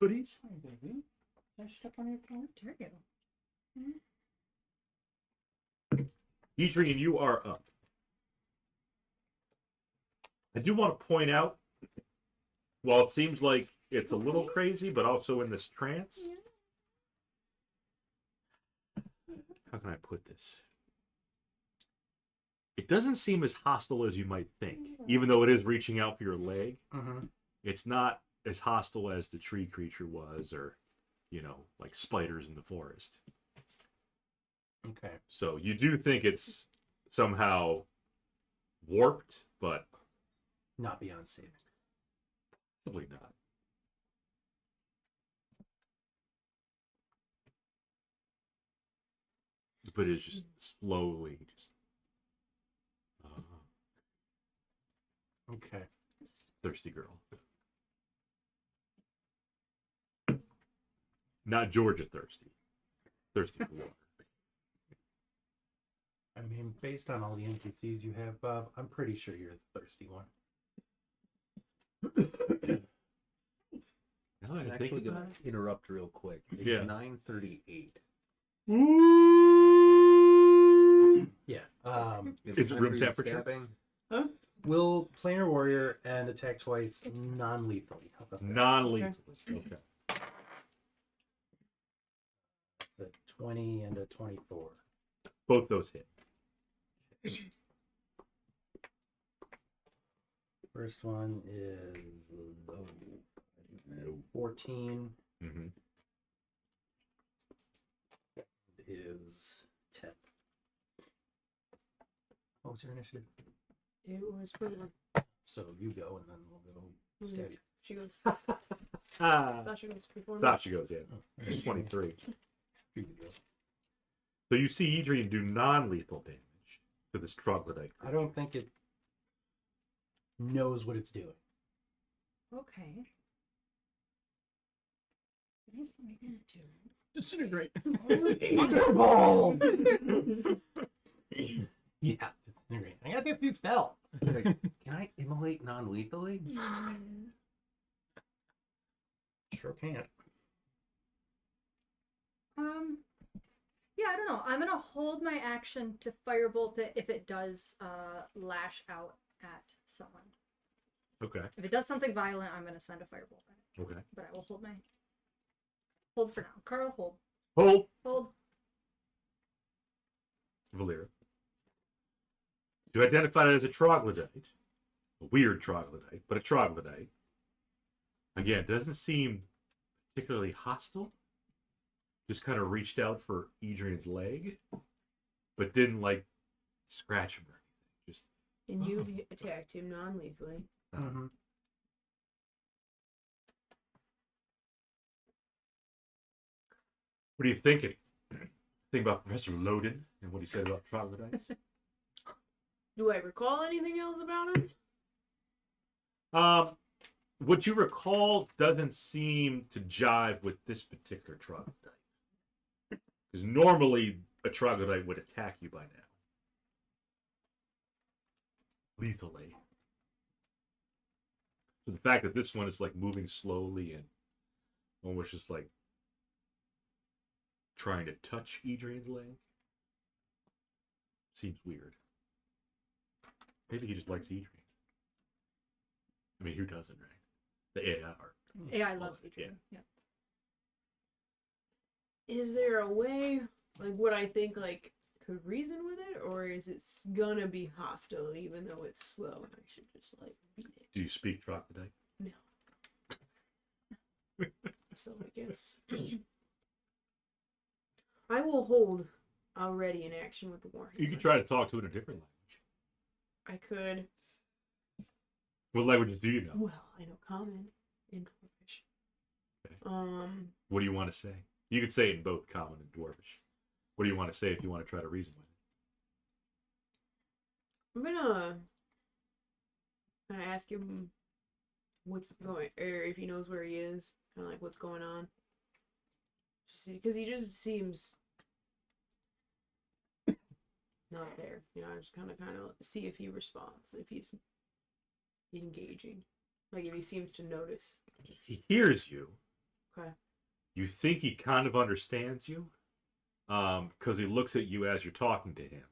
A: Hoodies?
C: Hi, baby. Did I step on your phone?
D: Dare you?
A: Edrian, you are up. I do want to point out, while it seems like it's a little crazy, but also in this trance. How can I put this? It doesn't seem as hostile as you might think, even though it is reaching out for your leg.
E: Mm-hmm.
A: It's not as hostile as the tree creature was, or, like spiders in the forest.
E: Okay.
A: So you do think it's somehow warped, but
E: Not beyond saving.
A: possibly not. But it's just slowly
E: Okay.
A: thirsty girl. Not Georgia thirsty. Thirsty for water.
E: I mean, based on all the NPCs you have, Bob, I'm pretty sure you're the thirsty one.
A: Now that
B: I'm
A: I
B: actually
A: think
B: going
A: about
B: to interrupt real quick. It's
A: Yeah.
B: 9:38.
A: it. Ooh!
E: Yeah.
B: Is
A: Is it
B: time
A: room
B: for you
A: temperature?
B: stabbing?
E: Will planar warrior and attack twice non-lethally. How about that?
A: Non-lethal. Okay.
E: It's a 20 and a 24.
A: Both those hit.
E: First one is 14.
A: Mm-hmm.
E: Is 10. What was your initiative?
G: It was 21.
E: So you go, and then we'll go stab you.
G: She goes.
A: Ah.
G: Sasha goes before me.
A: Sasha goes in. 23.
E: You can go.
A: So you see Edrian do non-lethal damage to this troglodyte.
E: I don't think it knows what it's doing.
D: Okay. What are we gonna do?
C: Disintegrate.
E: Wonderful! Yeah, disintegrate. I got this new spell.
B: Like, can I immolate non-lethally?
E: sure can't.
D: Yeah, I don't know. I'm gonna hold my action to firebolt it if it does lash out at someone.
A: Okay.
D: If it does something violent, I'm gonna send a firebolt at it.
A: Okay.
D: But I will hold for now. Carl, hold.
A: Hold.
D: Hold.
A: Volira. You identified it as a troglodyte. A weird troglodyte, but a troglodyte. Again, doesn't seem particularly hostile. Just kind of reached out for Edrian's leg, but didn't like scratch him or anything. Just
G: And you attacked him non-lethally.
E: Mm-hmm.
A: what are you thinking? Think about Professor Loden and what he said about troglodytes?
G: Do I recall anything else about him?
A: What you recall doesn't seem to jive with this particular troglodyte. Because normally a troglodyte would attack you by now. Lethally. So the fact that this one is like moving slowly and almost just like trying to touch Edrian's leg seems weird. Maybe he just likes Edrian. I mean, who doesn't, right? The AI art.
D: AI loves Edrian. Yeah.
G: Is there a way, like, would I think, like, could reason with it? Or is it gonna be hostile even though it's slow and I should just, like, beat it?
A: Do you speak troglodyte?
G: No. So I guess I will hold already in action with the warhammer.
A: You could try to talk to it in a different language.
G: I could.
A: What languages do you know?
G: Well, I know common and dwarvish.
A: Okay. What do you want to say? You could say it in both common and dwarvish. What do you want to say if you want to try to reason with it?
G: I'm gonna kind of ask him what's going, or if he knows where he is, kind of like what's going on. Just because he just seems not there. You know, I just kind of see if he responds, if he's engaging, like if he seems to notice.
A: He hears you.
G: Okay.
A: You think he kind of understands you, because he looks at you as you're talking to him,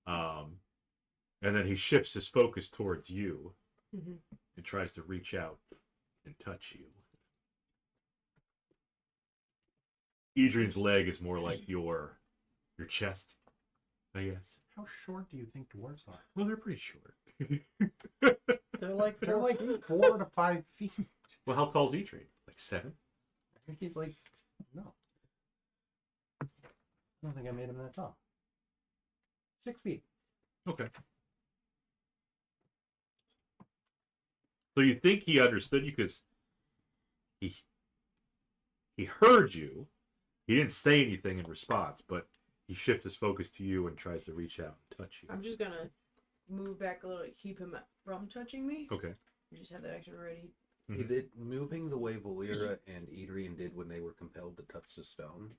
A: and then he shifts his focus towards you
G: Mm-hmm.
A: and tries to reach out and touch you. Adrian's leg is more like your chest, I guess.
E: How short do you think dwarves are?
A: Well, they're pretty short.
E: They're like 4 to 5 feet.
A: Well, how tall is Adrian? Like 7?
E: I think he's like, no. I don't think I made him that tall. 6 feet.
A: Okay. So you think he understood you because he heard you. He didn't say anything in response, but he shifts his focus to you and tries to reach out and touch you.
G: I'm just gonna move back a little to keep him from touching me.
A: Okay.
G: I just have that action ready.
B: Is it moving the way Volira and Edrian did when they were compelled to touch the stone?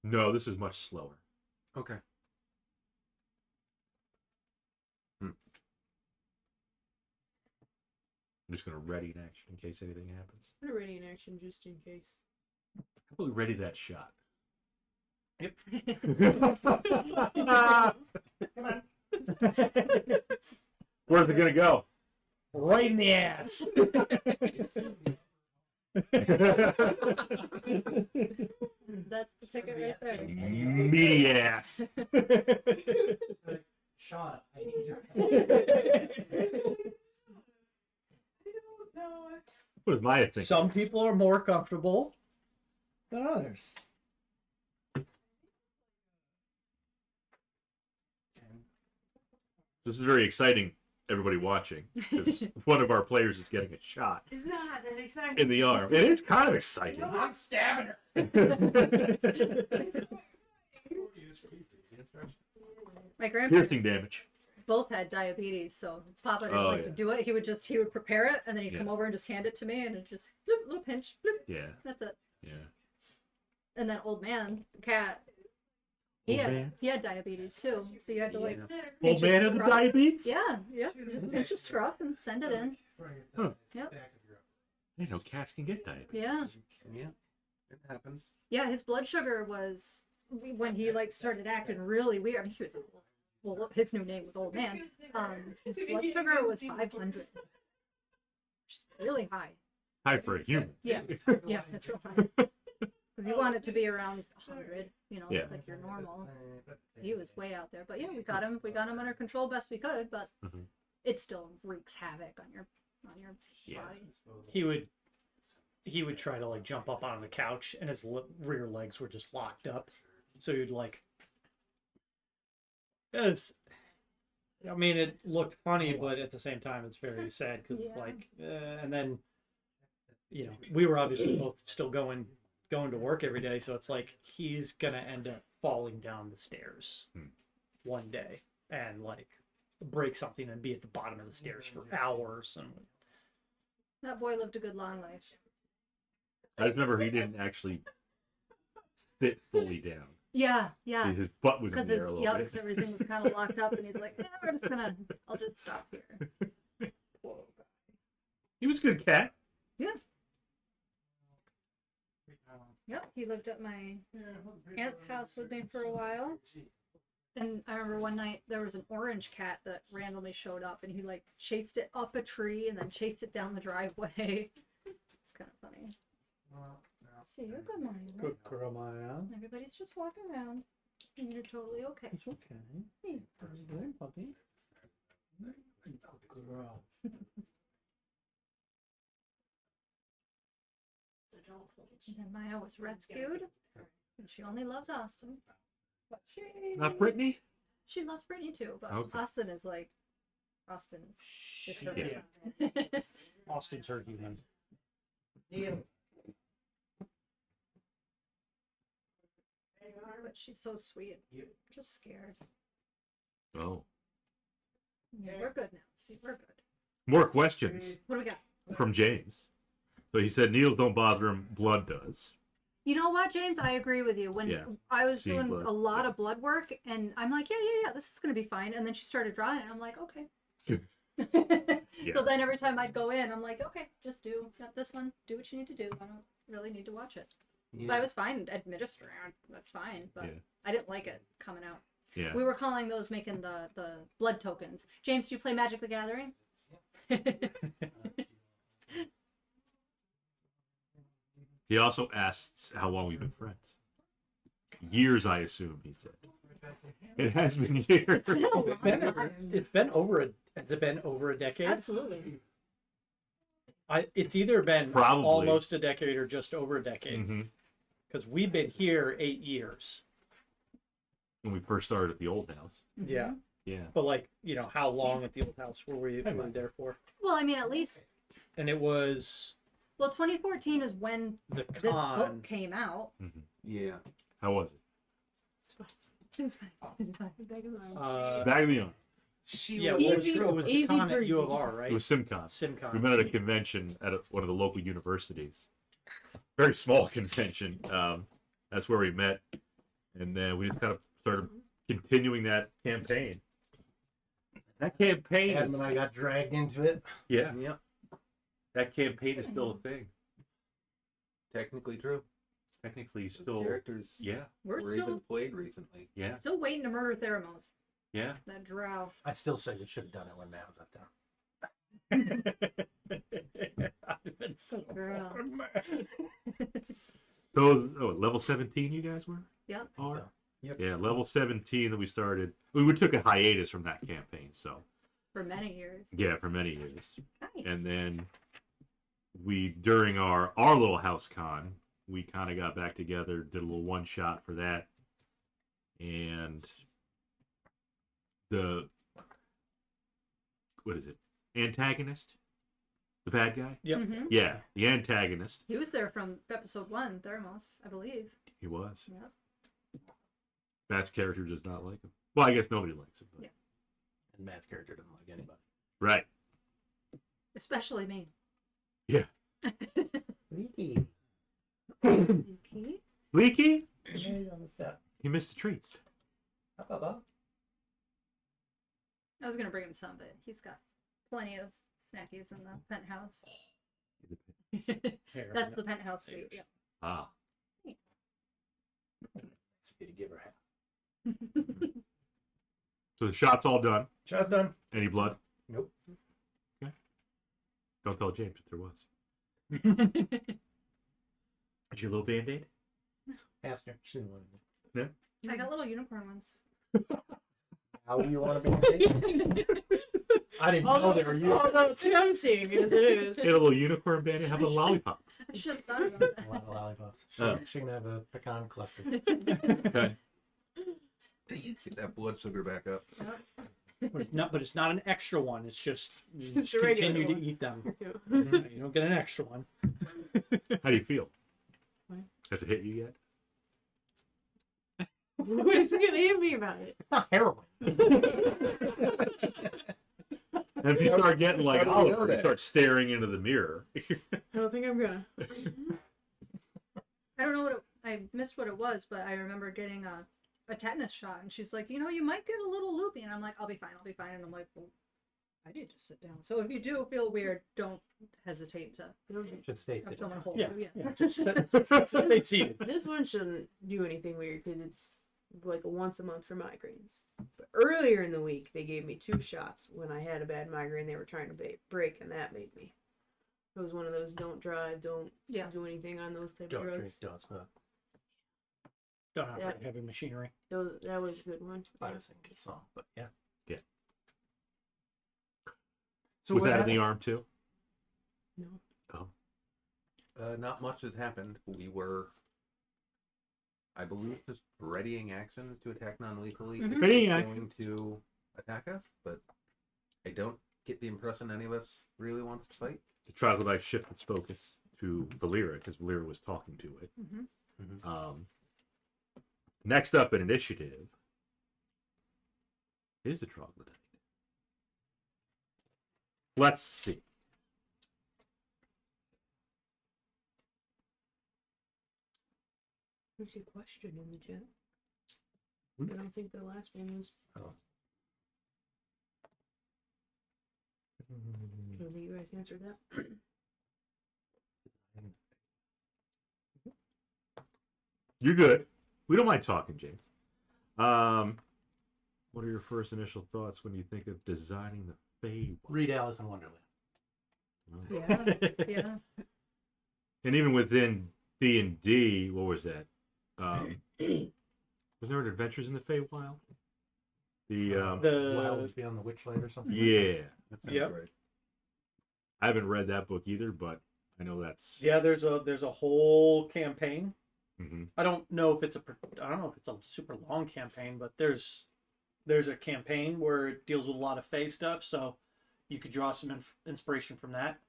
A: No, this is much slower.
B: Okay.
A: I'm just going to ready an action in case anything happens.
G: I'm gonna ready an action just in case.
A: How about we ready that shot?
E: Yep. Come on.
A: Where's it going to go?
E: Right in the ass.
D: That's the ticket right there.
A: Meaty ass.
E: Sean, I need your
A: What is Maya thinking?
H: Some people are more comfortable than others.
A: This is very exciting, everybody watching, because one of our players is getting a shot
G: It's not that exciting.
A: in the arm. And it's kind of exciting.
E: I'm stabbing her.
D: My grandparents
A: Piercing damage.
D: both had diabetes, so Papa didn't
A: Oh,
D: like
A: yeah.
D: to do it. He would prepare it, and then he'd
A: Yeah.
D: come over and just hand it to me, and it just bloop, little pinch, bloop,
A: Yeah,
D: that's it.
A: yeah.
D: And then old man, the cat, he had diabetes too, so you had to like
B: Yeah.
D: pinch
A: Old man
D: his
A: of the
D: scruff.
A: diabetes?
D: Yeah, you just pinch the scruff and send it in.
A: Huh.
D: Yep.
A: I didn't know cats can get diabetes.
D: Yeah.
B: Yeah, it happens.
D: Yeah, his blood sugar was when he like started acting really weird. I mean, he was well, his new name was Old Man. His blood sugar was 500, which is really high.
A: High for a human.
D: Yeah, yeah, that's real high. Because you want it to be around 100. You know,
A: Yeah.
D: it's like your normal. He was way out there, but yeah, we got him. We got him under control best we could, but
A: Mhm.
D: it still wreaks havoc on your
A: Yeah.
D: body.
C: He would try to like jump up on the couch, and his rear legs were just locked up. So he'd like, I mean, it looked funny, but at the same time, it's very sad because
D: Yeah.
C: like, and then, you know, we were obviously both still going to work every day, so it's like he's gonna end up falling down the stairs one day and like break something and be at the bottom of the stairs for hours. And
D: That boy lived a good long life.
A: I just remember he didn't actually sit fully down.
D: Yeah, yeah.
A: His butt was in
D: Because
A: the air a little bit.
D: everything was kind of locked up, and he's like, I'll just stop here.
A: He was a good cat.
D: Yep, he lived at my aunt's house with me for a while. And I remember one night there was an orange cat that randomly showed up, and he like chased it up a tree and then chased it down the driveway. It's kind of funny. See, you're good morning.
H: Good girl, man.
D: Everybody's just walking around, and you're totally okay.
H: It's okay.
D: Yeah.
H: How are you doing, puppy? Good girl.
D: And then Maya was rescued, and she only loves Austin. But
A: Not Brittany?
D: she loves Brittany too, but
A: Okay.
D: Austin's just her.
A: Yeah.
C: Austin's her human.
D: But she's so sweet. Just scared.
A: Oh.
D: Yeah, we're good now. See, we're good.
A: More questions
D: What do we got?
A: from James. So he said Neils don't bother him, blood does.
D: You know what, James? I agree with you. When
A: Yeah.
D: I was
A: Seeing
D: doing
A: blood,
D: a lot
A: yeah.
D: of blood work, and I'm like, yeah, this is gonna be fine. And then she started drawing it, and I'm like, okay.
A: Yeah.
D: So then every time I'd go in, I'm like, okay, just do this one. Do what you need to do. I don't really need to watch it.
B: Yeah.
D: But I was fine administering. That's fine. But
A: Yeah.
D: I didn't like it coming out.
A: Yeah.
D: We were calling those making the blood tokens. James, do you play Magic the Gathering?
A: He also asks how long we've been friends. Years, I assume, he said. It has been years.
C: It's been over has it been over a decade?
D: Absolutely.
C: It's either been
A: Probably.
C: almost a decade or just over a decade.
A: Mhm.
C: Because we've been here 8 years.
A: When we first started at the old house.
C: Yeah.
A: Yeah.
C: But like, you know, how long at the old house were we there for?
D: Well, I mean, at least.
C: And it was
D: 2014 is when
C: the
D: this
C: con.
D: book came out.
B: Yeah.
A: How was it?
D: It's fine.
A: Vaguely on.
C: Yeah, well, it was the
G: easy
C: con at U of
G: breezy.
C: R, right?
A: It was SimCon.
C: SimCon.
A: We met at a convention at one of the local universities. Very small convention. That's where we met. And then we just kind of started continuing that campaign. That campaign,
E: Adam and I got dragged into it.
A: yeah,
B: Yeah.
A: that campaign is still a thing.
B: Technically true.
A: It's technically
B: Those
A: still,
B: characters
A: yeah,
D: We're
B: were even
D: still
B: played recently.
A: yeah,
D: waiting to murder Theramos.
A: yeah.
D: That drow.
E: I still say you should have done it when Matt was up there.
C: I've been so
D: Good girl.
C: fucking mad.
A: So, level 17 you guys were?
D: Yep.
A: Are?
E: Yep.
A: Yeah, level 17 that we started. We took a hiatus from that campaign, so.
D: For many years.
A: Yeah, for many years.
D: Hi.
A: And then during our little house con, we kind of got back together, did a little one shot for that. And what is it? Antagonist? The bad guy?
C: Yep.
D: Mhm.
A: Yeah, the antagonist.
D: He was there from episode 1, Theramos, I believe.
A: He was.
D: Yep.
A: Matt's character does not like him. Well, I guess nobody likes him. But...
D: Yeah.
E: And Matt's character doesn't like anybody.
A: Right.
D: Especially me.
A: Yeah.
E: Leaky.
D: Okay.
A: Leaky?
E: Hey, on the step.
A: He missed the treats.
E: Up, up, up.
D: I was going to bring him some, but he's got plenty of Snackies in the penthouse.
E: Here,
D: That's the penthouse suite. Yep.
A: Ah.
E: It's for you to give her half.
A: So the shot's all done.
E: Job done.
A: Any blood?
E: Nope.
A: Don't tell James if there was. Did you a little band-aid?
E: Ask her. She didn't want to.
D: I got little unicorn ones.
E: How you want to be? I didn't know there were you.
G: Although tempting as it is.
A: Get a little unicorn band-aid, have a lollipop.
D: I should have thought about
E: A
D: that.
E: lot of lollipops.
A: Oh.
E: She can have a pecan cluster.
A: Okay.
B: Get that blood sugar back up.
C: But it's not an extra one. It's just you
G: It's
C: just
G: a regular
C: continue to
G: one.
C: eat them.
G: Yeah.
C: You don't get an extra one.
A: How do you feel?
G: What?
A: Has it hit you yet?
G: What is he gonna hit me about it?
E: It's not heroin.
A: And if you start getting like,
B: How do we know
A: oh, you
B: that?
A: start staring into the mirror.
G: I don't think I'm gonna.
D: I don't know what I missed what it was, but I remember getting a tetanus shot, and she's like, you might get a little loopy, and I'm like, I'll be fine, and I'm like, well, I need to sit down. So if you do feel weird, don't hesitate to
E: Should stay
D: have
E: sitting.
D: someone hold
C: Yeah,
D: you.
C: yeah. Just stay seated.
G: This one shouldn't do anything weird because it's like a once a month for migraines. But earlier in the week, they gave me 2 shots when I had a bad migraine they were trying to break, and that made me. It was one of those don't drive, don't do anything on those type
E: Don't
G: of
E: drink,
G: drugs.
E: don't smoke.
C: Don't have
G: Yeah.
C: heavy machinery.
G: That was a good one.
E: I
G: Yeah.
E: was thinking it's song, but yeah.
B: So
A: Was
B: what
A: that in the
B: happened?
A: arm too?
G: No.
B: Not much has happened. We were, I believe, just readying actions to attack non-lethally.
D: Mhm.
B: If
A: Readying
B: they're
A: action.
B: going to attack us, but I don't get the impression any of us really wants to fight.
A: The troglodyte shift its focus to Volira because Volira was talking to it.
D: Mm-hmm.
A: Next up in initiative is the troglodyte. Let's see.
G: There's a question in the chat.
A: Hmm?
G: I don't think the last one was.
E: Oh.
G: I don't think you guys answered that.
A: You're good. We don't mind talking, James. What are your first initial thoughts when you think of designing the Feywild?
E: Read Alice in Wonderland.
D: Yeah, yeah.
A: And even within D&D, what was that? Was there an Adventures in the Feywild? The
E: Wild Beyond the Witchlight or something.
A: yeah,
B: That sounds
C: Yep.
B: right.
A: I haven't read that book either, but I know that's.
C: Yeah, there's a whole campaign.
A: Mhm.
C: I don't know if it's a super long campaign, but there's a campaign where it deals with a lot of Fey stuff, so you could draw some inspiration from that.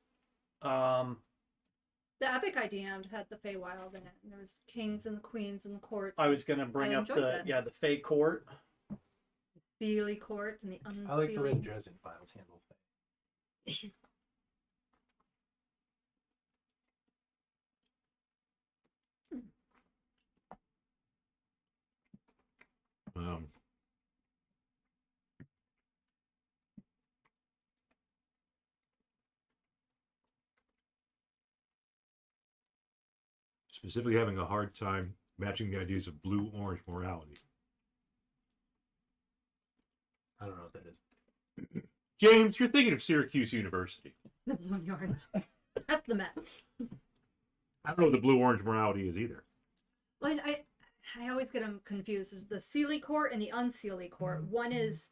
D: The epic IDM had the Feywild in it, and there was kings and the queens and the court,
C: I was gonna bring
D: I
C: up
D: enjoyed that.
C: the Fey court.
D: Feely court, and the unfeely.
E: I like the way Dresden Files handle things.
A: Um, specifically having a hard time matching the ideas of blue-orange morality.
E: I don't know what that is.
A: James, you're thinking of Syracuse University.
D: The blue and the orange. That's the Met.
A: I don't know what the blue-orange morality is either.
D: Well, I always get them confused. Is the Seelie court and the unseelie court. One is,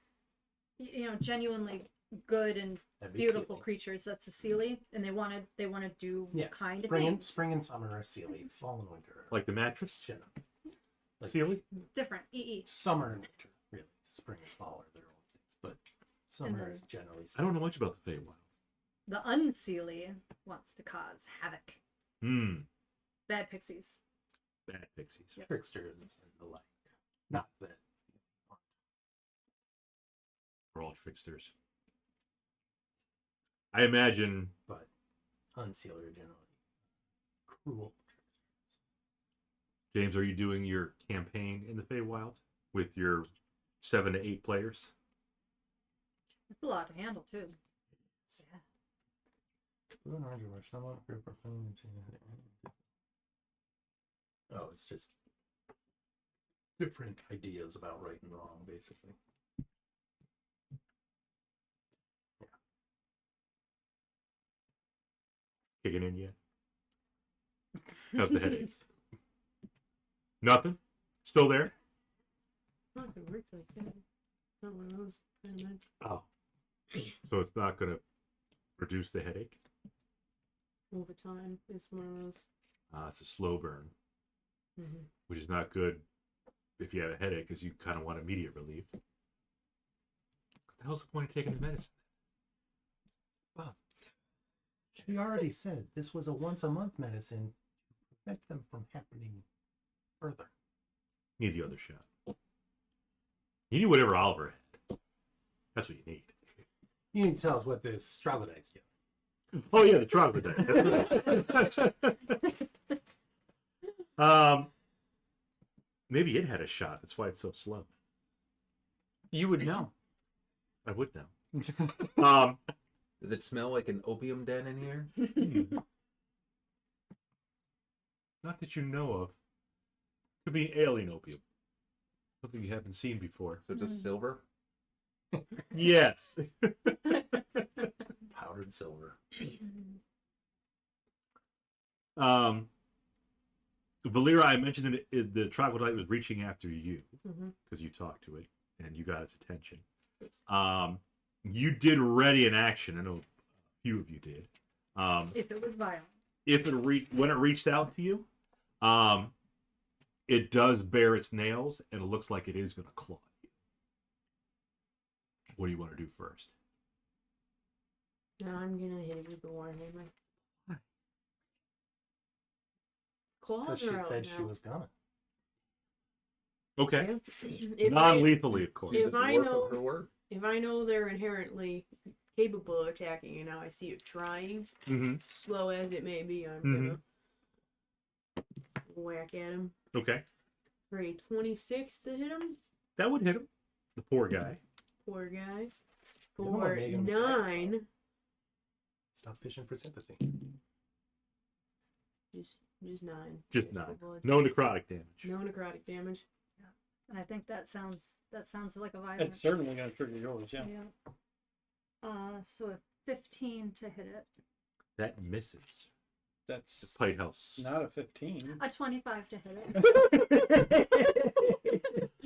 D: genuinely good and
E: That'd be
D: beautiful
E: Sealy.
D: creatures. That's the Seelie, and they want to do
E: Yeah.
D: kind of
E: Spring
D: things.
E: and summer are Sealy. Fall and winter. are
A: Like the mattress?
E: Chinook. Like-
A: Sealy?
D: Different. EE.
E: Summer and winter, really. Spring and fall are their own things, but summer
D: then-
E: is generally.
A: I don't know much about the Feywild.
D: The unseelie wants to cause havoc. Bad pixies.
A: Bad pixies.
E: Tricksters and the like. Not that.
A: We're all tricksters. I imagine
E: But unsealed are generally cruel tricksters.
A: James, are you doing your campaign in the Feywild with your 7 to 8 players?
D: It's a lot to handle too. Yeah.
E: Blue and orange are somewhat group or oh, it's just different ideas about right and wrong, basically.
A: Kicking in yet? How's the headache? Nothing? Still there?
G: It's not gonna work like that. It's not one of those kind of meds.
A: Oh. So it's not going to reduce the headache?
G: Over time, it's one of those.
A: It's a slow burn,
G: Mm-hmm.
A: which is not good if you have a headache because you kind of want immediate relief. What the hell's the point of taking the medicine?
E: Bob, she already said this was a once-a-month medicine to prevent them from happening further.
A: Need the other shot. You need whatever Oliver had. That's what you need.
E: You need to tell us what this troglodyte's doing.
A: Oh yeah, the troglodyte. Maybe it had a shot. That's why it's so slow.
C: You would know.
A: I would know.
B: Does it smell like an opium den in here?
A: Not that you know of. Could be alien opium. Something you haven't seen before.
B: So just silver?
A: Yes.
E: Powdered silver.
A: Volira, I mentioned that the troglodyte was reaching after you
G: Mm-hmm.
A: because you talked to it and you got its attention.
G: Yes.
A: You did ready in action. I know a few of you did.
D: If it was violent.
A: When it reached out to you, it does bare its nails and it looks like it is going to claw you. What do you want to do first?
G: Now I'm gonna hit it with the warhammer.
A: Why?
G: Claws
E: Because she
G: are out
E: said
G: now.
E: she was gonna.
A: Okay.
G: If
A: Non-lethally, of course.
G: if
B: Is it
G: I
B: work
G: know-
B: of her work?
G: if I know they're inherently capable of attacking, and now I see it trying,
A: Mm-hmm.
G: slow as it may be, I'm
A: Mhm.
G: gonna whack at him
A: Okay.
G: for a 26 to hit him.
A: That would hit him. The poor guy.
G: Poor guy.
E: You don't wanna
G: For
E: make him attack,
G: 9.
E: Stop fishing for sympathy.
G: Just 9.
A: Just
G: Physical
A: 9.
G: blood.
A: No necrotic damage.
G: No necrotic damage.
D: And I think that sounds like a violent.
C: It's certainly going to trigger yours, yeah.
D: So a 15 to hit it.
A: That misses.
C: That's
A: Despite how...
C: not a 15.
D: A 25 to hit it.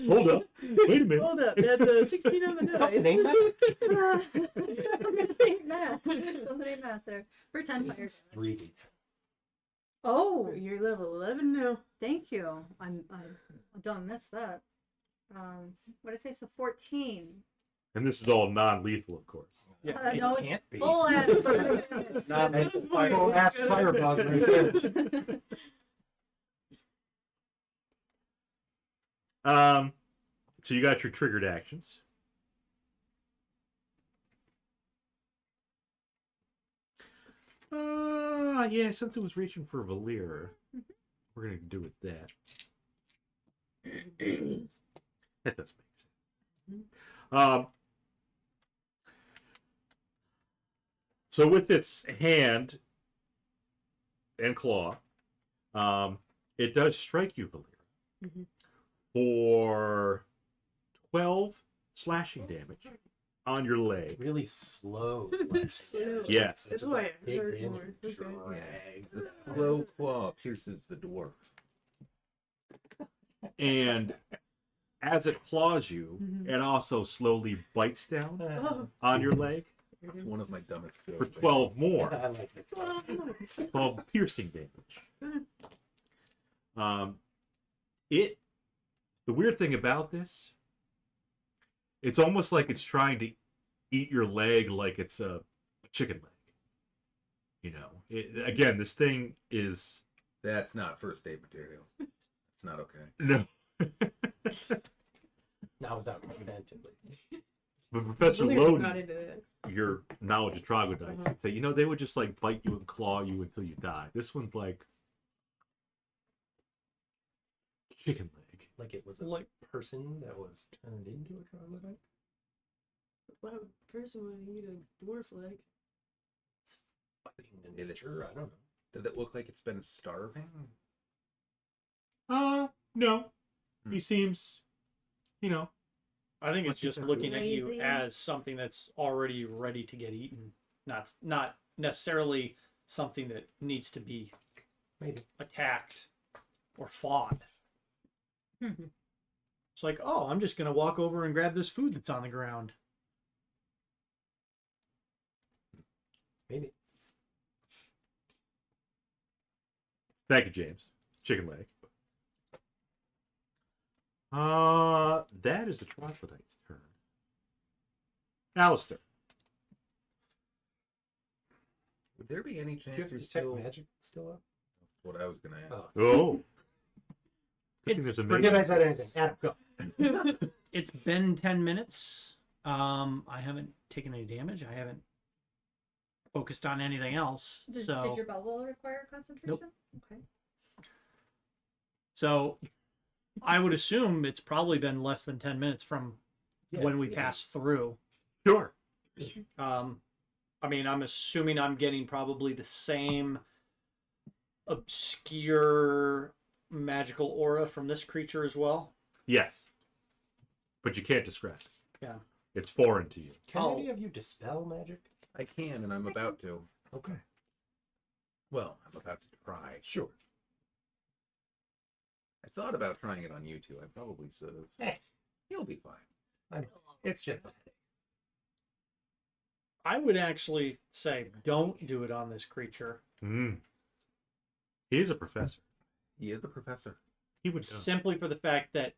A: Hold up. Wait a minute.
G: Hold up, that's a 16 on the
E: Fucking
G: dice.
E: ain't that?
D: Something ain't math. Something ain't math there. For 10 fire damage.
E: 3D.
D: Oh,
G: You're level 11 now.
D: thank you. I don't miss that. What did I say? So 14.
A: And this is all non-lethal, of course.
C: Yeah,
E: It
D: No, it's
E: can't be.
D: full ass.
C: Not
E: That's a
C: fire.
E: full ass firebug right there.
A: So you got your triggered actions. Yeah, since it was reaching for Volira, we're gonna do with that. That does make sense. So with its hand and claw, it does strike you, Volira,
G: Mhm.
A: for 12 slashing damage on your leg.
E: Really slow.
G: Slow.
A: Yes.
G: That's why it
E: Dig
G: hurt
E: in
G: more.
E: and
G: Okay.
E: drag.
B: The slow claw pierces the dwarf.
A: And as it claws you,
G: Mhm.
A: it also slowly bites down
G: Oh,
A: on your leg
G: there it
B: It's
G: is.
B: one of my dumbest jokes.
A: for 12 more.
E: I like it.
A: 12 piercing damage.
G: Mhm.
A: The weird thing about this, it's almost like it's trying to eat your leg like it's a chicken leg. You know, again, this thing is
B: That's not first aid material. It's not okay.
A: no.
E: Not without preventatively.
A: But Professor
G: Valerian's
A: Loden,
G: not into that.
A: your knowledge of troglodytes, would say, they would just like bite you and claw you until you die. This one's like chicken leg.
E: Like it was a
C: Like-
E: person that was turned into a troglodyte.
G: Why would a person want to eat a dwarf leg? It's
E: fighting in nature. I don't know.
B: Does it look like it's been starving?
A: No.
B: Hmm.
A: He seems, you know,
C: I think it's just looking at you
G: Crazy.
C: as something that's already ready to get eaten, not necessarily something that needs to be
E: Maybe.
C: attacked or fought. It's like, oh, I'm just gonna walk over and grab this food that's on the ground.
E: Maybe.
A: thank you, James. Chicken leg. That is the troglodyte's turn. Alister.
B: Would there be any
E: Do
B: chance
E: you have
B: you're
E: detect
B: still...
E: magic still up?
B: What I was going to ask.
E: Oh.
A: Oh. Good thing there's a
E: Forget
A: maiden.
E: I said anything. Adam, go.
C: It's been 10 minutes. I haven't taken any damage. I haven't focused on anything else.
D: Did
C: So
D: your bubble require concentration? Okay.
C: So I would assume it's probably been less than 10 minutes from
E: Yeah,
C: when we
E: yeah.
C: passed through.
A: Sure.
C: I mean, I'm assuming I'm getting probably the same obscure magical aura from this creature as well.
A: Yes. But you can't describe it.
C: Yeah.
A: It's foreign to you.
E: Can
C: Oh.
E: any of you dispel magic?
B: I can, and I'm about to.
E: Okay.
B: Well, I'm about to try.
E: Sure.
B: I thought about trying it on you two. I probably should have.
E: Eh.
B: You'll be fine.
E: It's just a headache.
C: I would actually say don't do it on this creature
A: Mm. He is a professor.
B: He is a professor.
A: He would know.
C: simply for the fact that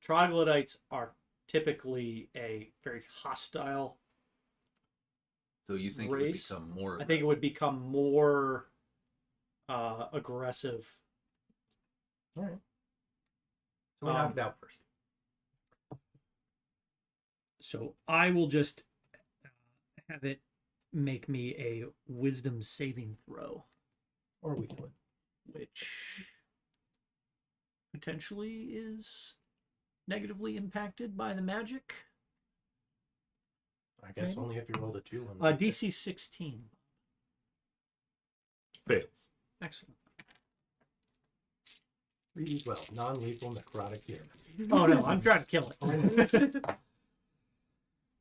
C: troglodytes are typically a very hostile.
B: So you think
C: Race?
B: it would become more...
C: I think it would become more aggressive.
E: All right. So we knock it out first.
C: So I will just have it make me a wisdom saving throw,
E: Or we can.
C: which potentially is negatively impacted by the magic.
E: I guess
C: Maybe.
E: only if you rolled a 2. On the
C: DC 16.
A: Fails.
C: Excellent.
E: Well, non-lethal necrotic here.
C: Oh no, I'm trying to kill it.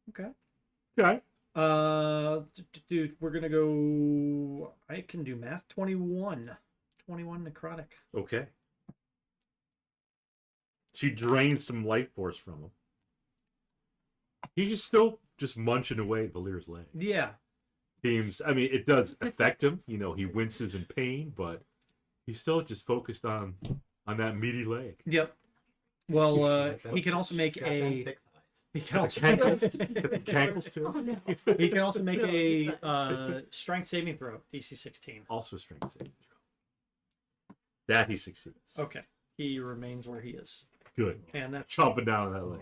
C: Okay.
A: Okay.
C: Dude, we're gonna go. I can do math. 21 necrotic.
A: Okay. She drains some life force from him. He's just still just munching away at Valir's leg.
C: Yeah.
A: Seems, I mean, it does affect him. You know, he winces in pain, but he's still just focused on that meaty leg.
C: Yep. Well, he can also make a.
E: Thick thighs.
C: He can also
A: Cankles too.
G: Oh no.
C: He can also make
G: No,
C: a
G: just nice.
C: strength saving throw. DC 16.
A: Also strength saving throw. That he succeeds.
C: Okay. He remains where he is,
A: Good.
C: and that's
A: Chomping down on that leg.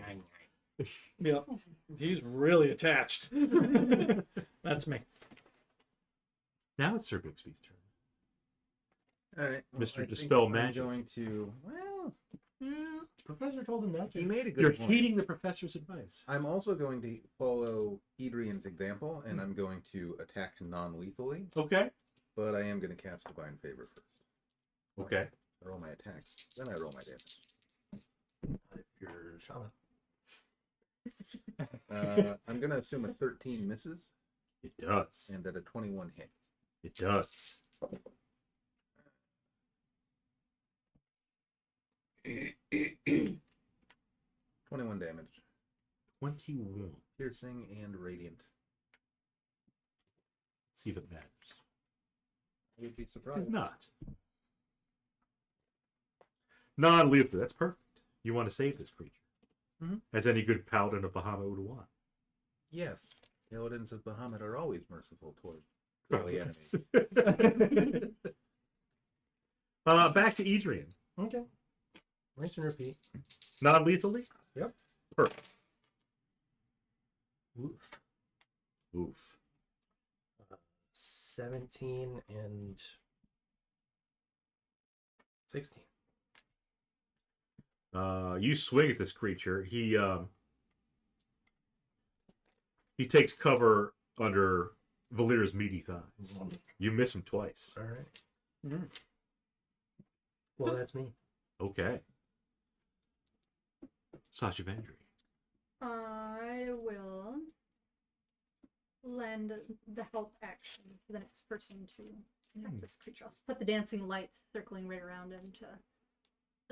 C: Yep. He's really attached. That's me.
A: Now it's Sir Bixby's turn.
B: All right.
A: Mr.
B: I think
A: Dispel
B: I'm
A: Magic.
B: going to... Well,
E: Professor told him not
B: he
E: to.
B: made a good
A: You're
B: point.
A: heeding the professor's advice.
B: I'm also going to follow Edrian's example, and I'm going to attack non-lethally,
A: Okay.
B: but I am going to cast Divine Favor first.
A: Okay.
B: I roll my attacks, then I roll my damage.
E: If you're shaman.
B: I'm going to assume a 13 misses,
A: It does.
B: and that a 21 hits.
A: It does.
B: Twenty-one damage.
A: 21.
B: Piercing and radiant.
A: Let's see if it matters.
B: You'd be
A: It
B: surprised.
A: does not. Non-lethal. That's perfect. You want to save this creature.
B: Mhm.
A: As any good paladin of Bahamut would want.
B: Yes, Paladins of Bahamut are always merciful toward friendly enemies.
A: Back to Edrian.
E: Okay. Rinse and repeat.
A: Non-lethally?
E: Yep.
A: Perfect.
E: Oof.
A: Oof.
E: 17 and 16.
A: You swing at this creature. He takes cover under Volira's meaty thighs. You miss him twice.
E: All right.
C: Mm.
E: Well, that's me.
A: Okay. Sasha Vendry.
D: I will lend the help action to the next person to attack this creature. I'll put the dancing lights circling right around him to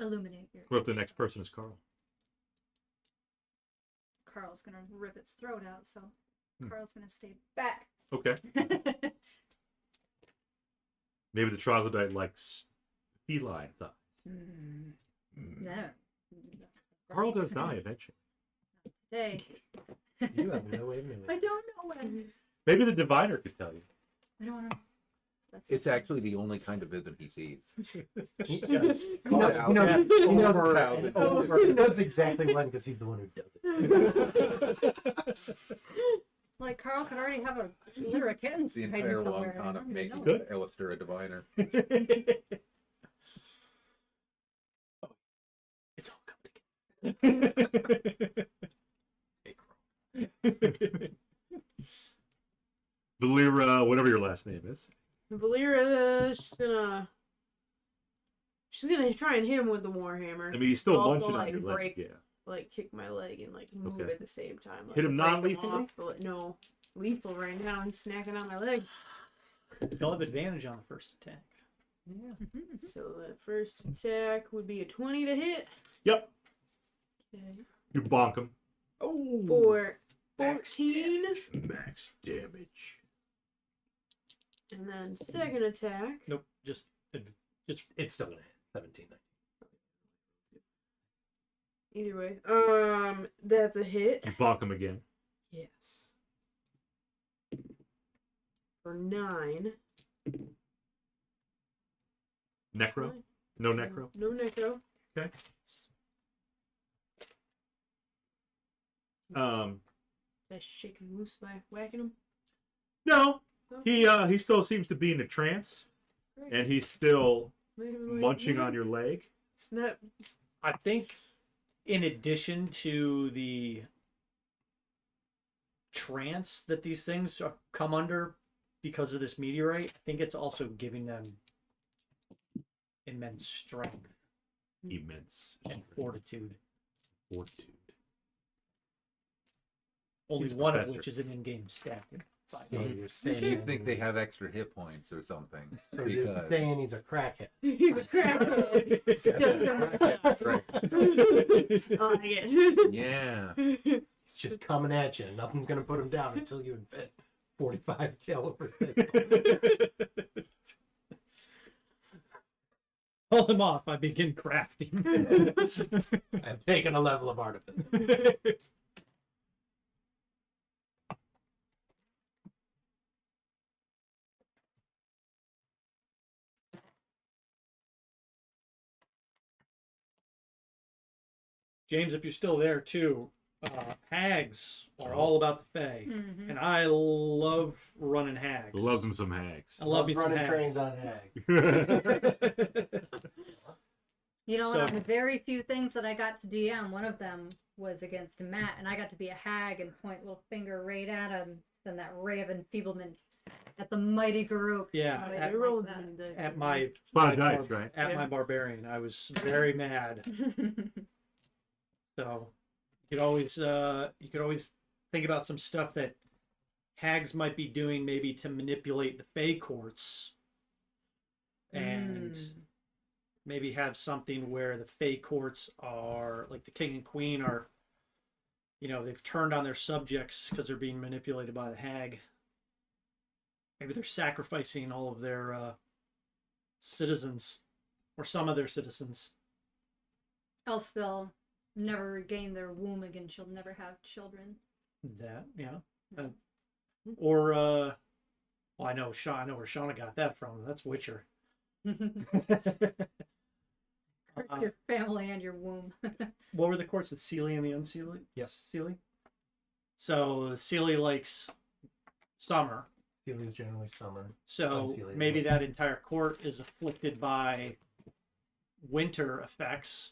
D: illuminate your.
A: What if the next person is Carl?
D: Carl's gonna rip its throat out, so Carl's gonna stay back.
A: Okay. Maybe the troglodyte likes feline thighs.
D: No.
A: Carl does die eventually.
D: Today.
E: You have no way of knowing.
D: I don't know when.
A: Maybe the diviner could tell you.
D: I don't know.
B: It's actually the only kind of visit he sees.
E: He
B: Call it out.
E: he knows exactly when because he's the one who does it.
D: Like Carl could already have a litter of kittens
B: The
D: hiding
B: entire long
D: somewhere.
B: con
D: I
B: of
D: don't even
B: making
D: know.
B: Alister a diviner.
E: It's all coming together.
A: Volira, whatever your last name is.
G: Volira, she's gonna try and hit him with the warhammer.
A: I mean, he's still
G: Also,
A: munching on
G: like,
A: your leg.
G: break-
A: Yeah.
G: Like kick my leg and like move
A: Okay.
G: at the same time. Like,
A: Hit him
G: break
A: non-lethally?
G: off, but no, lethal right now. He's snacking on my leg.
C: You'll have advantage on the first attack.
G: So the first attack would be a 20 to hit.
A: Yep.
G: Okay.
A: You bonk him.
G: For 14.
A: Max damage.
G: And then second attack.
C: Nope. Just
E: It's still gonna hit 17.
G: Either way. That's a hit.
A: You bonk him again.
G: Yes. For 9.
A: Necro?
G: Nine.
A: No necro?
G: No necro.
A: Okay.
G: Did I shake him loose by whacking him?
A: No.
G: Oh,
A: He still seems to be in a trance,
G: great.
A: and he's still
G: Wait,
A: munching on your leg.
G: It's not.
C: I think in addition to the trance that these things come under because of this meteorite, I think it's also giving them immense strength
A: Immense
C: and fortitude.
A: fortitude.
C: Only
A: He's a
C: one of
A: professor.
C: which is an in-game stat.
E: So you're
B: You
E: saying
B: think they have extra hit points or something?
E: So you're saying he's a crackhead.
G: He's a crackhead.
B: Right.
G: Oh, I get it.
B: Yeah.
E: He's just coming at you. Nothing's gonna put him down until you invent 45 caliber.
C: Pull him off. I begin crafting.
E: I've taken a level of artifice.
C: James, if you're still there too, hags are all about the Fae,
D: Mhm.
C: and I love running hags.
A: Love them some hags.
C: I love me some
E: running
C: hags.
E: trains on hag.
D: You know,
C: So-
D: one of the very few things that I got to DM, one of them was against Matt, and I got to be a hag and point little finger right at him, send that ray of enfeeblement at the mighty group.
C: Yeah,
D: I
G: They
C: at,
D: like
G: roll
D: that.
G: too many dice.
C: at my
A: Five
C: my
A: dice, right?
C: At
G: Yeah.
C: my barbarian, I was very mad. So you could always think about some stuff that hags might be doing, maybe to manipulate the Fae courts, and maybe have something where the Fae courts are like the king and queen are, they've turned on their subjects because they're being manipulated by the hag. Maybe they're sacrificing all of their citizens, or some of their citizens.
D: Else they'll never regain their womb again. She'll never have children.
C: That, yeah. Or well, I know where Shauna got that from. That's Witcher.
D: Curse your family and your womb.
C: What were the courts? The Seelie and the Unseelie?
E: Yes.
C: Seelie. So the Seelie likes summer.
E: Feeling is generally summer.
C: So
E: Unseelie,
C: maybe
E: yeah.
C: that entire court is afflicted by winter effects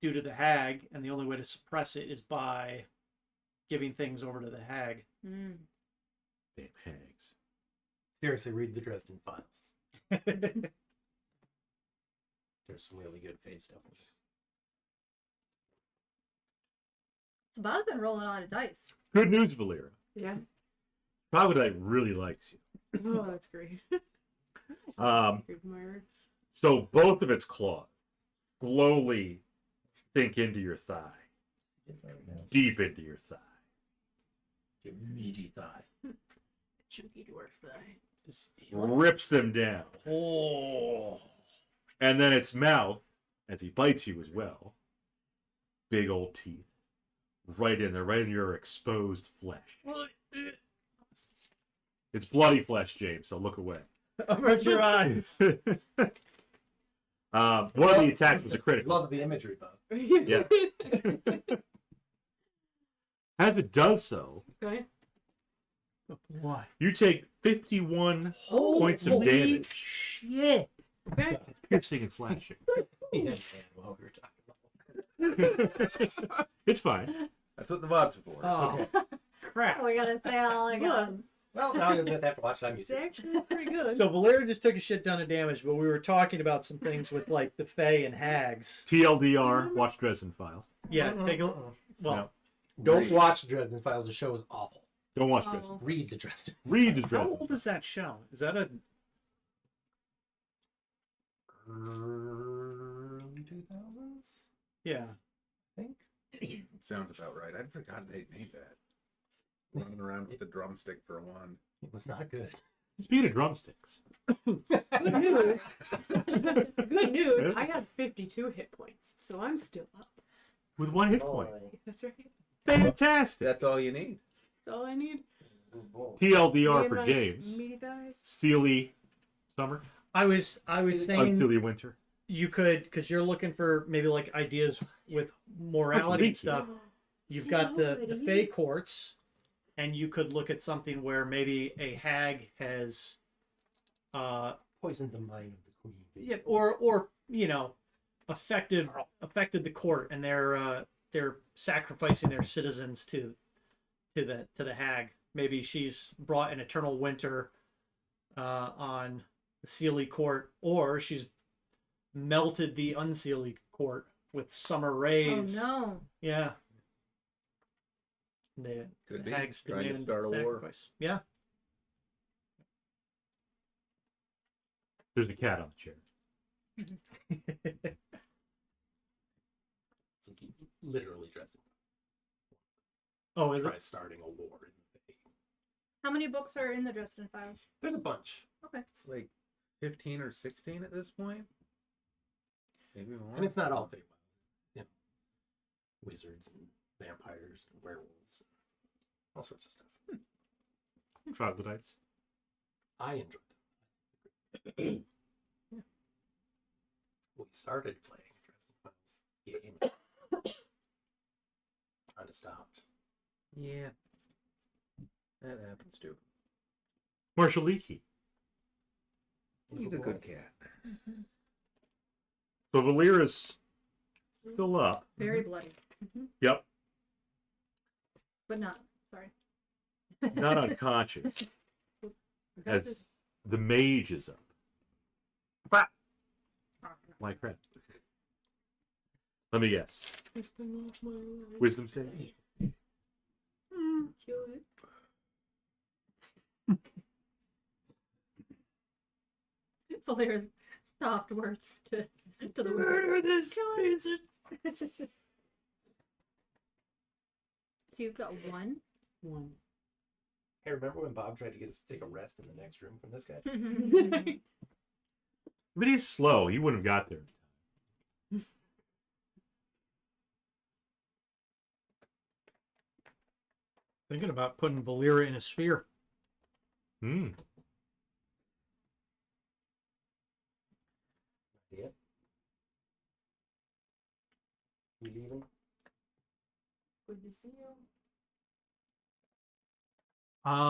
C: due to the hag, and the only way to suppress it is by giving things over to the hag.
A: Damn hags.
E: Seriously, read the Dresden Files. There's some really good face stuff.
D: So Bob's been rolling a lot of dice.
A: Good news, Volira.
G: Yeah.
A: Troglodyte really likes you.
G: Oh, that's great. Good Myra.
A: So both of its claws slowly sink into your thigh, deep into your thigh.
E: Your meaty thigh.
G: Chunky dwarf thigh.
A: Rips them down. Oh. And then its mouth, as he bites you as well, big old teeth, right in there, right in your exposed flesh. It's bloody flesh, James, so look away.
C: Avert your eyes.
A: One of the attacks was a critical.
E: Love the imagery, Bob.
A: Yeah. As it does so,
G: Okay.
C: What?
A: you take 51 points of damage.
C: Shit.
G: Okay.
A: Piercing and slashing.
E: He had while we were talking about.
A: It's fine.
B: That's what the VOD's for.
C: Oh, crap.
D: Oh, we gotta say it all again.
E: Well, now you'll just have to watch it on
G: It's
E: YouTube.
G: actually pretty good.
C: So Valera just took a shit ton of damage, but we were talking about some things with like the Fae and hags.
A: TLDR, watch Dresden Files.
C: Yeah, take a well.
A: No.
E: Don't watch Dresden Files. The show is awful.
A: Don't watch
D: Oh.
A: Dresden.
E: Read the Dresden.
A: Read the
C: How
A: Dresden.
C: old is that show? Is that a
E: Early 2000s,
C: yeah?
E: I think.
B: Sounds about right. I forgot they made that. Running around with a drumstick for a wand.
E: It was not good.
A: Speaking of drumsticks.
G: Good news. Good news. I got 52 hit points, so I'm still up.
A: With one hit point.
G: That's right.
A: Fantastic.
B: That's all you need.
G: That's all I need.
A: TLDR
G: Me
A: for
G: and my
A: James.
G: Meaty thighs.
A: Sealy summer.
C: I was saying
A: Unsealy winter.
C: you could, because you're looking for maybe like ideas with morality and stuff. You've got the Fae courts, and you could look at something where maybe a hag has
E: Poisoned the mind of the queen.
C: yeah, or you know, affected the court, and they're sacrificing their citizens to the hag. Maybe she's brought an eternal winter on the Sealy court, or she's melted the unsealy court with summer rays.
D: Oh no.
C: Yeah. The
B: Could be.
C: hags
B: Trying to
C: demanded
B: start a war.
C: sacrifice. Yeah.
A: There's a cat on the chair.
E: It's literally Dresden.
C: Oh, is
E: Try
C: it?
E: starting a war.
D: How many books are in the Dresden Files?
E: There's a bunch.
D: Okay.
B: It's like 15 or 16 at this point. Maybe more.
E: And it's not all fake. You know, wizards and vampires and werewolves. All sorts of stuff.
A: Troglodytes.
E: I enjoyed them. Yeah. We started playing Dresden Files game. Kind of stopped.
B: Yeah. That happens too.
A: Marshall Leakey.
B: He's a good cat.
A: So Valera's still up.
D: Very bloody,
A: Yep.
D: but not. Sorry.
A: Not unconscious.
G: I got
A: As
G: this.
A: the mage is up. Bah! Like crap. Let me guess.
G: This thing off my leg.
A: Wisdom save.
G: Kill it.
D: Valera's soft words to the word.
G: Murder this wizard.
D: So you've got one.
G: One.
E: Hey, remember when Bob tried to get us to take a rest in the next room from this guy?
A: But he's slow. He wouldn't have got there.
C: Thinking about putting Valera in a sphere.
A: Hmm.
E: Yeah. You leaving?
G: Good to see you.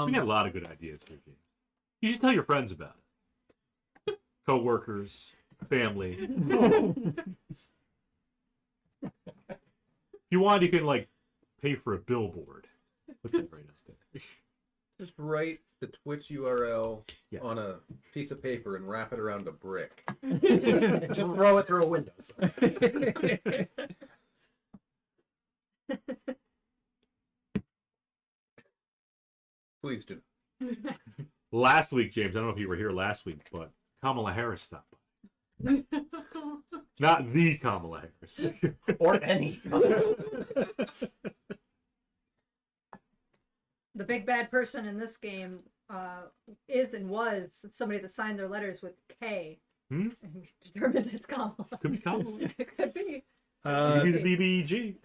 A: We got a lot of good ideas here, James. You should tell your friends about it. Co-workers, family. If you want, you can like pay for a billboard. Put that right up there.
B: Just right the Twitch URL
A: Yeah.
B: on a piece of paper and wrap it around a brick.
E: Just throw it through a window.
B: Please do.
A: Last week, James, I don't know if you were here last week, but Kamala Harris stopped by. Not the Kamala Harris.
E: Or any.
D: The big bad person in this game is and was somebody that signed their letters with K.
A: Hmm?
D: And we determined it's Kamala.
A: Could be Kamala.
D: It could be.
A: Maybe the BBEG.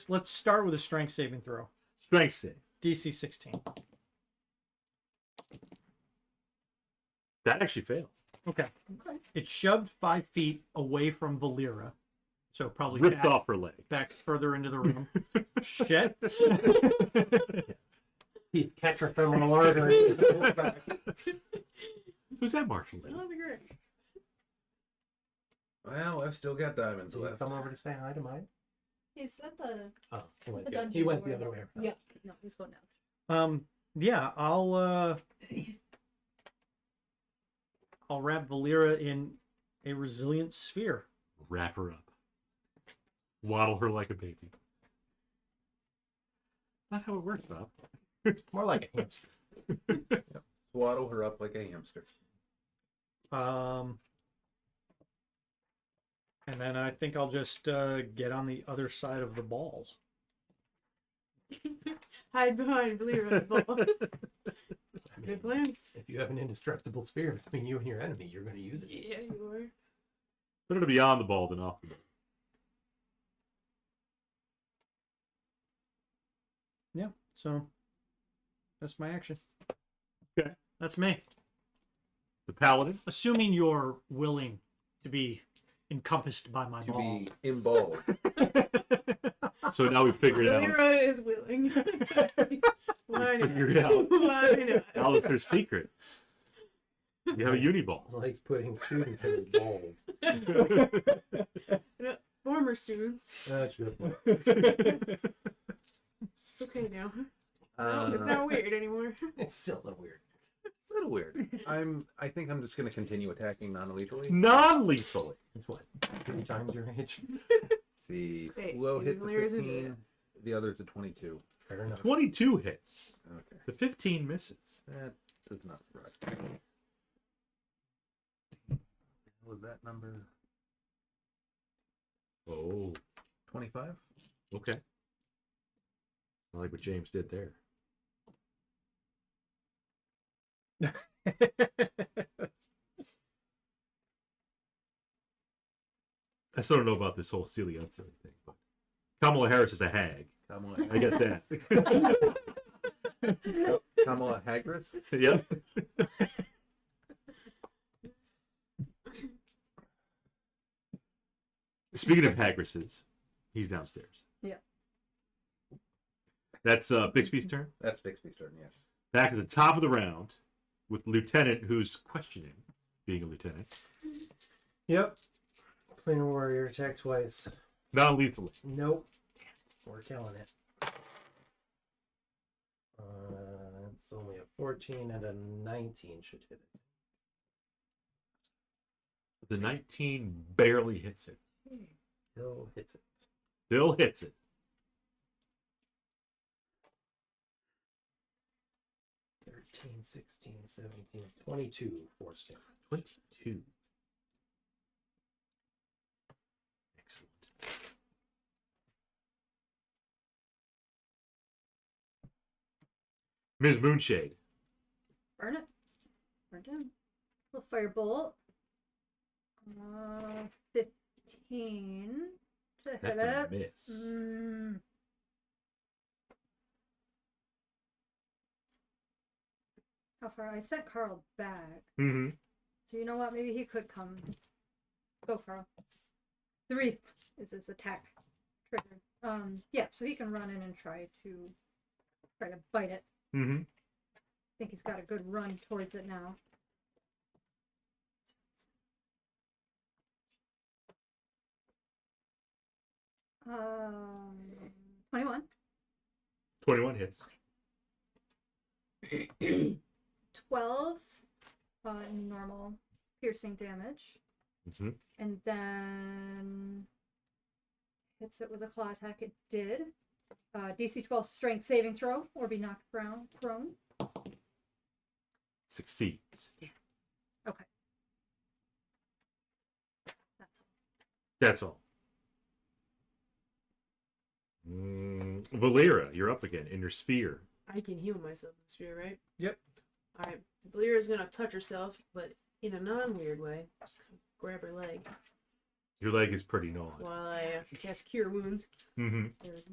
C: let's start with a strength saving throw.
A: Strength save.
C: DC 16.
A: That actually fails.
C: Okay.
D: Okay.
C: It's shoved 5 feet away from Volira, so probably
A: Ripped
C: back,
A: off her leg.
C: back further into the room. Shit.
E: You catch her femoral artery.
A: Who's that marshal?
G: Son of a gun.
B: Well, I've still got diamonds
E: Did you
B: left.
E: come over to say hi to mine?
D: He's at the.
E: Oh, he went,
D: The
E: the,
D: dungeon
E: he went the
D: door.
E: other way around.
D: Yeah. No, he's going down.
C: Yeah, I'll wrap Volira in a resilient sphere.
A: Wrap her up. Waddle her like a baby. Not how it works, Bob.
E: More like a hamster.
B: Swaddle her up like a hamster.
C: And then I think I'll just get on the other side of the ball.
G: Hide behind Volira the ball.
E: I mean,
G: Good plan.
E: if you have an indestructible sphere between you and your enemy, you're going to use it.
G: Yeah, you are.
A: Better to be on the ball than off the ball.
C: Yeah, so that's my action.
A: Okay.
C: That's me.
A: The paladin.
C: Assuming you're willing to be encompassed by my
B: To
C: ball.
B: be imballed.
A: So now we figured out.
G: Volira is willing. Why not?
A: Figured out
G: Why not?
A: Alister's secret. You have a uniball.
E: Likes putting students in his balls.
G: Former students.
E: That's good.
G: It's okay now. It's not weird anymore.
E: It's still a little weird.
B: A little weird. I think I'm just going to continue attacking non-lethally.
A: Non-lethally.
E: It's what? 3 times your age?
B: See,
G: Hey,
B: low hits a
G: Valera's into
B: 15,
G: it.
B: the other's a 22.
E: Fair enough.
A: 22 hits.
B: Okay,
A: The 15 misses.
B: that does not surprise me. Was that number
A: Oh,
B: 25?
A: okay. I like what James did there. I still don't know about this whole silly unsilly thing, but Kamala Harris is a hag.
B: Kamala,
A: I get that.
B: Kamala Hagris?
A: Yep. Speaking of Hagrises, he's downstairs.
D: Yeah.
A: That's Bixby's turn.
B: That's Bixby's turn, yes.
A: Back at the top of the round with Lieutenant, who's questioning being a lieutenant.
E: Yep. Clean warrior, attack twice.
A: Non-lethally.
E: Nope. We're killing it. It's only a 14 and a 19 should hit it.
A: The 19 barely hits it.
E: Still hits it.
A: Still hits it.
E: 13, 16, 17, 22 force damage.
A: 22. Excellent. Ms. Moonshade.
D: Burn it. Burn it down. Little firebolt. 15 to hit
A: That's a
D: it.
A: miss.
D: How far? I sent Carl back.
A: Mm-hmm.
D: So you know what? Maybe he could come. Go, Carl. 3 is his attack trigger. Yeah, so he can run in and try to bite it.
A: Mm-hmm.
D: I think he's got a good run towards it now. Um, 21.
A: 21 hits.
D: 12 normal piercing damage.
A: Mm-hmm.
D: And then hits it with a claw attack. It did. DC 12 strength saving throw or be knocked prone.
A: Succeeds.
D: Okay.
A: That's all. Volira, you're up again in your sphere.
G: I can heal myself in the sphere, right?
C: Yep.
G: Alright. Valera's gonna touch herself, but in a non-weird way. Just kind of grab her leg
A: Your leg is pretty gnawed.
G: while I cast Cure Wounds.
A: Mm-hmm.
G: There's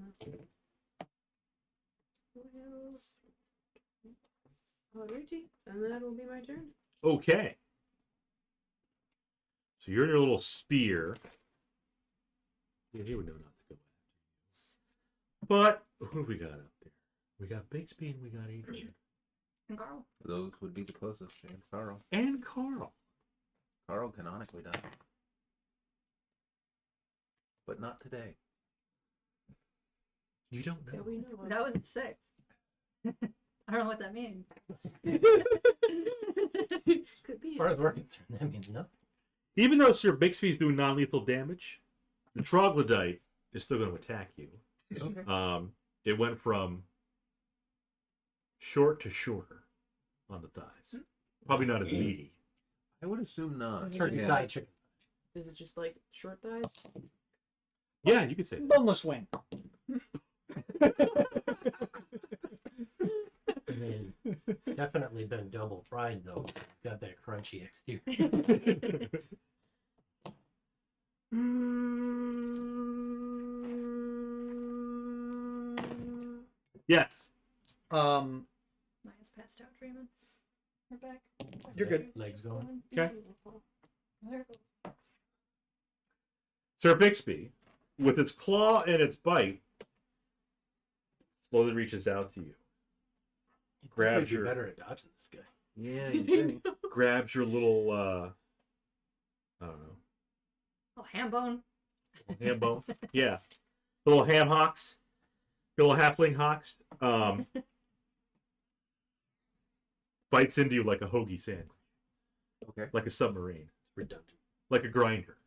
G: Alrighty, and that'll be my turn.
A: Okay. So you're in your little sphere. Yeah, he would know not to go after you. But who have we got up there? We got Bixby and we got Edrian.
D: And Carl.
B: Those would be the closest. And Carl.
A: And Carl.
B: Carl canonically died. But not today.
A: You don't know.
G: That we know of.
D: That was at 6. I don't know what that means.
G: Could be.
E: As far as we're concerned, that means nothing.
A: Even though Sir Bixby's doing non-lethal damage, the troglodyte is still going to attack you.
B: Okay.
A: It went from short to shorter on the thighs. Probably not as meaty.
B: I would assume not.
G: Does it
E: Turkey
G: just
E: thigh chicken.
G: Is it just like short thighs?
A: Yeah, you could say that.
H: Boneless wing.
E: I mean, definitely been double fried though. Got that crunchy exterior.
A: Yes.
C: Um,
D: Maya's passed out dreaming. We're back.
C: You're good.
E: Legs on.
A: Okay.
D: There it goes.
A: Sir Bixby, with its claw and its bite, slowly reaches out to you. Grabs
E: Would be
A: your
E: better at dodging this guy.
B: Yeah, you think.
A: grabs your little I don't know,
D: Oh, ham bone.
A: ham bone. Yeah. The little ham hocks. Your little halfling hocks. Bites into you like a hoagie sandwich.
B: Okay.
A: Like a submarine.
E: It's redundant.
A: Like a grinder.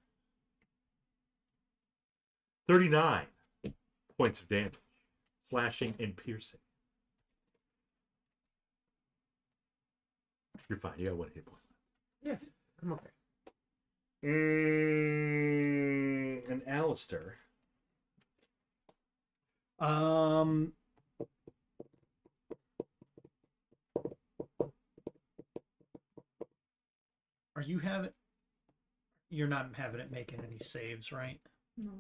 A: 39 points of damage. Slashing and piercing. You're fine. You got 1 hit point.
B: Yeah, I'm okay.
A: And Alister.
C: Are you having? You're not having it making any saves, right?
D: No.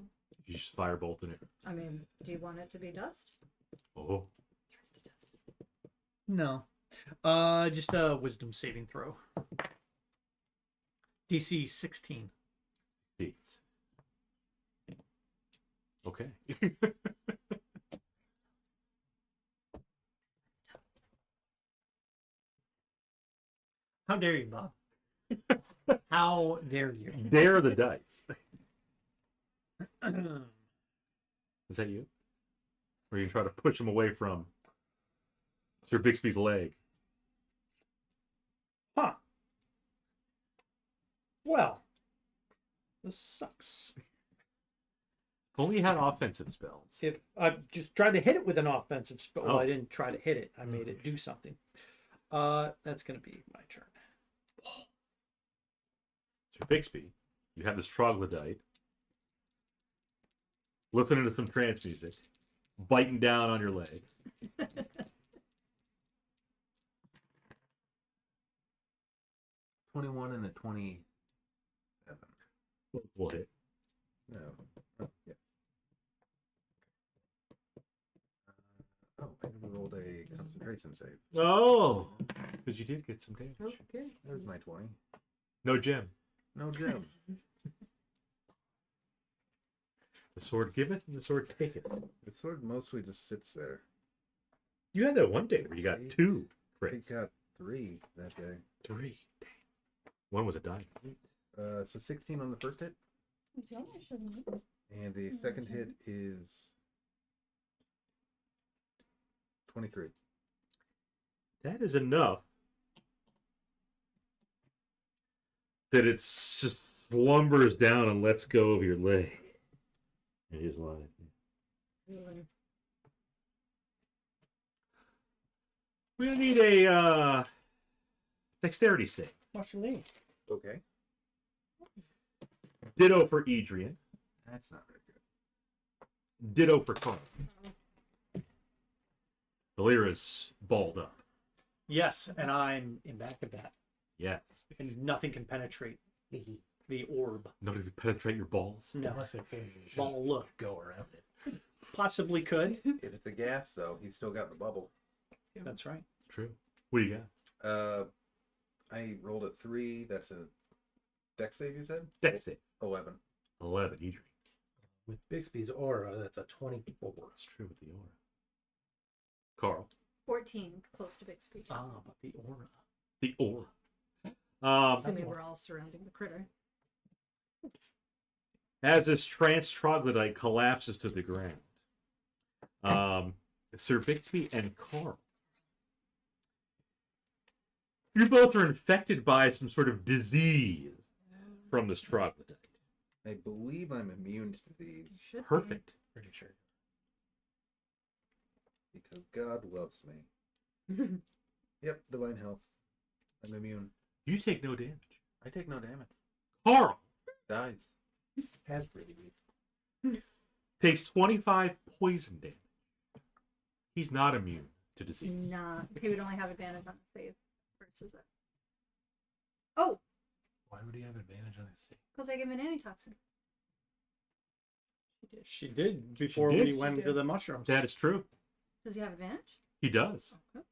A: You just firebolting it.
D: I mean, do you want it to be dust?
A: Oh.
D: Turns to dust.
C: No. Just a wisdom saving throw. DC 16.
A: Beats. Okay.
C: How dare you, Bob? How dare you?
A: Dare the dice. Is that you? Or you try to push him away from Sir Bixby's leg?
H: Huh. Well, this sucks.
A: Only had offensive spells.
H: If I just tried to hit it with an offensive spell,
A: Oh.
H: I didn't try to hit it. I made it do something. That's gonna be my turn.
A: Sir Bixby, you have this troglodyte listening to some trance music, biting down on your leg.
B: 21 and a 27.
A: We'll hit.
B: No. Oh, yes. Oh, I never rolled a concentration save.
A: Oh, because you did get some damage.
G: Okay.
B: There's my 20.
A: No gem.
B: No gem.
A: The sword giveth and the sword taketh.
B: The sword mostly just sits there.
A: You had that one day where you got 2
B: I
A: crits.
B: got 3 that day.
A: 3. Dang. One was a diamond.
B: So 16 on the first hit,
D: You tell me, shouldn't you?
B: and the second hit is 23.
A: That is enough that it just slumbers down and lets go of your leg. It is lying. We're gonna need a dexterity save.
H: What's your name?
B: Okay.
A: Ditto for Edrian.
B: That's not very good.
A: Ditto for Carl. Volira's balled up.
C: Yes, and I'm in back of that.
A: Yes.
C: And nothing can penetrate the orb.
A: Nobody can penetrate your balls.
C: No.
H: Unless it finishes,
C: Ball look.
H: go around it.
C: Possibly could.
B: If it's a gas, though, he's still got the bubble.
C: That's right.
A: True. What do you got?
B: I rolled a 3. That's a dex save, you said?
A: Dex save.
B: 11.
A: 11, Edrian.
E: With Bixby's aura, that's a 24.
A: It's true with the aura. Carl.
D: 14, close to Bixby.
C: Ah, but the aura.
A: The aura.
D: Assuming we're all surrounding the critter.
A: As this trance troglodyte collapses to the ground, Sir Bixby and Carl, you both are infected by some sort of disease from this troglodyte.
B: I believe I'm immune to these
D: Should be.
A: Perfect.
H: Pretty sure.
B: because God loves me. Yep, divine health. I'm immune.
A: You take no damage.
B: I take no damage.
A: Carl
B: Dies.
E: That's pretty weak.
A: takes 25 poison damage. He's not immune to disease.
D: Nah, he would only have advantage on the save versus it. Oh,
H: Why would he have advantage on this?
D: because I give him an antitoxin.
C: She did before
A: did?
C: we went to the mushrooms.
A: That is true.
D: Does he have advantage?
A: He does.
D: Okay.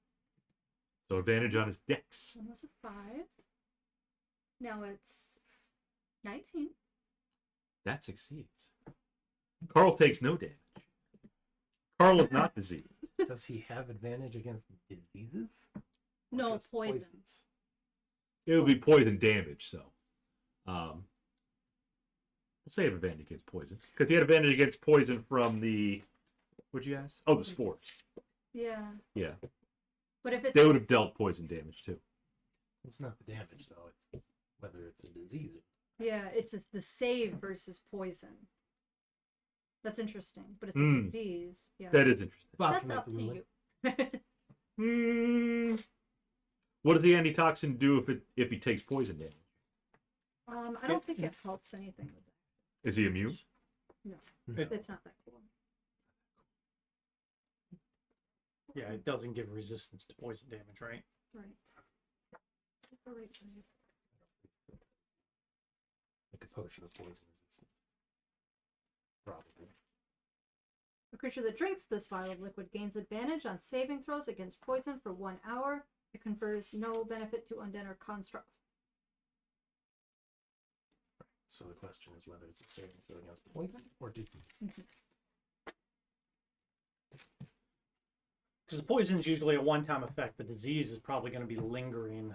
A: So advantage on his dex.
D: One was a 5. Now it's 19.
A: That succeeds. Carl takes no damage. Carl is not diseased.
E: Does he have advantage against diseases? Or
D: No,
E: just
D: poison.
E: poisons?
A: It would be poison damage, so. We'll say have advantage against poison. Because he had advantage against poison from the. What'd you ask? Oh, the spores.
D: Yeah.
A: Yeah.
D: But if it's
A: They would have dealt poison damage too.
E: It's not the damage, though. It's whether it's a disease.
D: yeah, it's the save versus poison. That's interesting, but it's a
A: Mm.
D: disease. Yeah.
A: That is interesting.
E: Bob
D: That's
E: can make
D: up
E: the
D: to
E: ruling.
D: you.
A: What does the antitoxin do if he takes poison damage?
D: I don't think it helps anything with that.
A: Is he immune?
D: It's not that cool.
C: Yeah, it doesn't give resistance to poison damage, right?
D: Right. All right.
E: Like a potion of poison resistance. Probably.
D: A creature that drinks this vial of liquid gains advantage on saving throws against poison for 1 hour. It confers no benefit to undead or constructs.
E: So the question is whether it's a saving throw against poison or disease.
C: Because the poison is usually a one-time effect. The disease is probably going to be lingering.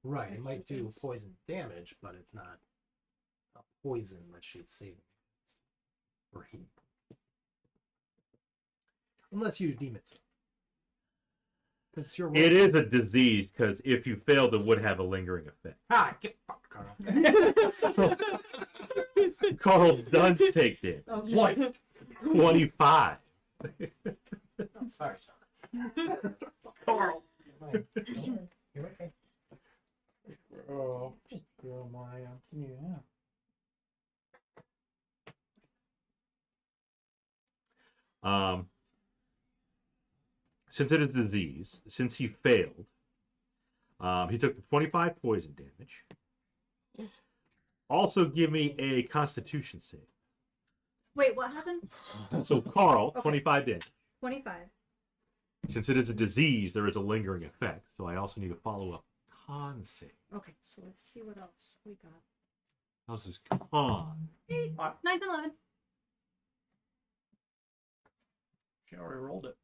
E: Right, it might do poison damage, but it's not a poison that she's saving against. Or he. Unless you deem it so. Because you're
A: It is a disease because if you failed, it would have a lingering effect.
E: Ah, get fucked, Carl.
A: Carl does take damage.
E: What?
A: 25.
E: I'm sorry.
C: Carl.
E: You're okay.
C: Oh, girl, Maya. Yeah.
A: Since it is a disease, since he failed, he took the 25 poison damage. Also, give me a Constitution save.
D: Wait, what happened?
A: So, Carl,
D: Okay.
A: 25 damage.
D: 25.
A: Since it is a disease, there is a lingering effect. So, I also need to follow up con save.
D: Okay, so let's see what else we got.
A: How's his con?
D: 8, 9, 10, 11.
C: She already rolled it.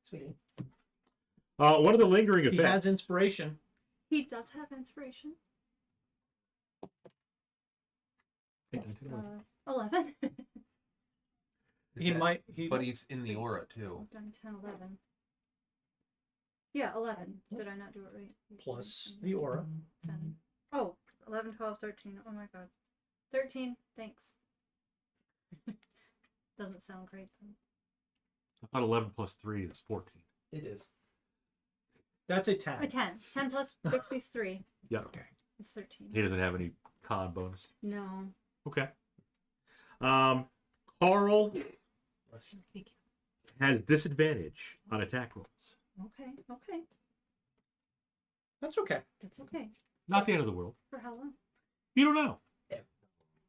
E: Sweetie.
A: One of the lingering
C: He
A: effects.
C: has inspiration.
D: He does have inspiration. 11.
C: He might. He
B: But he's in the aura too.
D: 10, 11. Yeah, 11. Did I not do it right?
H: Plus the aura.
D: 10. Oh, 11, 12, 13. Oh my god. 13. Thanks. Doesn't sound great though.
A: I thought 11 plus 3 is 14.
E: It is.
H: That's a 10.
D: A 10. 10 plus Bixby's 3.
A: Yeah.
E: Okay.
D: It's 13.
A: He doesn't have any con bonus.
D: No.
A: Okay. Carl has disadvantage on attack rolls.
D: Okay. Okay.
H: That's okay.
D: That's okay.
A: Not the end of the world.
D: For how long?
A: You don't know.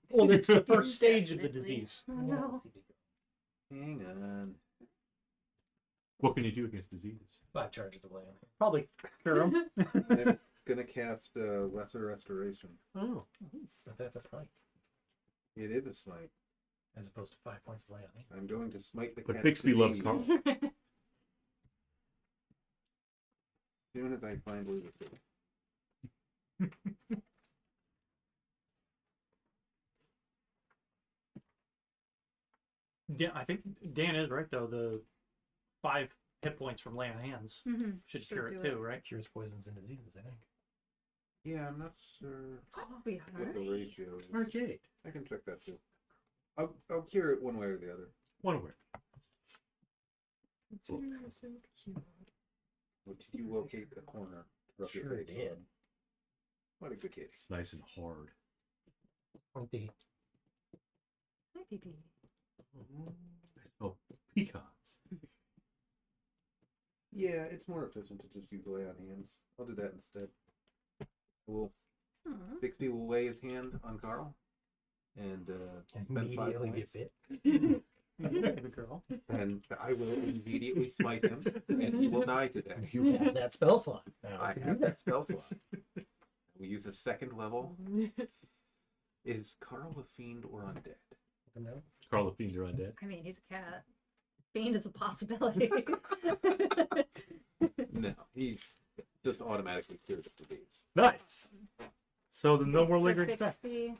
H: Well, it's the first stage of the
G: Definitely.
H: disease.
D: Oh no.
B: Hang on.
A: What can you do against diseases?
E: 5 charges of land.
H: Probably cure 'em.
B: I'm gonna cast Lesser Restoration.
H: Oh.
E: But that's a smite,
B: It is a smite.
E: as opposed to 5 points of land.
B: I'm going to smite the
A: But
B: cat
A: Bixby loves
B: disease
A: Carl.
B: as soon as I find where it is.
C: Yeah, I think Dan is right though. The 5 hit points from lay on hands
D: Mm-hmm.
C: should
D: Should
C: cure
D: do
C: it
D: it.
C: too, right?
E: Cures poisons and diseases, I think.
B: Yeah, I'm not sure
D: Oh, we
B: what the ratio is.
A: Arcade.
B: I can check that too. I'll cure it one way or the other.
A: One word.
B: Well, did you locate the corner? Rub your
E: Sure
B: face
E: did.
B: on? What a good kid.
A: It's nice and hard.
E: 20.
D: Hi, BB.
A: Oh, pecans.
B: Yeah, it's more efficient to just use lay on hands. I'll do that instead. We'll
D: Aw.
B: Bixby will lay his hand on Carl and spend 5
E: Immediately
B: points.
E: get bit.
C: Baby girl.
B: And I will immediately smite him, and he will die today.
E: You have that spell slot. Now,
B: I have that spell slot. We use a 2nd level. Is Carl a fiend or undead?
E: No.
A: Carl the Fiend, you're undead.
D: I mean, he's a cat. Fiend is a possibility.
B: No, he's just automatically cured of disease.
A: Nice. So the no more
D: Good
A: lingering effect.
D: Bixby.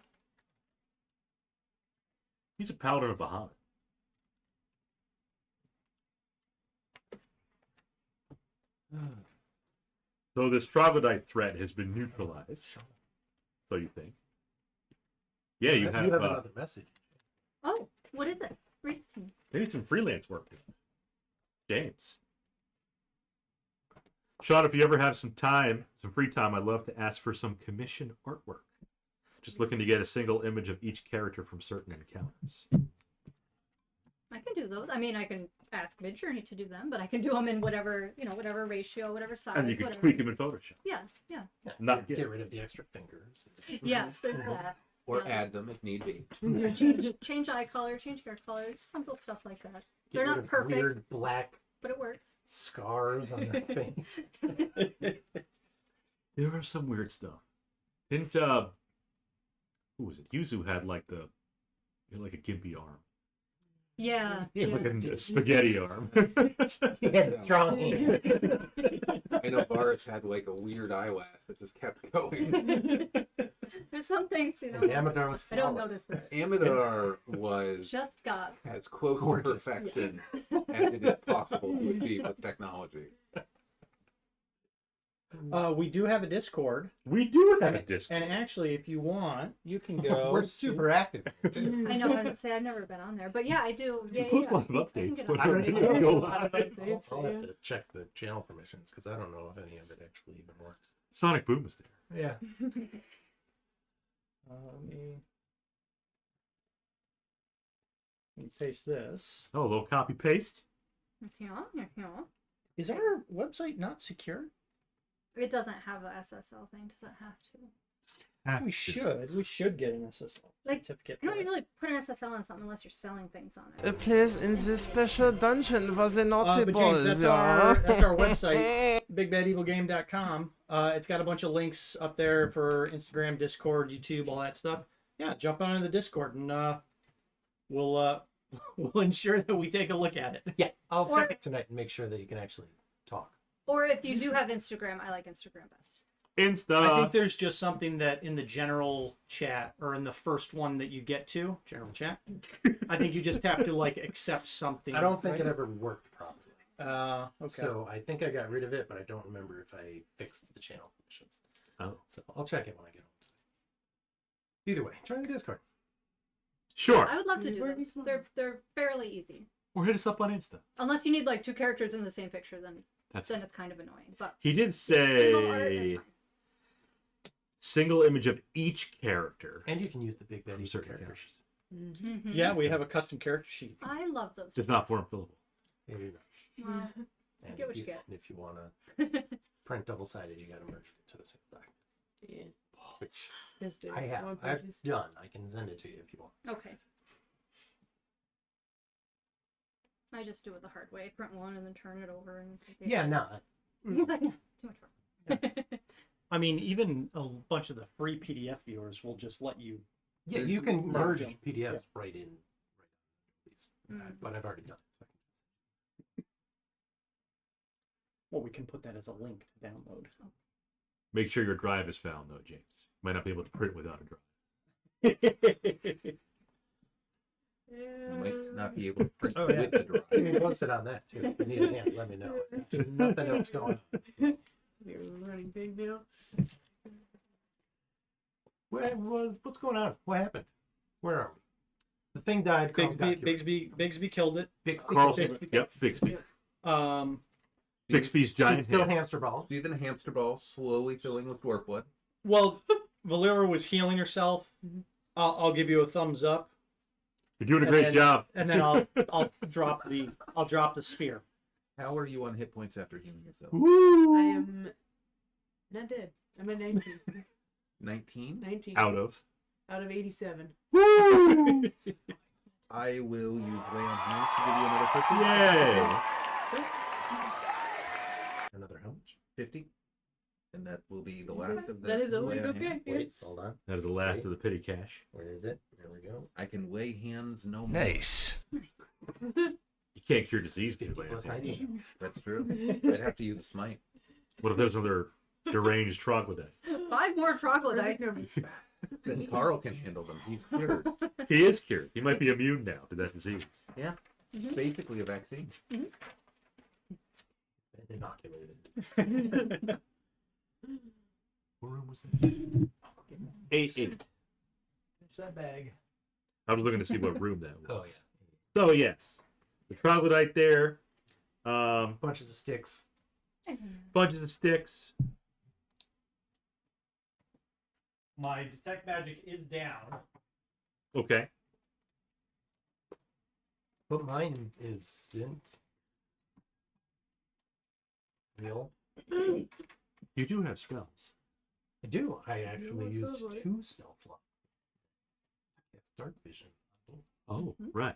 A: He's a paladin of Bahamut. So this troglodyte threat has been neutralized. So you think? Yeah, you have.
E: another message.
D: Oh, what is it? Read it to me.
A: They need some freelance work doing. James. Sean, if you ever have some time, some free time, I'd love to ask for some commission artwork. Just looking to get a single image of each character from certain encounters.
D: I can do those. I mean, I can ask Midjourney to do them, but I can do them in whatever, whatever ratio, whatever size.
A: And you can
D: whatever.
A: tweak them in Photoshop.
D: Yeah.
E: Yeah,
A: Not
E: get
A: get-
E: rid of the extra fingers.
D: Yes, there's that.
B: Or
D: Yeah.
B: add them if need be.
D: Change eye color, change hair colors, simple stuff like that.
E: Get
D: They're
E: rid
D: not
E: of
D: perfect,
E: Weird black
D: but it works.
E: scars on their face.
A: There was some weird stuff. Didn't who was it? Yuzu had like he had like a gimpy arm.
D: Yeah.
A: Like a spaghetti arm.
E: He had a strong hand.
B: I know Boris had like a weird eyelash that just kept going.
D: There's some things,
E: And Amador was
D: I don't
E: flawless.
D: notice that.
B: Amador was
D: Just got.
B: as close to
E: Gorgeous.
B: perfection as it is possible to achieve with technology.
C: We do have a Discord,
A: We do have a Discord.
C: and actually, if you want, you can go.
E: We're super active. Too.
D: I know, I was gonna say I've never been on there, but yeah, I do. Yeah,
A: Post a
D: yeah.
A: lot of updates,
D: get
A: but
D: on
E: I
D: there.
E: don't
A: we don't go
E: know.
A: live.
E: I'll have to check the channel permissions because I don't know if any of it actually even works.
A: Sonic Boom is there.
E: Yeah.
C: Let me paste this.
A: Oh, a little copy paste.
D: Yeah.
C: Is our website not secure?
D: It doesn't have a SSL thing. Does it have to?
C: We should. We should get an SSL
D: Like,
C: certificate.
D: You
C: for
D: don't
C: it.
D: usually put an SSL on something unless you're selling things on it.
F: A place in this special dungeon for the naughty
C: But James,
F: boys,
C: that's our website, bigbadevilgame.com. It's got a bunch of links up there for Instagram, Discord, YouTube, all that stuff. Yeah, jump on into the Discord and we'll ensure that we take a look at it.
E: Yeah. I'll
D: Or-
E: check it tonight and make sure that you can actually talk.
D: Or if you do have Instagram, I like Instagram best.
A: Insta.
C: I think there's just something that in the general chat or in the first one that you get to, general chat, I think you just have to like accept something.
E: I don't think
C: right?
E: it ever worked properly.
C: Okay.
E: So I think I got rid of it, but I don't remember if I fixed the channel permissions.
A: Oh.
E: So I'll check it when I get home today. Either way, try the Discord.
A: Sure.
D: I would love to
G: You
D: do
G: work
D: those.
G: smart.
D: They're fairly easy.
A: Or hit us up on Insta.
D: Unless you need like 2 characters in the same picture, then
A: That's
D: it's kind of annoying. But
A: He did
D: single art,
A: say
D: that's fine.
A: single image of each character
E: And you can use the Big Betty
A: from certain
E: characters.
A: characters.
G: Mm-hmm.
C: Yeah, we have a custom character sheet.
D: I love those.
A: Just not form fillable.
E: There you go.
D: Well,
E: And
D: Get what you get.
E: And if you want to print double-sided, you got to merge it to the same document.
G: Yeah.
E: Which
G: Just
E: I have.
G: one
E: I've
G: pages.
E: done. I can send it to you if you want.
D: okay. I just do it the hard way. Print one and then turn it over and.
E: Yeah, no.
D: He's like, no, too much work.
C: I mean, even a bunch of the free PDF viewers will just let you.
E: Yeah, you can merge
C: them.
E: PDFs
C: Yeah.
E: right in. But I've already done it. So
C: Well, we can put that as a link to download.
A: Make sure your drive is found, though, James. Might not be able to print without a drive.
B: You might not be able to print
C: Oh, yeah.
B: with the drive.
E: you can post it on that too. If you need a hand, let me know. There's nothing else going on.
G: You're running big now.
E: What's going on? What happened? Where are we? The thing died. Carl's got cured.
C: Bigsby killed it.
A: Carlson.
C: Bixby.
A: Yep, Bixby. Bixby's giant
E: Still
A: hand.
E: hamster balls.
B: See the hamster ball slowly filling with dwarf blood.
C: Well, Volira was healing herself. I'll give you a thumbs up,
A: You're doing a
C: And
A: great
C: then-
A: job.
C: and then I'll drop the spear.
B: How are you on hit points after healing yourself?
G: I am not dead. I'm at 19.
B: 19?
G: 19
A: Out of.
G: out of 87.
B: I will use lay on hands to give you another 50.
A: Yay!
E: Another how much?
B: 50. And that will be the last of the
G: That is always
B: lay on
G: okay.
B: hands.
G: Yeah.
E: Wait, hold on.
A: That is the last of the petty cash.
E: Where is it? There we go.
B: I can lay hands no more.
F: Nice.
A: You can't cure disease.
E: 50
A: by
E: plus
A: hand.
E: 19.
B: That's true. I'd have to use a smite.
A: What if there's another deranged troglodyte?
D: 5 more troglodytes.
B: Then Carl can handle them. He's cured.
A: He is cured. He might be immune now to that disease.
B: Yeah. Basically a vaccine.
E: And inoculated.
A: What room was that? 8.
C: Finish that bag.
A: I was looking to see what room that was.
E: Oh yeah.
A: So yes, the troglodyte there.
E: Bunches of sticks.
A: Bunches of sticks.
C: My detect magic is down.
A: Okay.
E: But mine isn't. Real.
A: You do have spells.
E: I do. I actually
G: what's
E: used
G: those, right?
E: 2 spell slots. It's dark vision.
A: Oh, right.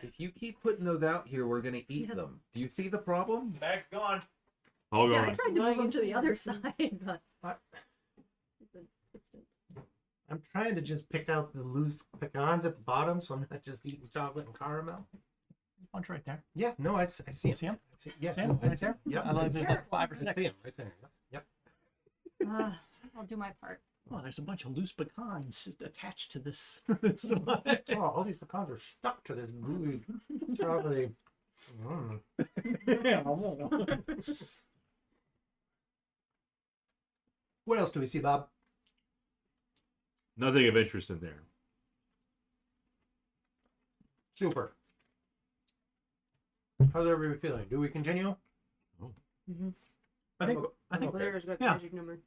B: If you keep putting those out here, we're going to eat them. Do you see the problem?
C: Bag's gone.
A: Hold
D: Yeah, I
A: on.
D: tried to move them to the other side, but.
E: I'm trying to just pick out the loose pecans at the bottom, so I'm not just eating chocolate and caramel.
C: Punch right there.
E: Yeah, no, I see
C: You
E: him.
C: see him?
E: Yeah,
C: See him?
E: I
C: Right there?
E: Yep.
C: I like there's like 5 or
E: I
C: 6.
E: see him right there. Yep.
D: I'll do my part.
C: Oh, there's a bunch of loose pecans attached to this.
E: Oh, all these pecans are stuck to this gooey, chocolatey. What else do we see, Bob?
A: Nothing of interest in there.
E: Super. How's everybody feeling? Do we continue?
C: I think
E: okay.
G: Valera's got the
C: Yeah.
G: magic number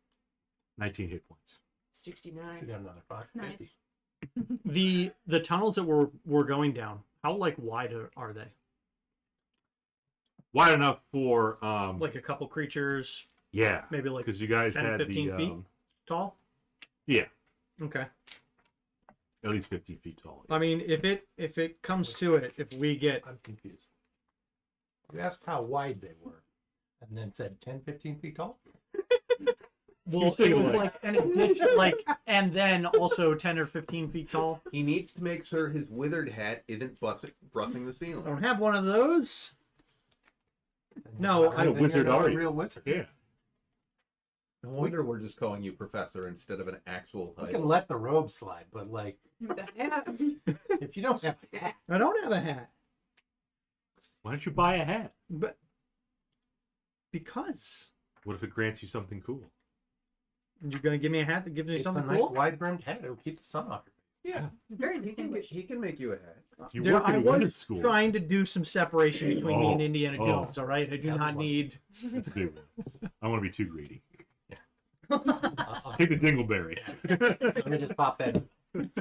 A: 19 hit points.
G: 69.
E: Should have another 5.
D: Nice.
C: the tunnels that we're going down. How like wide are they?
A: Wide enough for
C: Like a couple creatures,
A: yeah,
C: maybe like
A: because you guys
C: 10,
A: had
C: 15
A: the
C: feet? Tall.
A: yeah,
C: Okay.
A: at least 15 feet tall.
C: I mean, if it comes to it, if we get
E: I'm confused. You asked how wide they were, and then said 10, 15 feet tall?
C: well, it
A: thinking
C: was
A: like-
C: like an addition, like, and then also 10 or 15 feet tall.
B: He needs to make sure his withered hat isn't brushing the
C: I
B: ceiling.
C: don't have one of those. No,
E: Then
C: I-
E: you're
A: What wizard
E: not
A: are
E: a
A: you?
E: real wizard.
A: Yeah,
B: No wonder we're just calling you Professor instead of an actual
E: You can
B: title.
E: let the robe slide, but like,
G: The hat.
E: if you don't have a hat,
C: I don't have a hat,
A: Why don't you buy a hat?
C: but because
A: What if it grants you something cool?
C: you're gonna give me a hat that gives me
E: it's a
C: something
E: nice
C: cool.
E: wide-brimmed hat. It'll keep the sun off your face.
B: Yeah,
G: Very
B: he
G: distinguished.
B: can make you a hat.
A: You
C: There-
A: work in
C: I
A: a
C: was
A: women's school.
C: trying to do some separation between me and
A: Oh,
C: Indiana
A: oh.
C: Jones. All right, I do
E: That'd
C: not
E: be one.
C: need.
A: That's a big one. I don't want to be too greedy.
E: I'll
A: Take the dingleberry.
E: Let me just pop that in.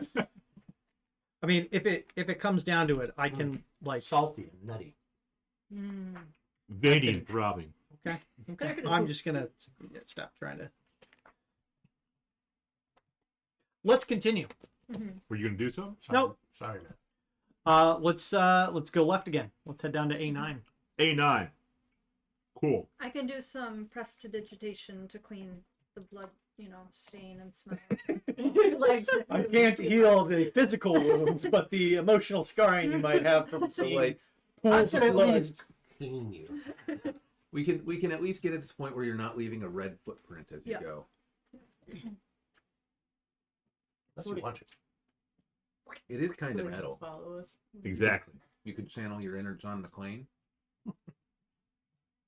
C: I mean, if it comes down to it, I can like.
E: Salty and nutty.
G: Mm.
A: Veiny and throbbing.
C: Okay. I'm just gonna stop trying to. Let's continue.
A: Were you going to do something?
E: Sorry,
C: Nope.
E: Sorry, man.
C: Let's go left again. Let's head down to A9.
A: A9. Cool.
D: I can do some prestidigitation to clean the blood, stain and smell. Legs.
C: I can't heal the physical wounds, but the emotional scarring you might have from
B: So
C: seeing
B: like
E: I
C: pools
E: can
C: of
E: at
C: blood.
E: least clean you.
B: we can at least get it to the point where you're not leaving a red footprint as you
D: Yeah.
B: go.
E: Unless you want to.
B: It is kind of
G: Please
B: metal.
G: follow us.
A: Exactly.
B: You could channel your inner John McClane.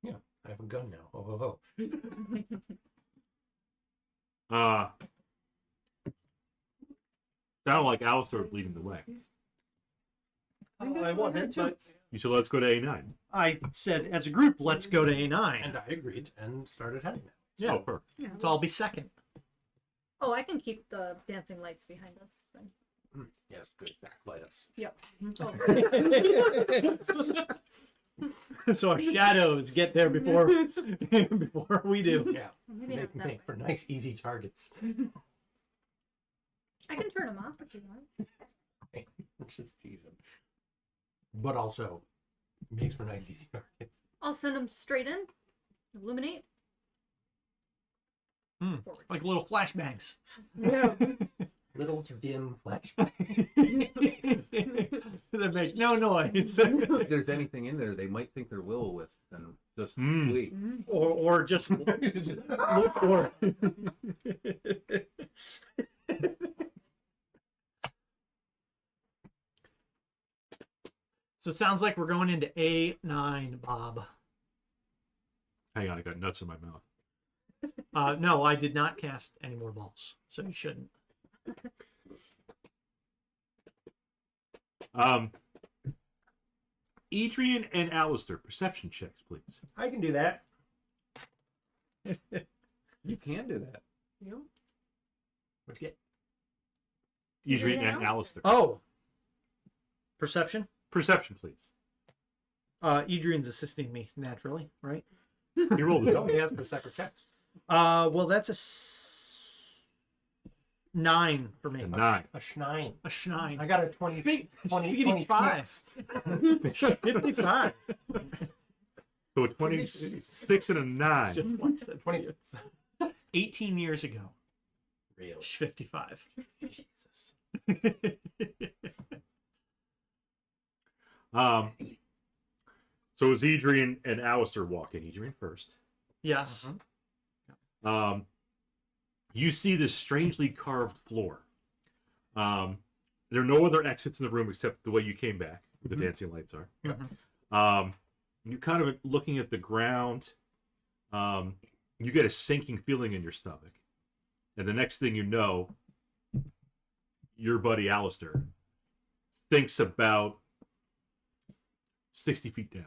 E: Yeah, I have a gun now. Oh, ho, ho.
A: Sound like Alister was leading the way.
C: I wasn't, but
A: You said let's go to A9.
C: I said as a group, let's go to A9.
E: And I agreed and started heading there.
C: Yeah.
A: Oh, perfect.
C: So I'll be second.
D: Oh, I can keep the dancing lights behind us. Then.
E: Yes, good. Backlight us.
D: Yep.
C: So our shadows get there before before we do.
E: Yeah,
D: Maybe not that way.
E: make for nice, easy targets.
D: I can turn them off if you want.
E: Just teasing. But also makes for nice, easy targets.
D: I'll send them straight in. Illuminate. Forward.
C: Like little flashbangs.
G: Yeah.
E: Little dim flashback.
C: That make no noise.
B: If there's anything in there, they might think they're will-o-wisps and just flee.
C: or just look for. So it sounds like we're going into A9, Bob.
A: Hang on, I got nuts in my mouth.
C: No, I did not cast any more balls, so you shouldn't.
A: Edrian and Alister, perception checks, please.
E: I can do that.
B: You can do that.
G: Yep.
E: What'd you get?
A: Edrian
D: Edrian
A: and
D: and
A: Alister.
C: Oh, perception.
A: Perception, please.
C: Adrian's assisting me naturally, right?
A: He rolled it.
E: No, he has for separate checks.
C: Well, that's a 9 for me.
A: A 9.
E: A schnine.
C: A schnine.
E: I got a 20,
C: 55. 55.
A: So a 26 and a 9.
C: Just one said
E: 20.
C: 18 years ago.
E: Really?
C: 55.
E: Jesus.
A: So it's Edrian and Alister walking. Edrian first.
C: Yes.
A: You see this strangely carved floor. There are no other exits in the room except the way you came back, where the dancing lights are. You're kind of looking at the ground. You get a sinking feeling in your stomach. And the next thing you know, your buddy Alister thinks about 60 feet down.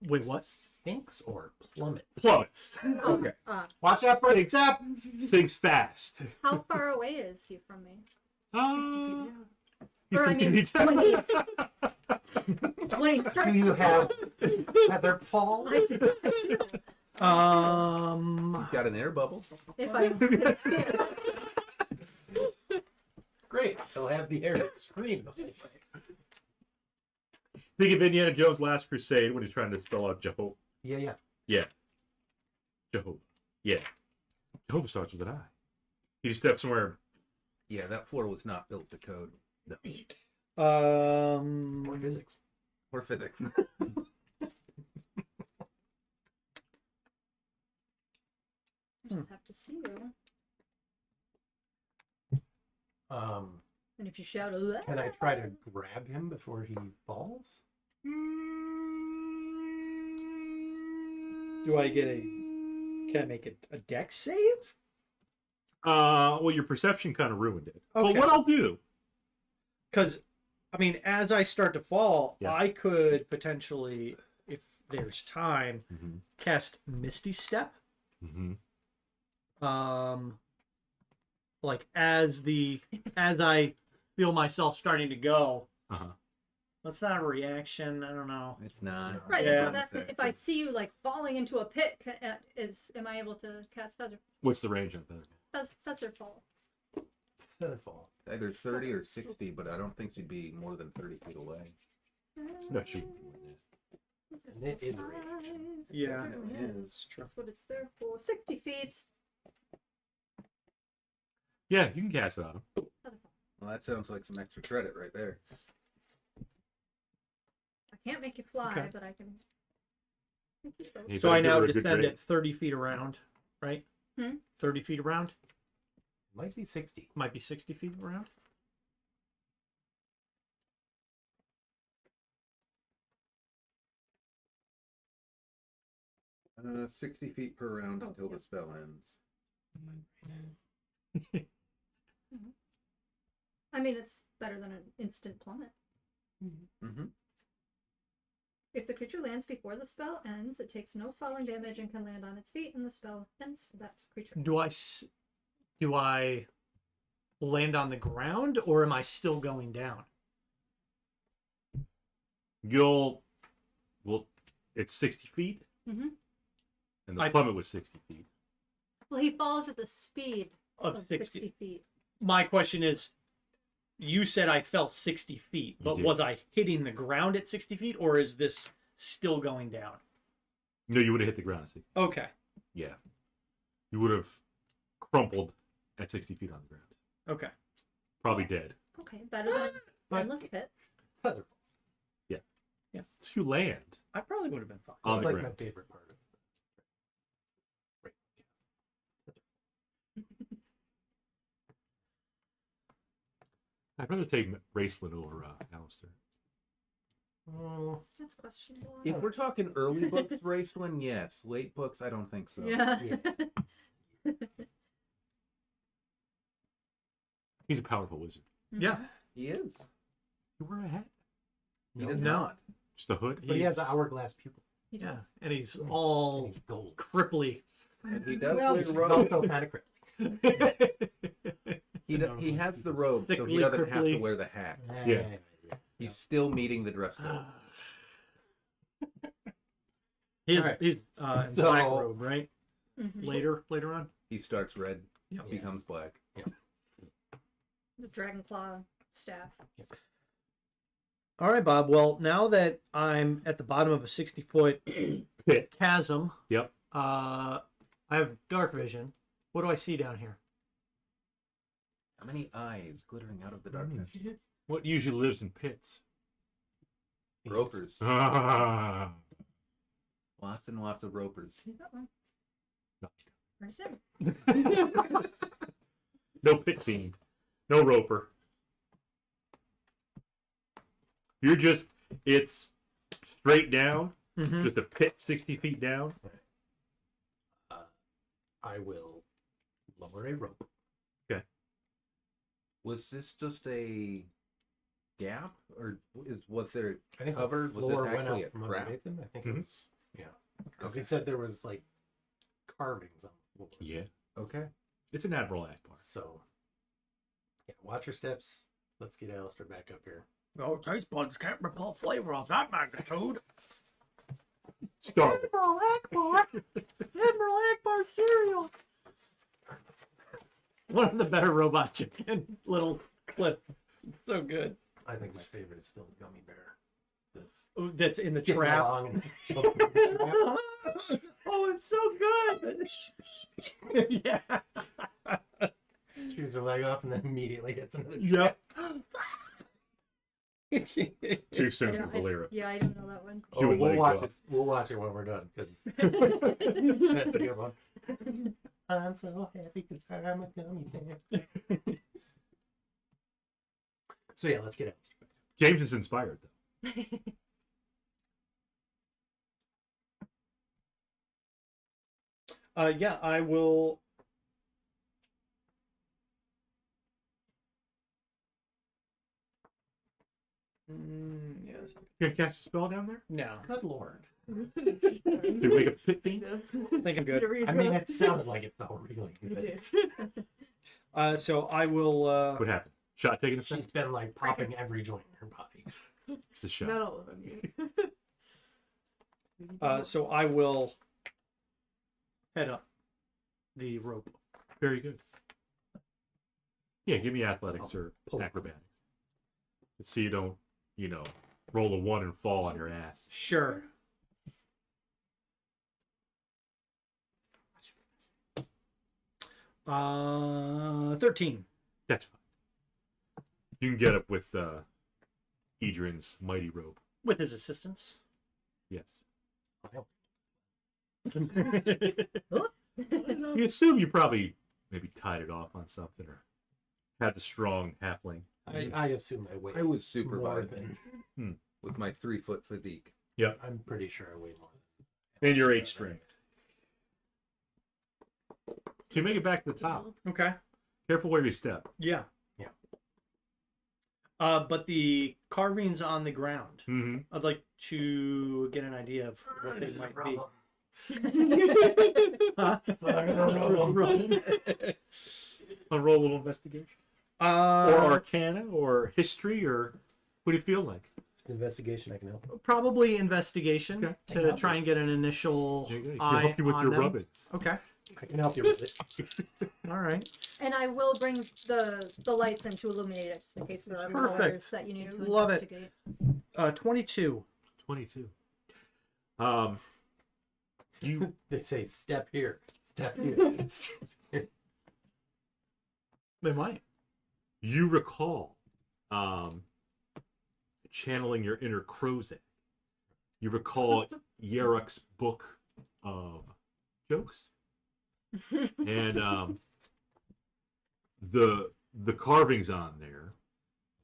C: Wait, what?
E: Sinks or plummets?
A: Plummets.
B: Okay.
E: Watch that for
A: Sinks up. Sinks fast.
D: How far away is he from me?
A: He's
D: Or, I
A: 60
D: mean,
A: feet down.
D: When he
E: Do
D: starts.
E: you have feather fall?
B: You've got an air bubble.
D: If I.
E: Great. He'll have the air to scream the whole way.
A: Think of Indiana Jones' Last Crusade when he's trying to spell out Jehovah.
E: Yeah.
A: Yeah. Jehovah. Yeah. Jehovah starts with an I. He just stepped somewhere.
B: Yeah, that floor was not built to code
A: No.
E: Or physics.
B: or physics.
D: to see you. And if you shout,
E: Can I try to grab him before he falls?
C: Do I get a? Can I make a dex save?
A: Well, your perception kind of ruined it.
C: Okay.
A: But what I'll do,
C: Because, I mean, as I start to fall,
A: Yeah.
C: I could potentially, if there's time,
A: Mhm.
C: cast Misty Step.
A: Mhm.
C: Like as I feel myself starting to go.
A: Uh-huh.
C: That's not a reaction. I don't know.
B: It's not.
D: right,
C: Yeah.
D: well, that's it. If I see you like falling into a pit, am I able to cast
A: What's the range of that?
D: Featherfall?
E: Featherfall.
B: Either 30 or 60, but I don't think she'd be more than 30 feet away.
A: No, she wouldn't be more than that.
E: And it is range.
C: Yeah,
B: It
C: is true.
D: That's what it's there for. 60 feet.
A: Yeah, you can cast it on him.
D: Featherfall.
B: Well, that sounds like some extra credit right there.
D: I can't make you fly,
C: Okay.
D: but I can make you float.
A: You
C: So
A: better
C: I
A: give
C: now
A: her a good
C: descend
A: grade.
C: at 30 feet around, right? 30 feet around?
E: Might be 60.
C: Might be 60 feet around.
B: 60 feet per round
D: Oh,
B: until
D: yeah.
B: the spell ends.
D: I mean, it's better than an instant plummet.
B: Mm-hmm.
D: If the creature lands before the spell ends, it takes no falling damage and can land on its feet, and the spell ends for that creature.
C: Do I land on the ground or am I still going down?
A: It's 60 feet,
D: Mm-hmm.
A: and the
C: I-
A: plummet was 60 feet.
D: Well, he falls at the speed
C: Of
D: of
C: 60.
D: 60 feet.
C: My question is, you said I fell 60 feet,
A: You
C: but
A: did.
C: was I hitting the ground at 60 feet or is this still going down?
A: No, you would have hit the ground at 60.
C: Okay.
A: Yeah. You would have crumpled at 60 feet on the ground.
C: Okay.
A: Probably dead.
D: Okay, better than
C: But-
D: endless pit.
E: Featherfall.
A: So you land
C: I probably would have been fine.
A: on
E: That's
A: the
E: like
A: ground.
E: my favorite part of it. Right.
A: I'd rather take Raceland over Alister.
E: Oh,
D: That's questionable.
B: If we're talking early books, Raceland, yes. Late books, I don't think so.
D: Yeah.
A: He's a powerful wizard.
C: Yeah.
B: He is.
A: You wear a hat?
B: He does
C: No.
B: not.
A: Just a hood?
E: but he has hourglass pupils.
D: He
C: Yeah.
D: does.
C: And he's
E: And
C: all
E: he's gold.
C: cripply.
B: And he does
D: Well,
B: wear
E: He's
B: a robe.
E: also kind of cryptic.
B: He has the robe, so
C: Thickly,
B: he doesn't have to
C: cripply.
B: wear the hat.
A: Yeah.
B: He's still meeting the dress code.
C: He's
E: Alright.
C: in
E: So-
C: black robe, right?
D: Mhm.
C: Later on.
B: He starts red,
C: Yep.
B: becomes black.
D: The dragon claw staff.
C: All right, Bob. Well, now that I'm at the bottom of a 60-foot
A: Pit.
C: chasm,
A: Yep.
C: I have dark vision. What do I see down here?
B: How many eyes glittering out of the darkness?
A: What usually lives in pits?
B: Ropers.
A: Ah.
B: Lots and lots of ropers.
D: You got one.
A: No.
D: Pretty soon.
A: No pit fiend. No roper. It's straight down.
C: Mhm.
A: Just a pit 60 feet down.
E: I will lower a rope.
B: Was this just a gap, or was there
E: I think
B: cover?
E: the
B: Was this
E: floor went
B: actually
E: out
B: a
E: from
B: trap?
E: underneath him. I think
A: Mhm.
E: it was, yeah. Because he said there was like carvings on the floor.
A: Yeah.
B: Okay.
A: It's an Admiral Akbar.
E: So, yeah, watch your steps. Let's get Alister back up here.
C: Oh, taste buds can't repel flavor of that magnitude.
A: Star.
C: Admiral Akbar! Admiral Akbar cereal! One of the better Robot Chicken little clips. So good.
E: I think my favorite is still Gummy Bear. That's
C: Oh, that's in the
E: getting
C: trap.
E: along and jumping in the trap.
C: Oh, it's so good. Yeah.
E: Chews her leg off and then immediately hits another
C: Yep.
A: Too soon
D: Yeah,
A: for Volira.
D: Yeah, I don't know that one.
E: Oh,
A: Chewing
E: we'll
A: leg
E: watch
A: off.
E: it. We'll watch it when we're done because that's a good one. I'm so happy because I'm a gummy bear. So yeah, let's get out.
A: James is inspired, though.
C: Yeah, I will. Yes.
A: You gonna cast a spell down there?
C: No,
E: Good lord.
A: Do you make a pit fiend?
C: I think I'm good.
E: I mean, it sounded like it felt really
G: You
E: good.
G: did.
C: So I will.
A: What happened? Shot taking
E: She's
A: effect?
E: been like popping every joint in her body.
A: It's the shot.
G: Not all of them.
C: So I will head up the rope.
A: Very good. Yeah, give me athletics or
E: pull it.
A: acrobatics. Let's see you don't, roll a 1 and fall on your ass.
C: Sure. Uh, 13.
A: That's fine. You can get up with Edrian's mighty rope.
C: With his assistance.
A: Yes.
E: Well,
A: You assume you probably maybe tied it off on something or had the strong halfling.
E: I assume I weigh.
B: I was
E: more
B: supervising
E: than.
B: with my 3-foot physique.
A: Yep.
E: I'm pretty sure I weigh more.
A: And your 8 strength. So you make it back to the top.
C: Okay.
A: Careful where you step.
C: Yeah.
E: Yeah.
C: But the carvings on the ground,
A: Mm-hmm.
C: I'd like to get an idea of what they might be. Huh?
A: Want to roll a little investigation? Or arcana or history or what do you feel like?
E: If it's investigation, I can help.
C: Probably investigation
A: Okay.
C: to try and get an initial
A: There you go. You can
C: eye
A: help you with
C: on
A: your
C: them.
A: rubbings.
C: Okay.
E: I can help you with it.
C: All right.
D: And I will bring the lights in to illuminate it, just in case there are
C: Perfect.
D: colors that you need to
C: Love it.
D: investigate.
C: 22.
A: 22. You
E: They say step here, step here. Step here.
C: They might.
A: you recall channeling your inner Crozak. You recall Yeruk's book of jokes. And the carvings on there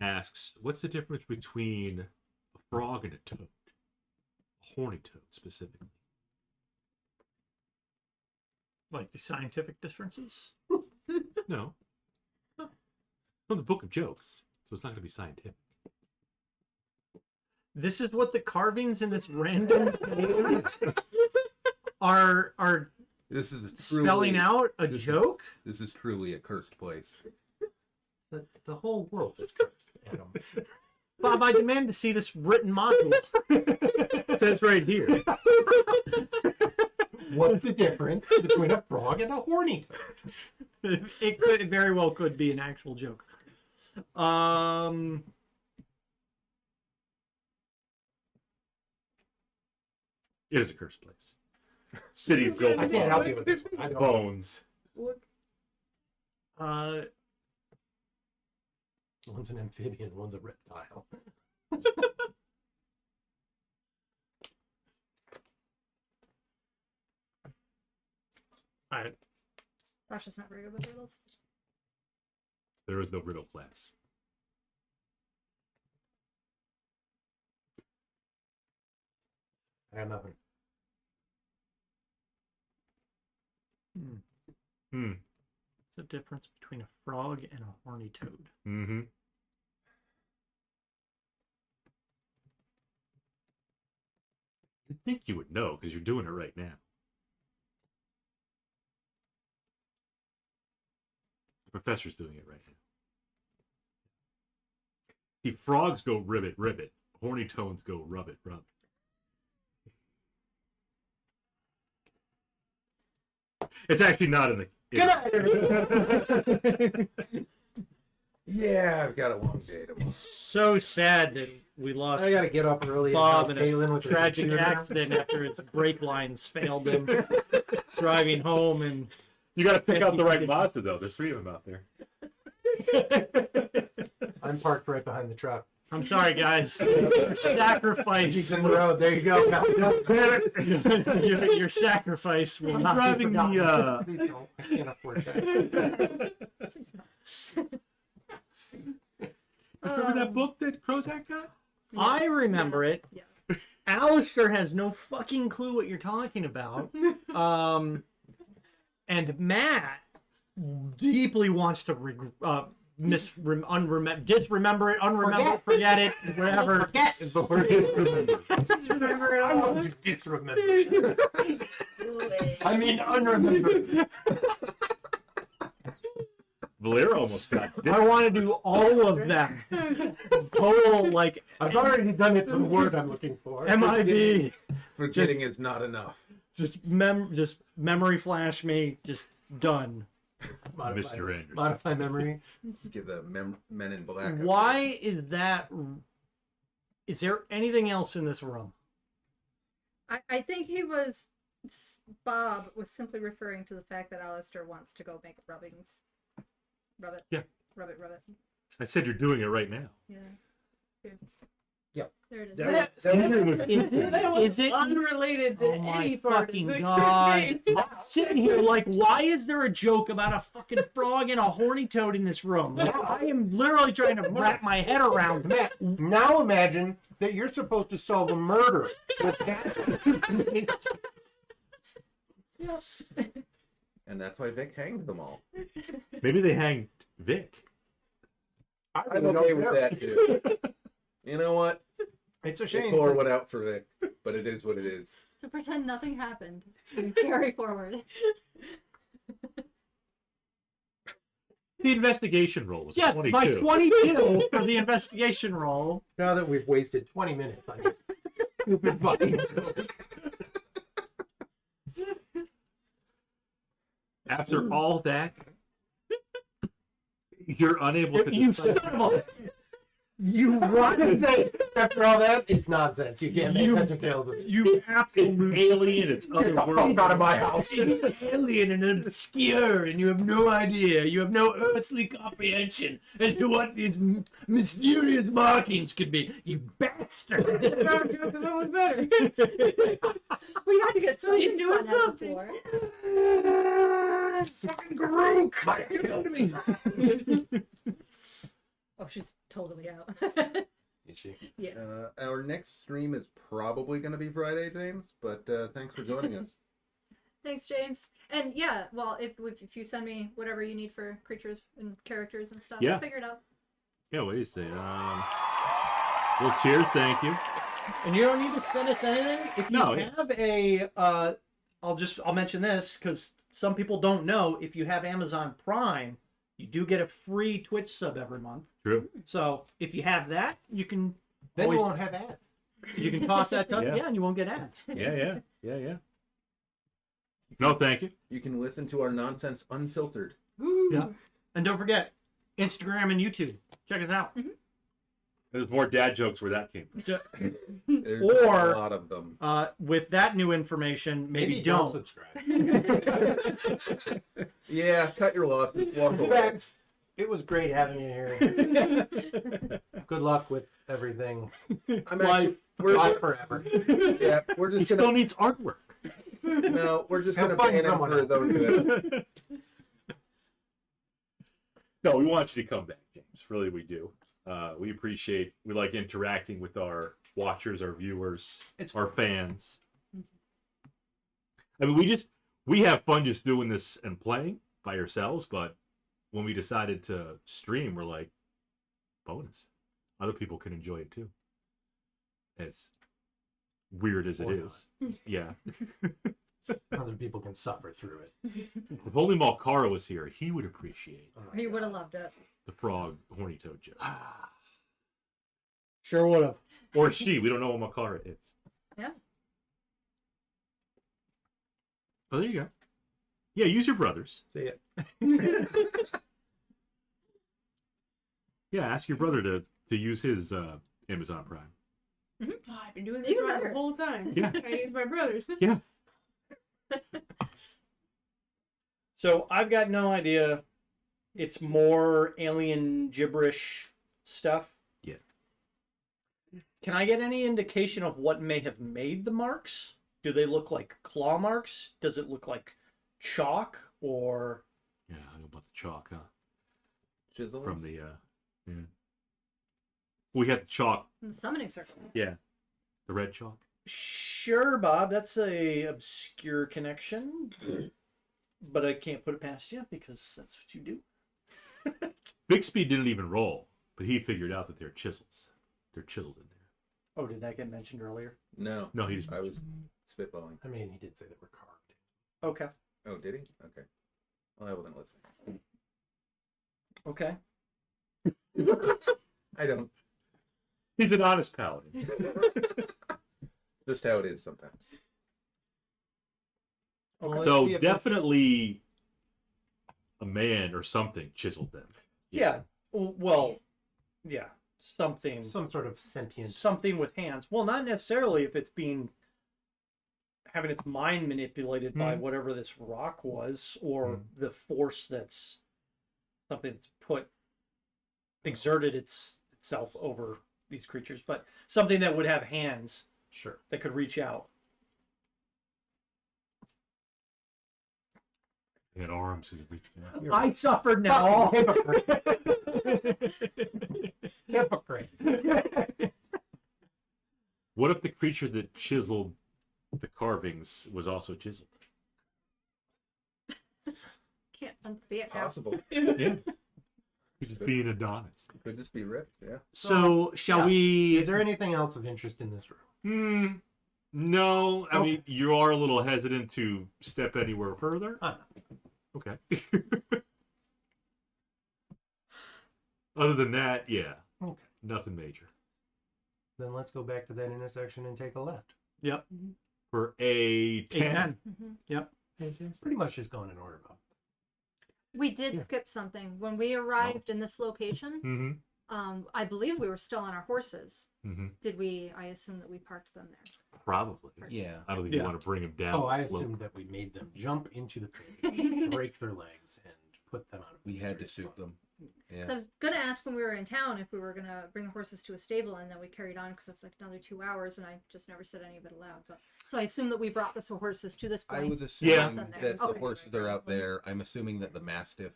A: asks, what's the difference between a frog and a toad? A horny toad specifically.
C: Like the scientific differences?
A: No. From the book of jokes, so it's not going to be scientific.
C: This is what the carvings in this random cave are
B: This is
C: spelling out a joke?
B: This is truly a cursed place.
E: The whole world is cursed, Adam.
C: Bob, I demand to see this written module.
A: It says right here.
E: What's the difference between a frog and a horny toad?
C: It very well could be an actual joke.
A: It is a cursed place. City built
E: I
A: of
E: can't help you with this one. I don't.
A: bones.
G: What?
E: One's an amphibian, one's a reptile.
D: Sasha's not very good with riddles.
A: There is no riddle class.
E: I got nothing.
A: Hmm.
C: What's the difference between a frog and a horny toad?
A: Mm-hmm. You'd think you would know because you're doing it right now. The professor's doing it right now. See, frogs go ribbit, ribbit. Horny toads go rub it, rub it. It's actually not in the.
B: Yeah, I've got a long day tomorrow.
C: So sad that we lost
E: I gotta get up early.
C: Bob
E: and
C: in
E: help
C: a
E: Kaylin with the
C: tragic
E: computer.
C: accident after his brake lines failed him driving home, and
A: You got to pick out the right Mazda, though. There's 3 of them out there.
E: I'm parked right behind the truck.
C: I'm sorry, guys. Sacrifice.
E: He's in the road. There you go.
C: Your sacrifice will not be
A: Driving
C: forgotten.
A: the
E: Please don't. I can't afford that.
A: remember that book that Krozak got?
C: I remember it.
D: Yeah.
C: Alister has no fucking clue what you're talking about. And Matt deeply wants to disremember it, unremember it, forget it, whatever.
E: Forget is the word.
G: Just remember it
E: I
G: all.
E: want to disremember. I mean, unremembered.
A: Valera almost got it.
C: I want to do all of them. Total, like,
E: I've already done it to the word I'm looking for.
C: MIB.
B: Forgetting is not enough.
C: Just memory flash me. Just done.
E: Modify-
A: Mr. Anderson.
E: Modify memory.
B: Give the men in black.
C: Why is that? Is there anything else in this room?
D: I think Bob was simply referring to the fact that Alister wants to go make rubbings. Rub it.
A: Yeah.
D: Rub it.
A: I said you're doing it right now.
D: Yeah.
E: Yep.
D: There it is.
C: Is it
G: unrelated to
C: Oh my
G: any part
C: fucking
G: of the
C: god!
G: campaign?
C: I'm sitting here like, why is there a joke about a fucking frog and a horny toad in this room? Like, I am literally trying to wrap my head around that.
E: Matt, now imagine that you're supposed to solve a murder with that.
B: And that's why Vic hanged them all.
A: Maybe they hanged Vic.
B: I'm okay with that, too. You know what?
E: It's a
B: We'll
E: shame.
B: pour one out for Vic, but it is what it is.
D: So pretend nothing happened and carry forward.
A: The investigation roll was
C: Yes,
A: 22.
C: my 22 for the investigation roll.
E: Now that we've wasted 20 minutes on your stupid fucking joke.
A: After all that, you're unable to
C: You
A: decide.
C: son of a- You rotten.
E: After all that, it's nonsense. You can't make
C: You-
E: heads or tails of it.
C: You
A: It's
C: absolute
A: alien, it's
E: Get the fuck
A: otherworldly.
E: out of my house.
C: alien and obscure, and you have no idea. You have no earthly comprehension as to what these mysterious markings could be. You bastard!
G: Our joke is always better.
D: We had to get something
G: Please do
D: fun out
G: something.
D: before.
C: Fucking Garunk!
D: Oh, she's totally out.
E: Is she?
D: Yeah.
B: Our next stream is probably going to be Friday, James, but thanks for joining us.
D: Thanks, James. And yeah, well, if you send me whatever you need for creatures and characters and stuff,
A: Yeah.
D: I'll figure it out.
A: Yeah, wait a second. Well, cheers, thank you.
C: And you don't need to send us anything. If you
A: No.
C: have a, I'll mention this because some people don't know. If you have Amazon Prime, you do get a free Twitch sub every month.
A: True.
C: So if you have that, you can
E: Then
C: always,
E: you won't have ads.
C: you can toss that to
A: Yeah.
C: yeah, and you won't get ads.
A: Yeah. No, thank you.
B: You can listen to our nonsense unfiltered.
C: Yeah. And don't forget Instagram and YouTube. Check us out.
A: There's more dad jokes where that came from.
B: There's
C: Or-
B: a lot of them.
C: With that new information, maybe
E: don't
C: don't.
E: subscribe.
B: Yeah, cut your losses. Walk
E: In
B: away.
E: fact, it was great having you here. Good luck with everything.
B: I'm actually,
E: Bye forever.
B: yeah, we're
A: He
B: just
A: still
B: gonna
A: needs artwork.
B: no, we're just
E: Have
B: gonna
E: fun
B: ban him
E: someone
B: for
E: else.
B: those good.
A: No, we want you to come back, James. Really, we do. We like interacting with our watchers, our viewers, our fans. I mean, we have fun just doing this and playing by ourselves, but when we decided to stream, we're like, bonus. Other people can enjoy it too. As weird as it
E: Or
A: is. Yeah.
E: Other people can suffer through it.
A: If only Malkara was here, he would appreciate
E: Oh my
D: He would have
E: God.
D: loved it.
A: the frog horny toad joke.
C: Sure would have.
A: Or she. We don't know what Malkara is.
D: Yeah.
A: Oh, there you go. Yeah, use your brothers.
E: See it.
A: Yeah, ask your brother to use his Amazon Prime.
G: Oh, I've been doing this
D: Even
G: wrong the
D: better.
G: whole time.
A: Yeah.
G: I use my brothers.
A: Yeah.
C: So I've got no idea. It's more alien gibberish stuff.
A: Yeah.
C: Can I get any indication of what may have made the marks? Do they look like claw marks? Does it look like chalk or?
A: Yeah, I know about the chalk, huh?
B: Chisels?
A: From the yeah. We had the chalk.
D: In the summoning circle.
A: Yeah, the red chalk.
C: Sure, Bob. That's a obscure connection, but I can't put it past you because that's what you do.
A: Bixby didn't even roll, but he figured out that they're chisels. They're chiseled in there.
C: Oh, did that get mentioned earlier?
B: No.
A: No, he just.
B: I was spitballing.
E: I mean, he did say they were carved.
C: Okay.
B: Oh, did he? Okay. Well, I wasn't listening.
C: Okay.
B: I don't.
A: He's an honest paladin.
B: Just how it is sometimes.
E: Well,
A: So
E: if you-
A: definitely a man or something chiseled them.
C: Yeah. Well, yeah. Something.
E: some sort of sentient.
C: Something with hands. Well, not necessarily if it's having its mind manipulated by whatever this rock was, or the force that's something that's exerted itself over these creatures, but something that would have hands
E: Sure.
C: that could reach out.
A: He had arms and everything.
C: I suffered now.
E: Hypocrite.
A: What if the creature that chiseled the carvings was also chiseled?
D: Can't unsee it now.
B: Possible.
A: Yeah. He's just being Adonis.
B: Could just be ripped, yeah.
C: So, shall
E: Yeah.
C: we?
E: Is there anything else of interest in this room?
A: No. I
E: Okay.
A: mean, you are a little hesitant to step anywhere further.
E: I'm not.
A: Okay. Other than that, yeah.
E: Okay.
A: Nothing major.
E: Then let's go back to that intersection and take a left.
C: Yep.
A: For a 10.
C: Yep.
E: It's pretty much just going in order, Bob.
D: We did skip something. When we arrived in this location,
A: Mm-hmm.
D: I believe we were still on our horses.
A: Mm-hmm.
D: I assume that we parked them there.
A: Probably.
B: Yeah.
A: I don't think you want to bring him down.
E: Oh, I
A: the slope.
E: assumed that we made them jump into the cage, break their legs, and put them out of
B: We had to
E: misery.
B: shoot them. Yeah.
D: So I was gonna ask when we were in town if we were gonna bring the horses to a stable, and then we carried on because it was like another 2 hours, and I just never said any of it aloud. But so I assume that we brought the horses to this
B: I
D: point.
B: was assuming
A: Yeah.
B: that the
D: Okay.
B: horses are out there. I'm assuming that the mastiff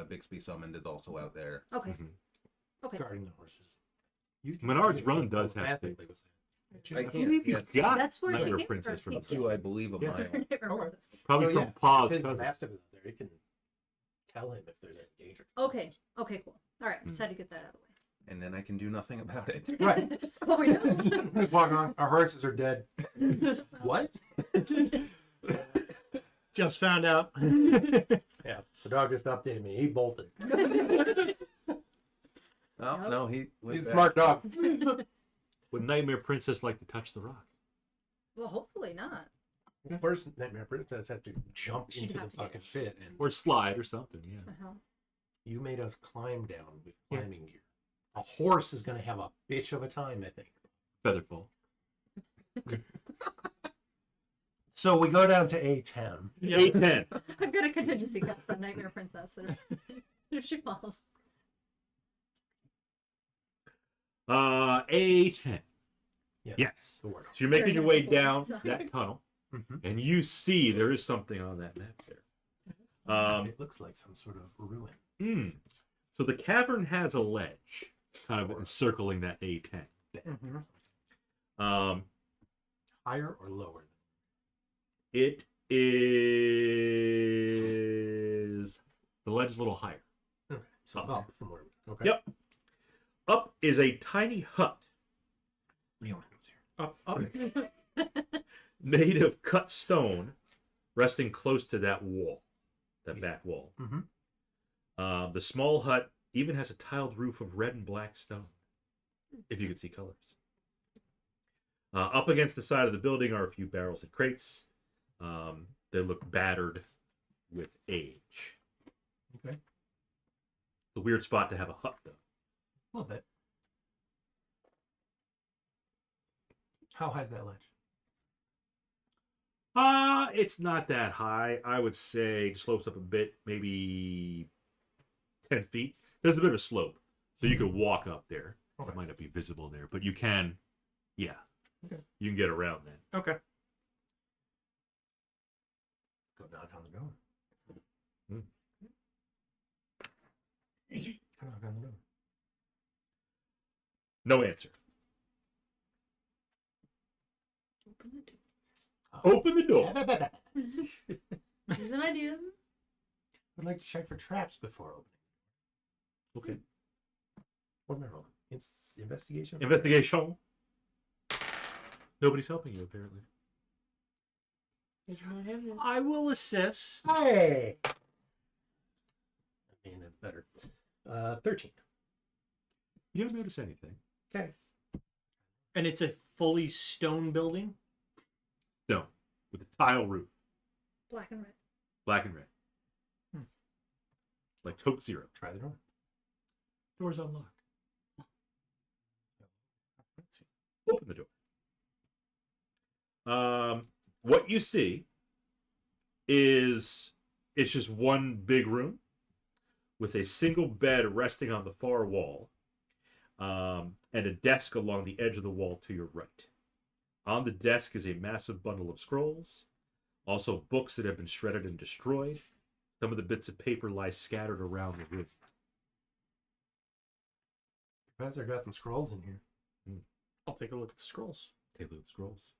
B: Bixby summoned is also out there.
D: Okay.
A: Mhm.
D: Okay.
E: Guarding the horses. You
A: Menard's Run does have
E: Mathematically with
B: I
A: I
B: can't.
A: believe you
B: Yeah.
A: got
D: That's where they
A: Nightmare
D: came
A: Princess
D: from.
A: from
D: He-
B: Two, I believe, of
A: Yeah.
B: my own.
D: Okay.
A: probably
E: So,
A: from
E: yeah,
A: Pa's
E: if his
A: cousin.
E: mastiff is out there, you can tell him if there's any danger.
D: Okay, cool. All right, just had to get that out of the way.
B: And then I can do nothing about it.
E: Right.
D: Oh, yeah.
E: Just walking on. Our horses are dead. What?
C: Just found out.
E: Yeah. The dog just updated me. He bolted.
B: Oh, no, he was
E: He's a smart dog.
A: Would Nightmare Princess like to touch the rock?
D: Well, hopefully not.
E: First, Nightmare Princess has to jump
D: She'd
E: into the
D: have to
E: fucking pit, and
A: Or slide or something, yeah.
D: Uh-huh.
E: you made us climb down with climbing gear. A horse is going to have a bitch of a time, I think.
A: Featherfall.
E: So we go down to A10.
A: 8-10.
D: I've got a contingency cast on Nightmare Princess if she falls.
A: A10. Yes.
E: The word.
A: So you're making your way down
D: Sorry.
A: that tunnel,
E: Mhm.
A: and you see there is something on that map there.
E: It looks like some sort of ruin.
A: So the cavern has a ledge, kind of encircling that A10. Um,
E: Higher or lower?
A: it is the ledge is a little higher.
E: Okay. So
A: Up.
E: up from where? Okay.
A: Yep. Up is a tiny hut
E: Leon goes here.
C: Up.
A: made of cut stone, resting close to that wall, that back wall.
E: Mhm.
A: The small hut even has a tiled roof of red and black stone, if you can see colors. Up against the side of the building are a few barrels and crates. They look battered with age.
E: Okay.
A: It's a weird spot to have a hut, though.
E: A little bit. How high is that ledge?
A: It's not that high. I would say it slopes up a bit, maybe 10 feet. There's a bit of a slope, so you could walk up there.
E: Okay.
A: It might not be visible there, but you can Yeah.
E: Okay.
A: You can get around that.
C: Okay.
E: Go knock on the door.
A: Hmm.
E: Knock on the door.
A: No answer.
G: Open the door.
A: Open the door.
G: Here's an idea.
E: I'd like to check for traps before opening.
A: Okay.
E: What am I rolling? It's investigation.
A: Investigation. Nobody's helping you, apparently.
G: Did you not have that?
C: I will assist.
E: Hey. I mean, it's better. 13.
A: You don't notice anything.
E: Okay.
C: And it's a fully stone building.
A: No. With a tile roof.
D: Black and red.
A: Black and red. Like Coke Zero.
E: Try the door.
A: Door's unlocked. Open the door. What you see is it's just one big room with a single bed resting on the far wall, and a desk along the edge of the wall to your right. On the desk is a massive bundle of scrolls, also books that have been shredded and destroyed. Some of the bits of paper lie scattered around the room.
E: Professor got some scrolls in here.
C: I'll take a look at the scrolls.
A: Take a look at the scrolls.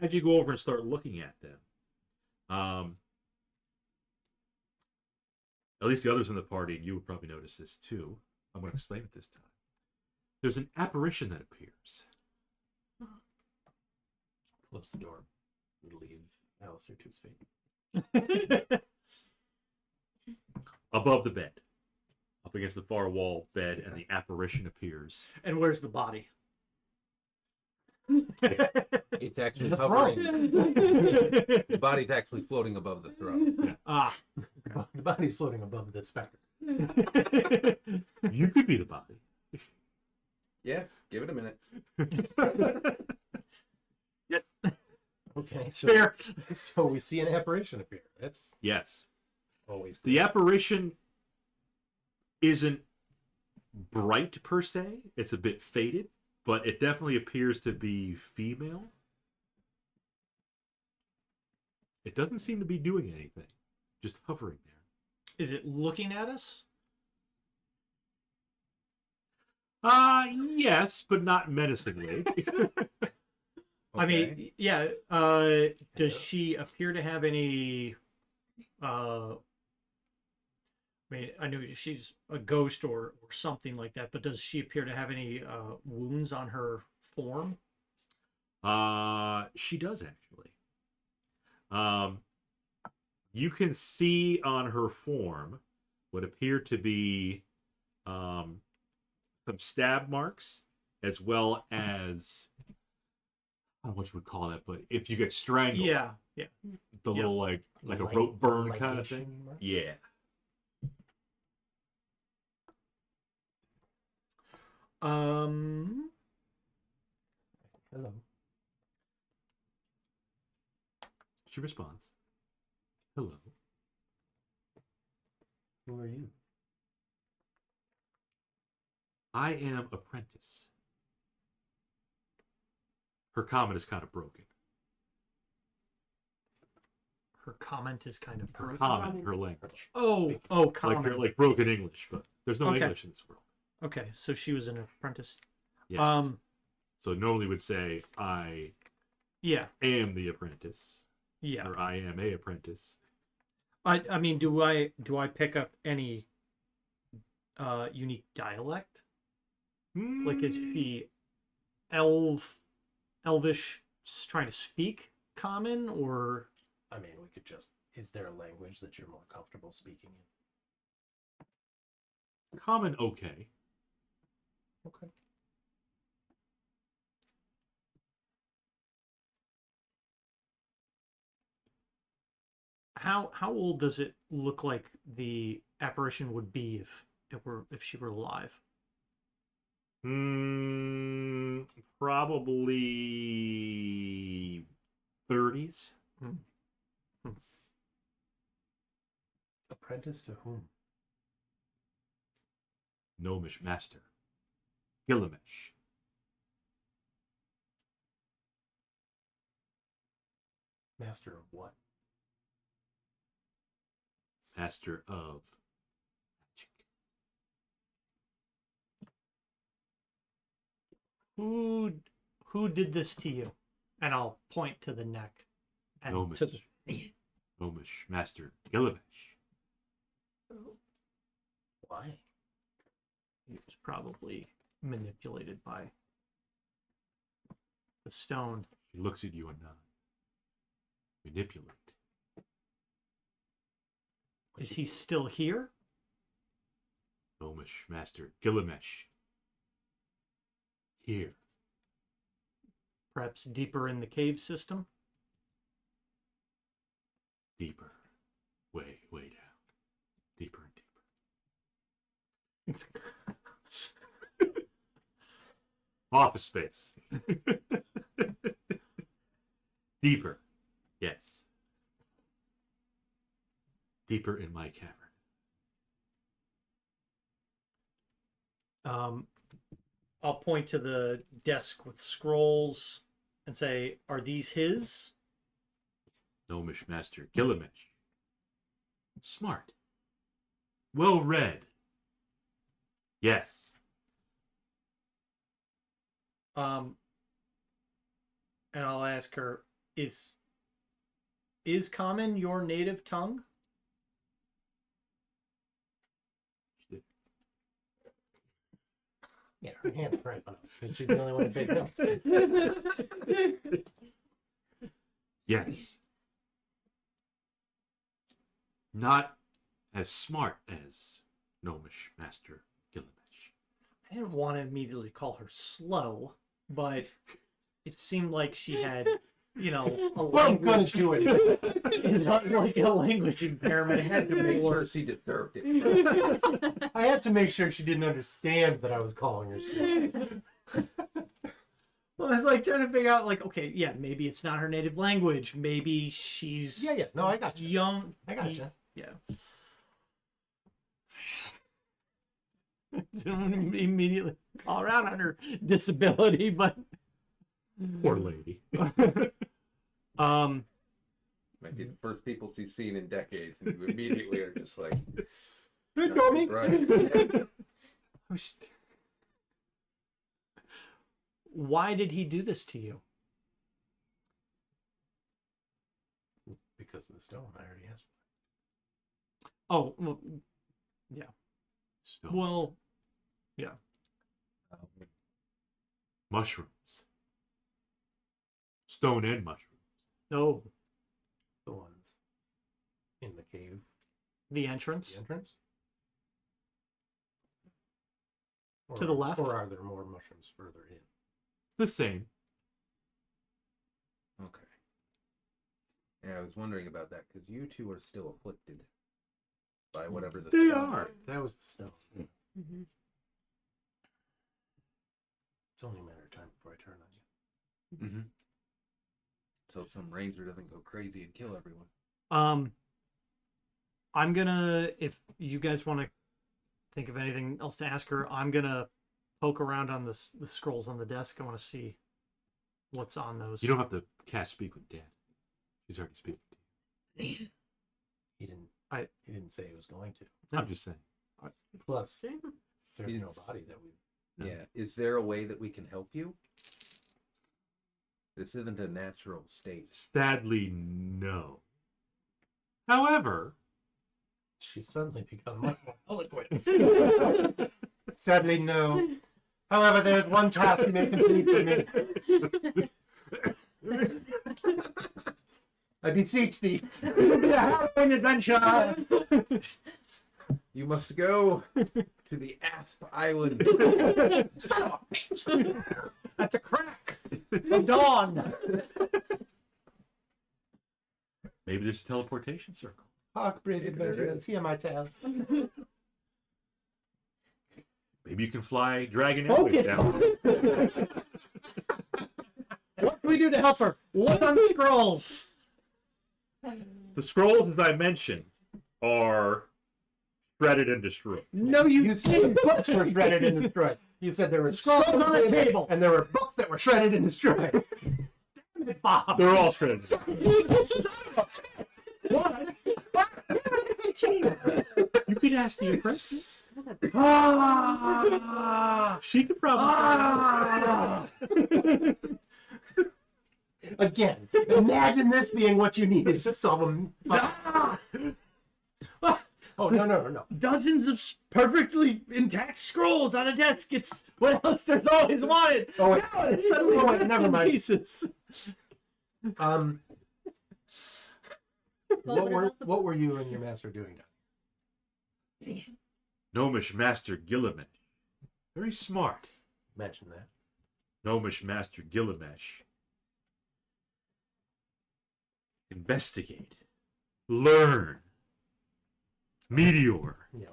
A: As you go over and start looking at them, at least the others in the party, and you would probably notice this too. I'm going to explain it this time. There's an apparition that appears.
E: Close the door. Leave Alister to his fate.
A: Above the bed. Up against the far wall bed, and the apparition appears.
C: And where's the body?
B: It's actually
E: The
B: hovering. The body's actually floating above the throne.
C: Ah.
E: The body's floating above the specter.
A: You could be the body.
B: Yeah, give it a minute.
E: Okay,
C: Fair.
E: So we see an apparition appear. That's
A: Yes.
E: always good.
A: The apparition isn't bright per se. It's a bit faded, but it definitely appears to be female. It doesn't seem to be doing anything, just hovering there.
C: Is it looking at us?
A: Yes, but not menacingly.
C: I mean, yeah. Does she appear to have any? I mean, I know she's a ghost or something like that, but does she appear to have any wounds on her form?
A: She does actually. You can see on her form what appear to be some stab marks, as well as I don't know what you would call that, but if you get strangled,
C: Yeah.
A: the little like a rope burn kind of
E: ligation
A: thing.
E: marks?
A: Yeah.
E: Hello.
A: She responds, "Hello."
E: Who are you?
A: I am apprentice. Her comment is kind of broken.
C: Her comment is kind of
A: Her
C: broken.
A: comment, her language.
C: Oh, comment.
A: Like broken English, but there's no
C: Okay.
A: English in this world.
C: Okay, so she was an apprentice.
A: Yes. So normally would say I
C: Yeah,
A: am the apprentice,
C: yeah.
A: or I am a apprentice.
C: I mean, do I pick up any unique dialect? Like, is he elvish, trying to speak common, or
E: I mean, we could just. Is there a language that you're more comfortable speaking in?
A: Common? Okay.
E: Okay.
C: how old does it look like the apparition would be if she were alive?
A: Probably 30s.
E: Apprentice to whom?
A: Gnomish master. Gilgamesh.
E: Master of what?
A: Master of magic.
C: Who did this to you? And I'll point to the neck. And
A: Gnomish.
C: to the,
A: Gnomish Master Gilgamesh.
E: Why?
C: it was probably manipulated by the stone.
A: She looks at you and nods. Manipulate.
C: Is he still here?
A: Gnomish Master Gilgamesh. Here.
C: Perhaps deeper in the cave system?
A: Deeper. Way, way down. Deeper and deeper. Office space. Deeper. Yes. Deeper in my cavern.
C: I'll point to the desk with scrolls and say, are these his?
A: Gnomish Master Gilgamesh. Smart. Well read. Yes.
C: And I'll ask her, is common your native tongue?
E: Yeah, her hand's right on it. She's the only one to take notes.
A: Yes. Not as smart as Gnomish Master Gilgamesh.
C: I didn't want to immediately call her slow, but it seemed like she had, you know, a
E: Well, I'm gonna
C: language,
E: do it.
C: like a language impairment.
B: I had to make sure she deserved it.
E: I had to make sure she didn't understand that I was calling her slow.
C: Well, I was like trying to figure out, like, okay, yeah, maybe it's not her native language. Maybe she's
E: Yeah. No, I got you.
C: young.
E: I got you.
C: Yeah. Didn't immediately call her out on her disability, but
A: Poor lady.
B: Might be the first people she's seen in decades, and you immediately are just like,
E: Good, Normie.
B: right.
C: why did he do this to you?
E: Because of the stone, I already asked.
C: Oh, well, yeah.
A: So,
C: Well, yeah.
A: mushrooms. Stone and mushrooms.
C: Oh,
E: The ones in the cave,
C: the entrance.
E: the entrance.
C: To the left?
E: Or are there more mushrooms further in?
A: The same.
B: Okay. Yeah, I was wondering about that because you two are still afflicted by whatever the
A: They
B: stone
A: are.
E: That was the stone.
G: Mm-hmm.
E: It's only a matter of time before I turn on you.
B: Mm-hmm. So some ranger doesn't go crazy and kill everyone.
C: I'm gonna, if you guys want to think of anything else to ask her, I'm gonna poke around on the scrolls on the desk. I want to see what's on those.
A: You don't have to cast speak with Dad. She's already speaking to you.
E: He didn't.
C: I-
E: He didn't say he was going to.
A: I'm just saying.
E: Plus, there's no
B: Yes.
E: body that we.
A: No.
B: Yeah. Is there a way that we can help you? This isn't a natural state.
A: Sadly, no. However,
E: She's suddenly become much more eloquent. Sadly, no. However, there's one task you may complete for me. I beseech thee. It will be a harrowing adventure.
B: You must go to the Asp Island.
E: Son of a bitch! At the crack.
C: of dawn.
A: maybe there's a teleportation circle.
E: Hark, brave adventurers, hear my tale.
A: Maybe you can fly Dragon
C: Focus.
A: Airways down.
C: What can we do to help her? What's on the scrolls?
A: The scrolls, as I mentioned, are shredded and destroyed.
C: No,
E: You said books were shredded and destroyed. You said there were scrolls on the table, and there were books that were shredded and destroyed. Damn it, Bob!
A: They're all shredded. You could ask the apprentice. She could probably.
E: Again, imagine this being what you needed to solve a. Oh, no.
H: Dozens of perfectly intact scrolls on a desk. It's what Alister's always wanted.
E: Oh, wait.
H: Now it's
E: Suddenly,
H: suddenly
E: wait, never mind.
H: pieces.
E: What were you and your master doing down
A: Gnomish Master Gilgamesh. Very smart.
E: Mention that.
A: Gnomish Master Gilgamesh. Investigate. Learn. Meteor.
E: Yeah.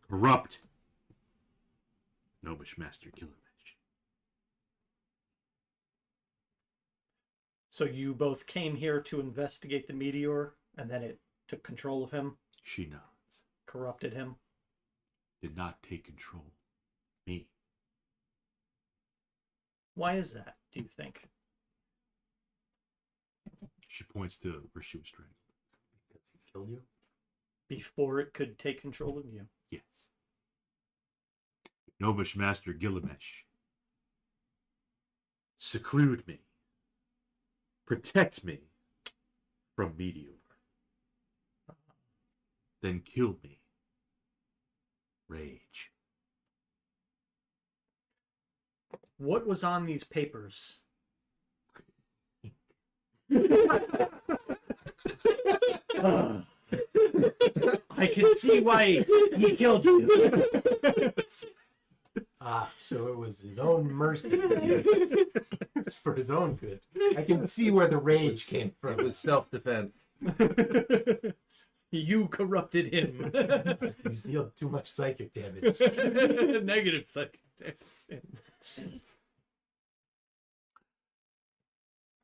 A: Corrupt. Gnomish Master Gilgamesh.
H: So you both came here to investigate the meteor, and then it took control of him,
A: She nods.
H: corrupted him.
A: Did not take control. Me.
H: Why is that, do you think?
A: She points to where she was strangled.
E: Because he killed you?
H: Before it could take control of you.
A: Yes. Gnomish Master Gilgamesh. Seclude me. Protect me from Meteor. Then kill me. Rage.
H: What was on these papers? I can see why he killed you.
E: So it was his own mercy. It's for his own good. I can see where the rage came
B: It
E: from.
B: was self-defense.
H: You corrupted him.
E: You deal too much psychic damage.
H: Negative psychic damage.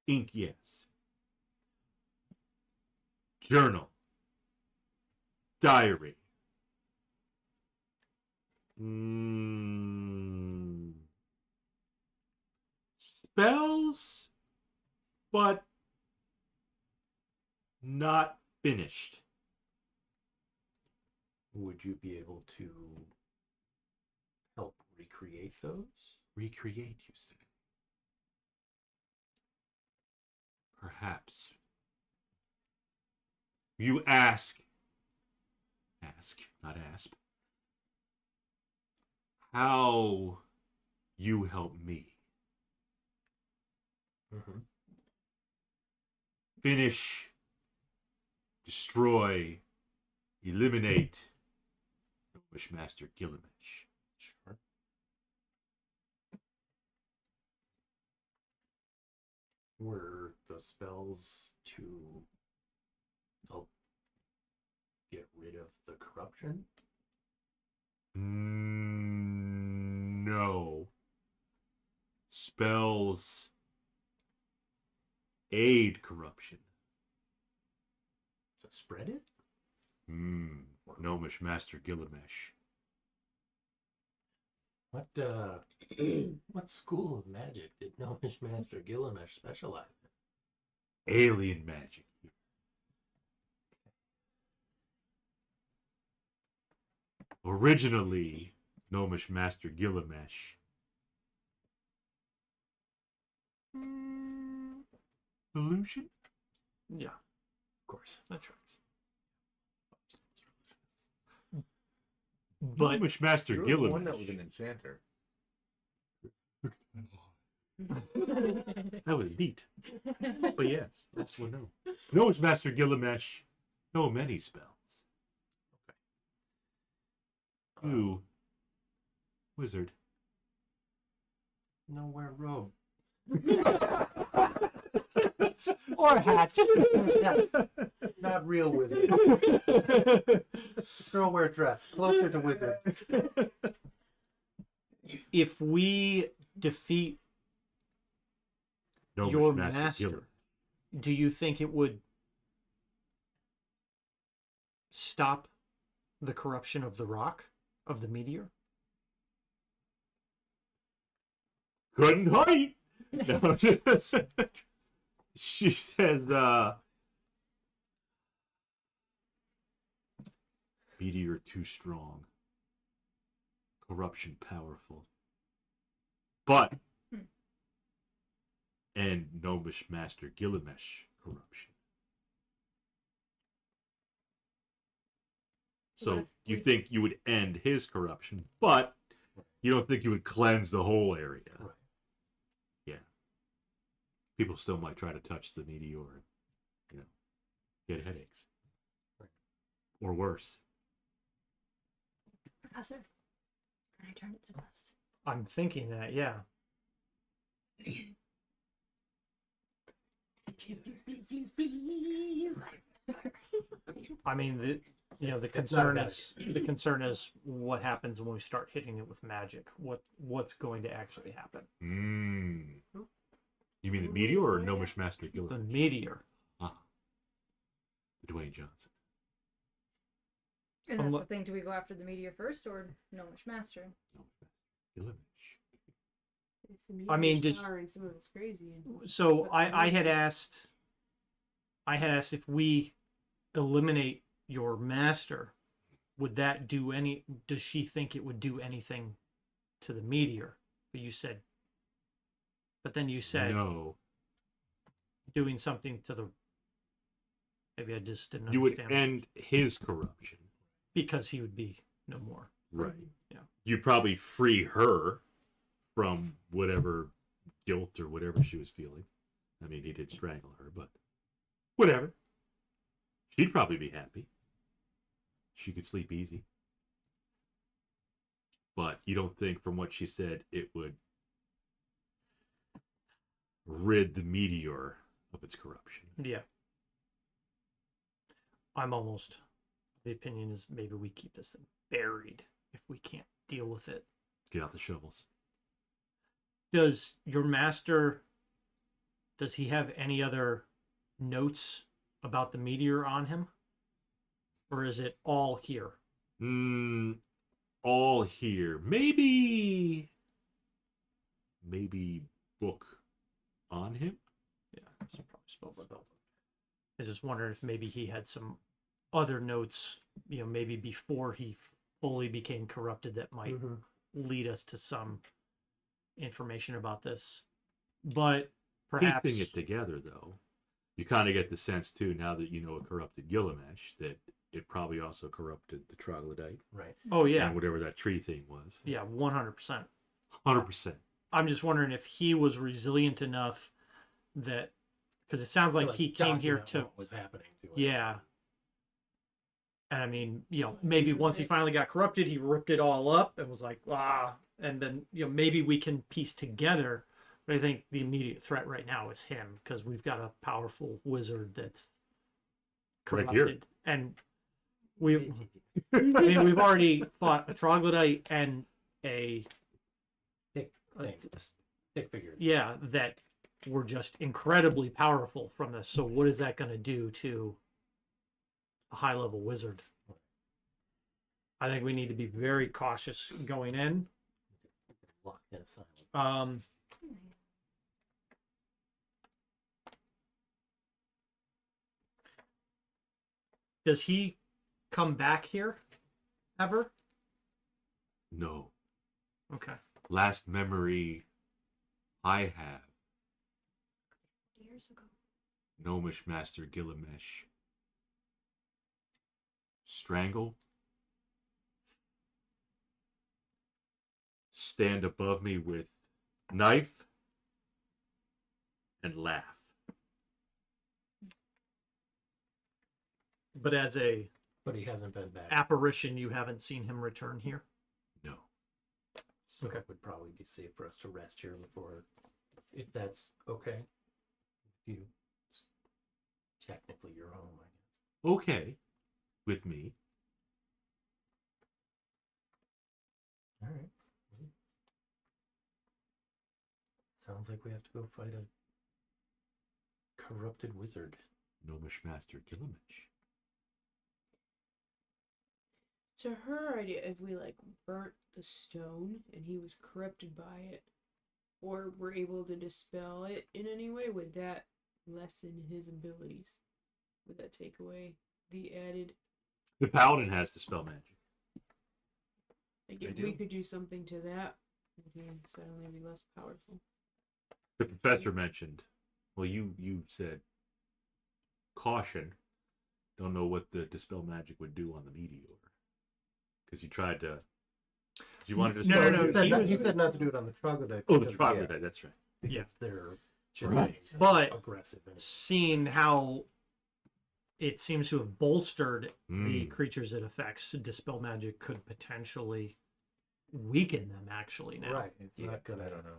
A: Ink, yes. Journal. Diary. Spells, but not finished.
E: Would you be able to help recreate those?
A: Recreate, you say? Perhaps. You ask, not asp, how you help me finish, destroy, eliminate Wishmaster Gilgamesh.
E: Sure. Were the spells to help get rid of the corruption?
A: No. Spells aid corruption.
E: To spread it?
A: Gnomish Master Gilgamesh.
E: What school of magic did Gnomish Master Gilgamesh specialize in?
A: Alien magic. Originally, Gnomish Master Gilgamesh. Illusion?
H: Yeah, of course. That tracks. But
A: Gnomish Master
B: You're the one
A: Gilgamesh.
B: that was an enchanter.
A: That was neat. But yes, that's what no. Gnomish Master Gilgamesh know many spells. You, wizard.
E: Nowhere robe. Or hatch. Not real wizard. Girl wear dress. Closer to wizard.
H: if we defeat
A: Gnomish
H: your
A: Master
H: master,
A: Gilgamesh.
H: do you think it would stop the corruption of the rock, of the meteor?
A: Couldn't hurt. No, she says, meteor too strong. Corruption powerful. But, and Gnomish Master Gilgamesh corruption. So
G: What if
A: you
G: we-
A: think you would end his corruption, but you don't think you would cleanse the whole area.
E: Right.
A: Yeah. People still might try to touch the meteor and, get headaches.
E: Right.
A: Or worse.
D: Professor, can I turn it to dust?
C: I'm thinking that, yeah. I mean, the concern is what happens when we start hitting it with magic. What's going to actually happen?
A: You mean the meteor or Gnomish Master
C: The
A: Gilgamesh?
C: meteor.
A: Dwayne Johnson.
D: And that's
C: Unle-
D: the thing. Do we go after the meteor first or Gnomish Master?
A: Gilgamesh.
G: If the
C: I mean,
G: meteor's
C: does-
G: powering some of it's crazy. And
C: So I had asked if we eliminate your master, would that do any? Does she think it would do anything to the meteor? But then you said
A: No.
C: doing something to the. Maybe I just didn't
A: You would
C: understand.
A: end his corruption.
C: Because he would be no more.
A: Right.
C: Yeah.
A: You'd probably free her from whatever guilt or whatever she was feeling. I mean, he did strangle her, but whatever. She'd probably be happy. She could sleep easy. But you don't think, from what she said, it would rid the meteor of its corruption.
C: Yeah. I'm almost. The opinion is maybe we keep this thing buried if we can't deal with it.
A: Get out the shovels.
C: Does your master, does he have any other notes about the meteor on him? Or is it all here?
A: All here. Maybe book on him?
C: Yeah, it's probably spelled. I was just wondering if maybe he had some other notes, maybe before he fully became corrupted that might lead us to some information about this. But perhaps
A: Piecing it together, though, you kind of get the sense, too, now that you know it corrupted Gilgamesh, that it probably also corrupted the troglodyte.
E: Right.
C: Oh yeah.
A: And whatever that tree thing was.
C: Yeah, 100%.
A: 100%.
C: I'm just wondering if he was resilient enough that, because it sounds like he came here
E: document
C: to,
E: what was happening to him.
C: yeah. And I mean, maybe once he finally got corrupted, he ripped it all up and was like, and then, maybe we can piece together. But I think the immediate threat right now is him, because we've got a powerful wizard that's
A: Right
C: corrupted.
A: here.
C: And we've already fought a troglodyte and a,
E: Stick figure.
C: yeah, that were just incredibly powerful from this. So what is that going to do to a high level wizard? I think we need to be very cautious going in.
E: Locked in silence.
C: Does he come back here ever?
A: No.
C: Okay.
A: Last memory I have,
D: Years ago.
A: Gnomish Master Gilgamesh. Strangle. Stand above me with knife. And laugh.
C: But as a
E: But he hasn't been back.
C: apparition, you haven't seen him return here?
A: No.
E: So
C: Okay.
E: it would probably be safe for us to rest here before, if that's okay. With you, it's technically your home, I guess.
A: Okay. With me.
E: All right. Sounds like we have to go fight a corrupted wizard.
A: Gnomish Master Gilgamesh.
G: to her idea, if we like burnt the stone and he was corrupted by it, or were able to dispel it in any way, would that lessen his abilities? Would that take away the added?
A: The paladin has dispel magic.
G: Like
B: I
G: if
B: do.
G: we could do something to that, would he suddenly be less powerful?
A: The professor mentioned. Well, you said caution. Don't know what the dispel magic would do on the meteor because you tried to. Do you want to
C: No,
A: dispel?
C: no,
E: You said,
C: he
E: not,
C: was-
E: you said not to do it on the troglodyte.
A: Oh, the
E: because-
A: troglodyte. That's right.
E: Because
C: Yeah.
E: they're
A: Right.
E: generally
C: But-
E: aggressive. And
C: Seeing how it seems to have bolstered the
A: Mm.
C: creatures it affects, dispel magic could potentially weaken them. Actually, now
E: right. It's
B: Yeah,
E: not gonna.
B: I don't know.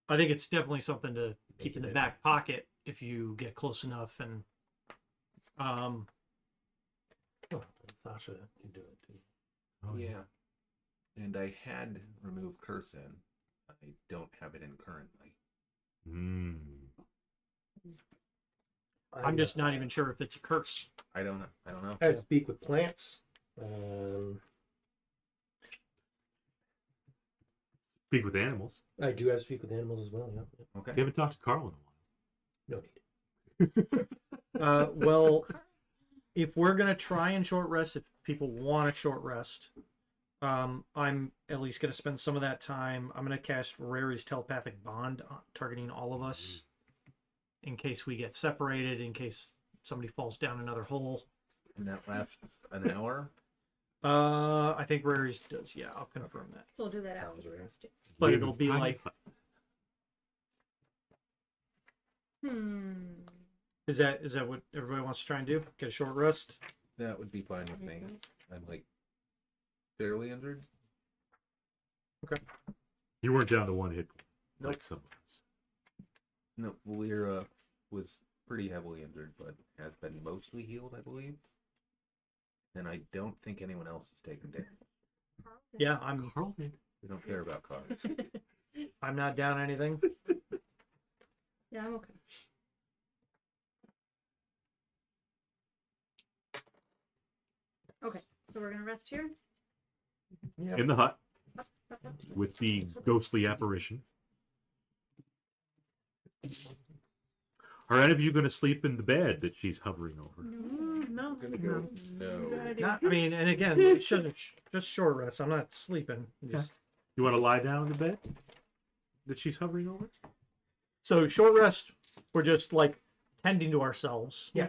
C: I think it's definitely something to keep
E: Make
C: in
E: it
C: the
E: in.
C: back pocket if you get close enough. And
E: Oh, Sasha can do it too.
A: Oh,
B: Yeah. And I had removed curse in. I don't have it in currently.
A: Mm.
C: I'm just not even sure if it's a curse.
B: I don't know. I don't know.
E: I speak with plants.
A: Speak with animals.
E: I do have to speak with animals as well. Yeah.
B: Okay.
A: You haven't talked to Carl in a while.
E: No need.
C: Well, if we're gonna try and short rest, if people want a short rest, I'm at least gonna spend some of that time. I'm gonna cast Rary's telepathic bond, targeting all of us, in case we get separated, in case somebody falls down another hole.
B: And that lasts an hour.
C: I think Rary's does. Yeah, I'll confirm that.
G: So we'll do that
E: Sounds
G: after
E: right.
G: rest.
C: But
A: You
C: it'll
A: have
C: be
A: time-
C: like, is that what everybody wants to try and do? Get a short rest.
B: That would be fine with me. I'm like fairly injured.
A: You weren't down to one hit point
E: Nope.
A: like some of us.
B: No, Volira was pretty heavily injured, but has been mostly healed, I believe. And I don't think anyone else has taken damage.
C: Yeah, I'm
A: Carl did.
B: We don't care about cars.
C: not down anything.
D: Yeah, I'm okay. Okay, so we're gonna rest here.
A: In the hut with the ghostly apparition. Are any of you going to sleep in the bed that she's hovering over?
G: No.
B: I'm gonna go. No.
G: Good idea.
C: Not, I mean, and again, it's just short rest. I'm not sleeping. Just-
A: You want to lie down in the bed that she's hovering over?
C: So short rest, we're just like tending to ourselves.
E: Yeah.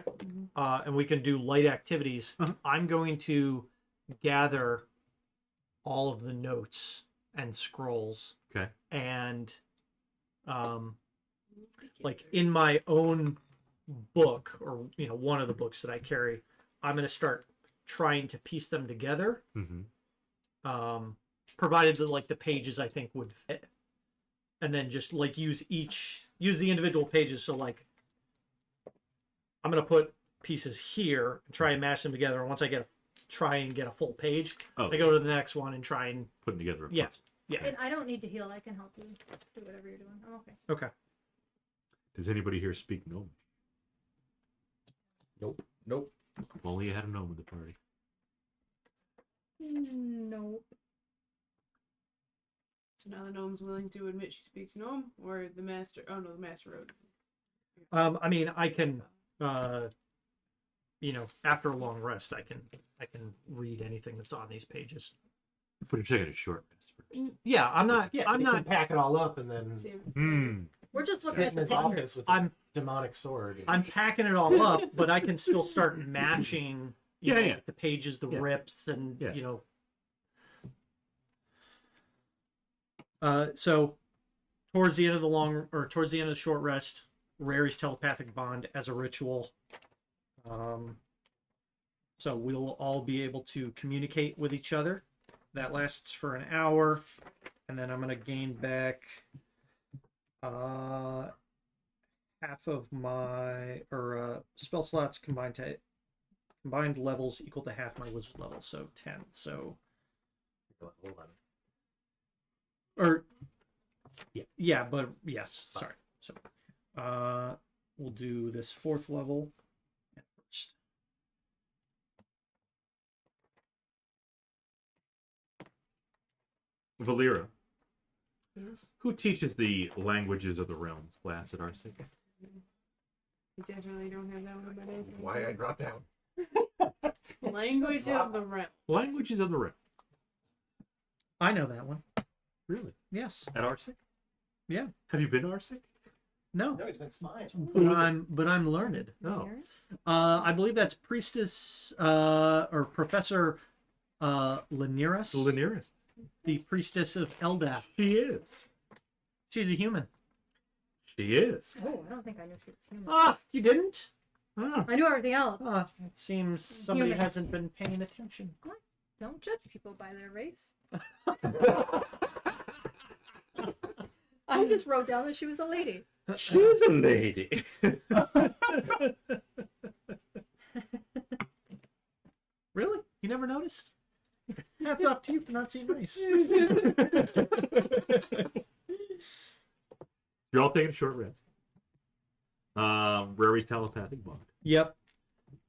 C: And we can do light activities.
A: Uh-huh.
C: I'm going to gather all of the notes and scrolls,
A: Okay.
C: and like in my own book, or one of the books that I carry, I'm going to start trying to piece them together.
A: Mm-hmm.
C: Provided that like the pages I think would fit, and then just like use the individual pages. So like I'm gonna put pieces here and try and mash them together, and once I try and get a full page,
A: Oh,
C: I go to the next one and try and
A: putting together a
C: yeah.
A: puzzle.
C: Yeah.
D: And I don't need to heal. I can help you do whatever you're doing. I'm okay.
C: Okay.
A: Does anybody here speak gnome?
B: Nope.
A: If only you had a gnome in the party.
D: Nope.
G: So now the gnome's willing to admit she speaks gnome, or the master? Oh no, the master wrote.
C: I mean, I can, after a long rest, I can read anything that's on these pages.
A: But you're taking a short rest first.
C: Yeah, I'm not.
E: Yeah,
C: I'm
E: he
C: not.
E: can pack it all up and then
G: Save.
A: Hmm.
D: We're just looking
E: sit
D: at
E: in
D: the
E: his
D: pictures.
E: office with his
C: I'm
E: demonic sword.
C: I'm packing it all up, but I can still start matching.
A: Yeah.
C: The pages, the
A: Yeah.
C: rips, and
A: Yeah.
C: So towards the end of the short rest, Rary's telepathic bond as a ritual. So we'll all be able to communicate with each other. That lasts for an hour, and then I'm gonna gain back half of my spell slots combined levels equal to half my wizard level, so 10. So or yeah, but yes, sorry. So we'll do this 4th level first.
A: Volira,
G: Yes.
A: Who teaches the languages of the realms class at RC?
G: We definitely don't have that one in my days.
B: Why I dropped out.
G: Language of the realm.
A: Languages of the realm.
C: I know that one.
A: Really?
C: Yes.
A: At RC?
C: Yeah.
A: Have you been to RC?
C: No.
E: No, he's been spying.
C: But I'm learned.
A: No.
C: I believe that's priestess or Professor Laniris,
A: The Laniris.
C: the priestess of Eldath.
A: She is.
C: She's a human.
A: She is.
D: Oh, I don't think I knew she was human.
C: Ah, you didn't?
A: Ah.
D: I knew everything else.
C: Ah, it seems somebody
D: Human.
C: hasn't been paying attention.
D: Don't judge people by their race. I just wrote down that she was a lady.
A: She's a lady.
C: Really? You never noticed? Hats off to you for not seeing race.
A: You're all taking a short rest. Rary's telepathic bond.
C: Yep.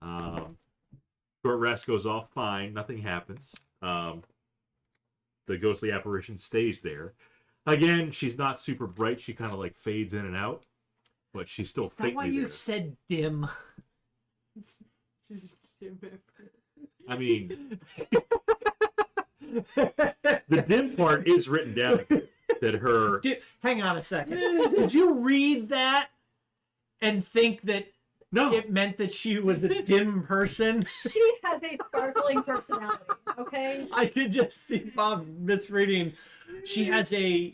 A: Short rest goes off fine. Nothing happens. The ghostly apparition stays there. Again, she's not super bright. She kind of like fades in and out, but she's still
C: Is that why
A: faintly
C: you
A: there.
C: said dim?
G: Just
A: I mean, the dim part is written down that her.
C: Hang on a second. Did you read that and think that
A: No,
C: it meant that she was a dim person?
D: She has a sparkling personality, okay?
C: I could just see Bob misreading. She has a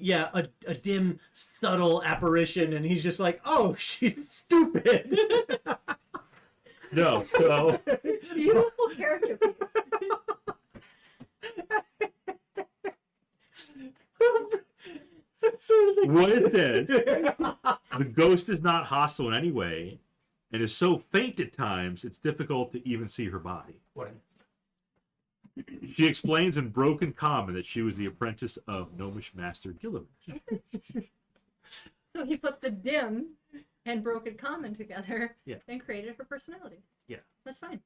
C: dim, subtle apparition, and he's just like, oh, she's stupid.
A: no. So
D: Beautiful character piece.
A: what it says, the ghost is not hostile in any way, and is so faint at times it's difficult to even see her body.
E: What?
A: She explains in broken common that she was the apprentice of gnomish master Gilliman.
D: So he put the dim and broken common together and created her personality.
A: Yeah.
D: That's fine.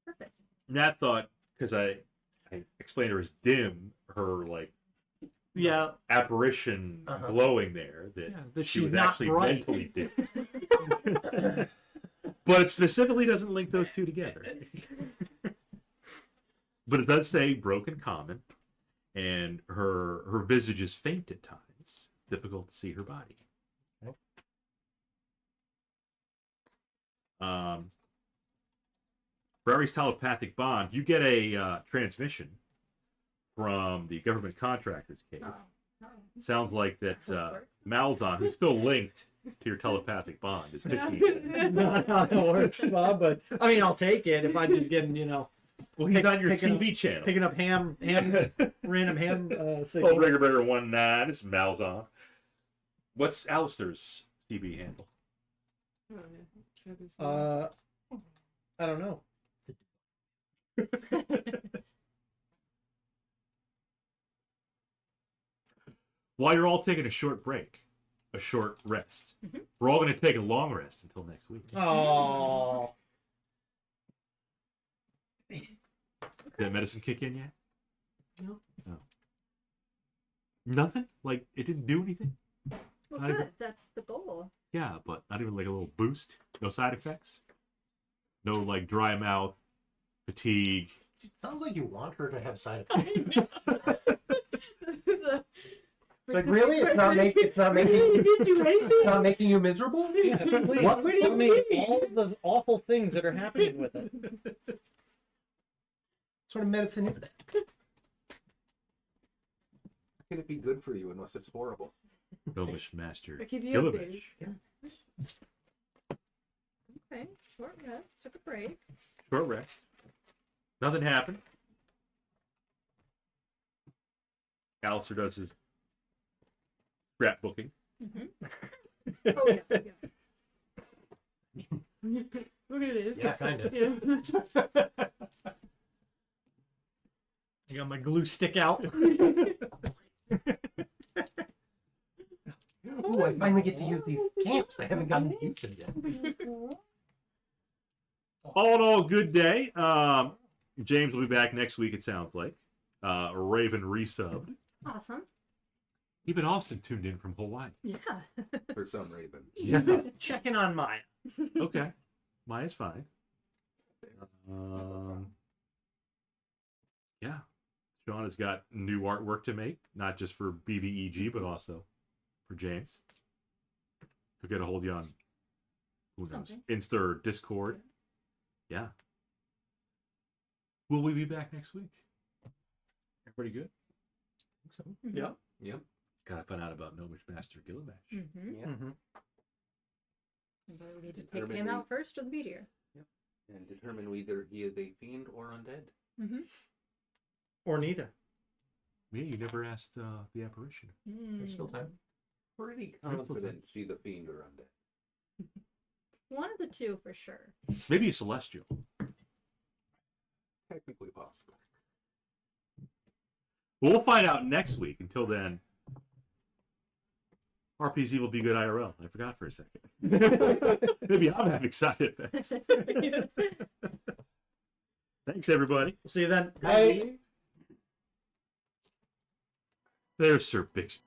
D: Perfect.
A: Nat thought, because I explained her as dim, her like
C: Yeah.
A: apparition glowing there, that she
C: she's
A: was
C: not
A: actually
C: bright.
A: mentally dim. But it specifically doesn't link those two together. But it does say broken common, and her visage is faint at times. It's difficult to see her body. Rary's telepathic bond, you get a transmission from the government contractor's cave. Sounds like that Malzahn, who's still linked to your telepathic bond, is 15.
C: Not how it works, Bob, but I mean, I'll take it if I'm just getting,
A: Well, he's on your
C: picking
A: TV channel.
C: picking up random ham
A: Oh,
C: signal.
A: Rigger 19, this is Malzahn. What's Alister's TV handle?
C: I don't know.
A: While you're all taking a short break, a short rest, we're all going to take a long rest until next week.
C: Oh.
A: Did that medicine kick in yet?
G: No.
A: No. Nothing? Like, it didn't do anything?
D: Well,
A: Not
D: good.
A: even-
D: That's the goal.
A: Yeah, but not even like a little boost? No side effects? No, like, dry mouth, fatigue?
E: Sounds like you want her to have side effects. Like
G: Like
E: really? It's not making
G: Did you hate
E: it's not making you miserable?
C: Yeah, please,
E: What?
G: What do you
C: tell me
G: mean?
C: all the awful things that are happening with it.
E: What sort of medicine is that?
B: How can it be good for you unless it's horrible?
A: Gnomish Master
G: I keep you
A: Gilliman.
D: Okay, short rest. Took a break.
A: Short rest. Nothing happened. Alister does his scrapbooking.
D: Oh, yeah.
G: Look at this.
E: Yeah, kind of.
G: Yeah.
C: I got my glue stick out.
E: Ooh, I finally get to use these camps. I haven't gotten to use them yet.
A: All in all, good day. James will be back next week, it sounds like. Raven resubbed.
D: Awesome.
A: Even Austin tuned in from Hawaii.
D: Yeah.
B: For some reason.
A: Yeah.
H: Checking on Maya.
A: Okay. Maya's fine. Yeah. Sean has got new artwork to make, not just for BBEG, but also for James. He'll get a hold of you on, who knows,
D: Something.
A: Insta or Discord. Yeah. Will we be back next week? Everybody good?
B: So,
H: Yeah.
B: yep.
A: Gotta find out about Gnomish Master Gilgamesh.
D: Mm-hmm.
B: Yeah.
H: Mm-hmm.
D: But we need to take
B: Determine
D: him
B: we-
D: out first or the meteor.
B: And determine whether he is a fiend or undead.
D: Mm-hmm.
C: Or neither.
A: Yeah, you never asked the apparition.
C: There's still time.
B: Pretty
A: That's okay.
B: confident she's a fiend or undead.
D: One of the two for sure.
A: Maybe a celestial.
B: Technically possible.
A: We'll find out next week. Until then, RPZ will be good IRL. I forgot for a second. Maybe I'm having side effects. Thanks, everybody.
C: We'll see you then.
H: Bye.
A: There's Sir Bixby.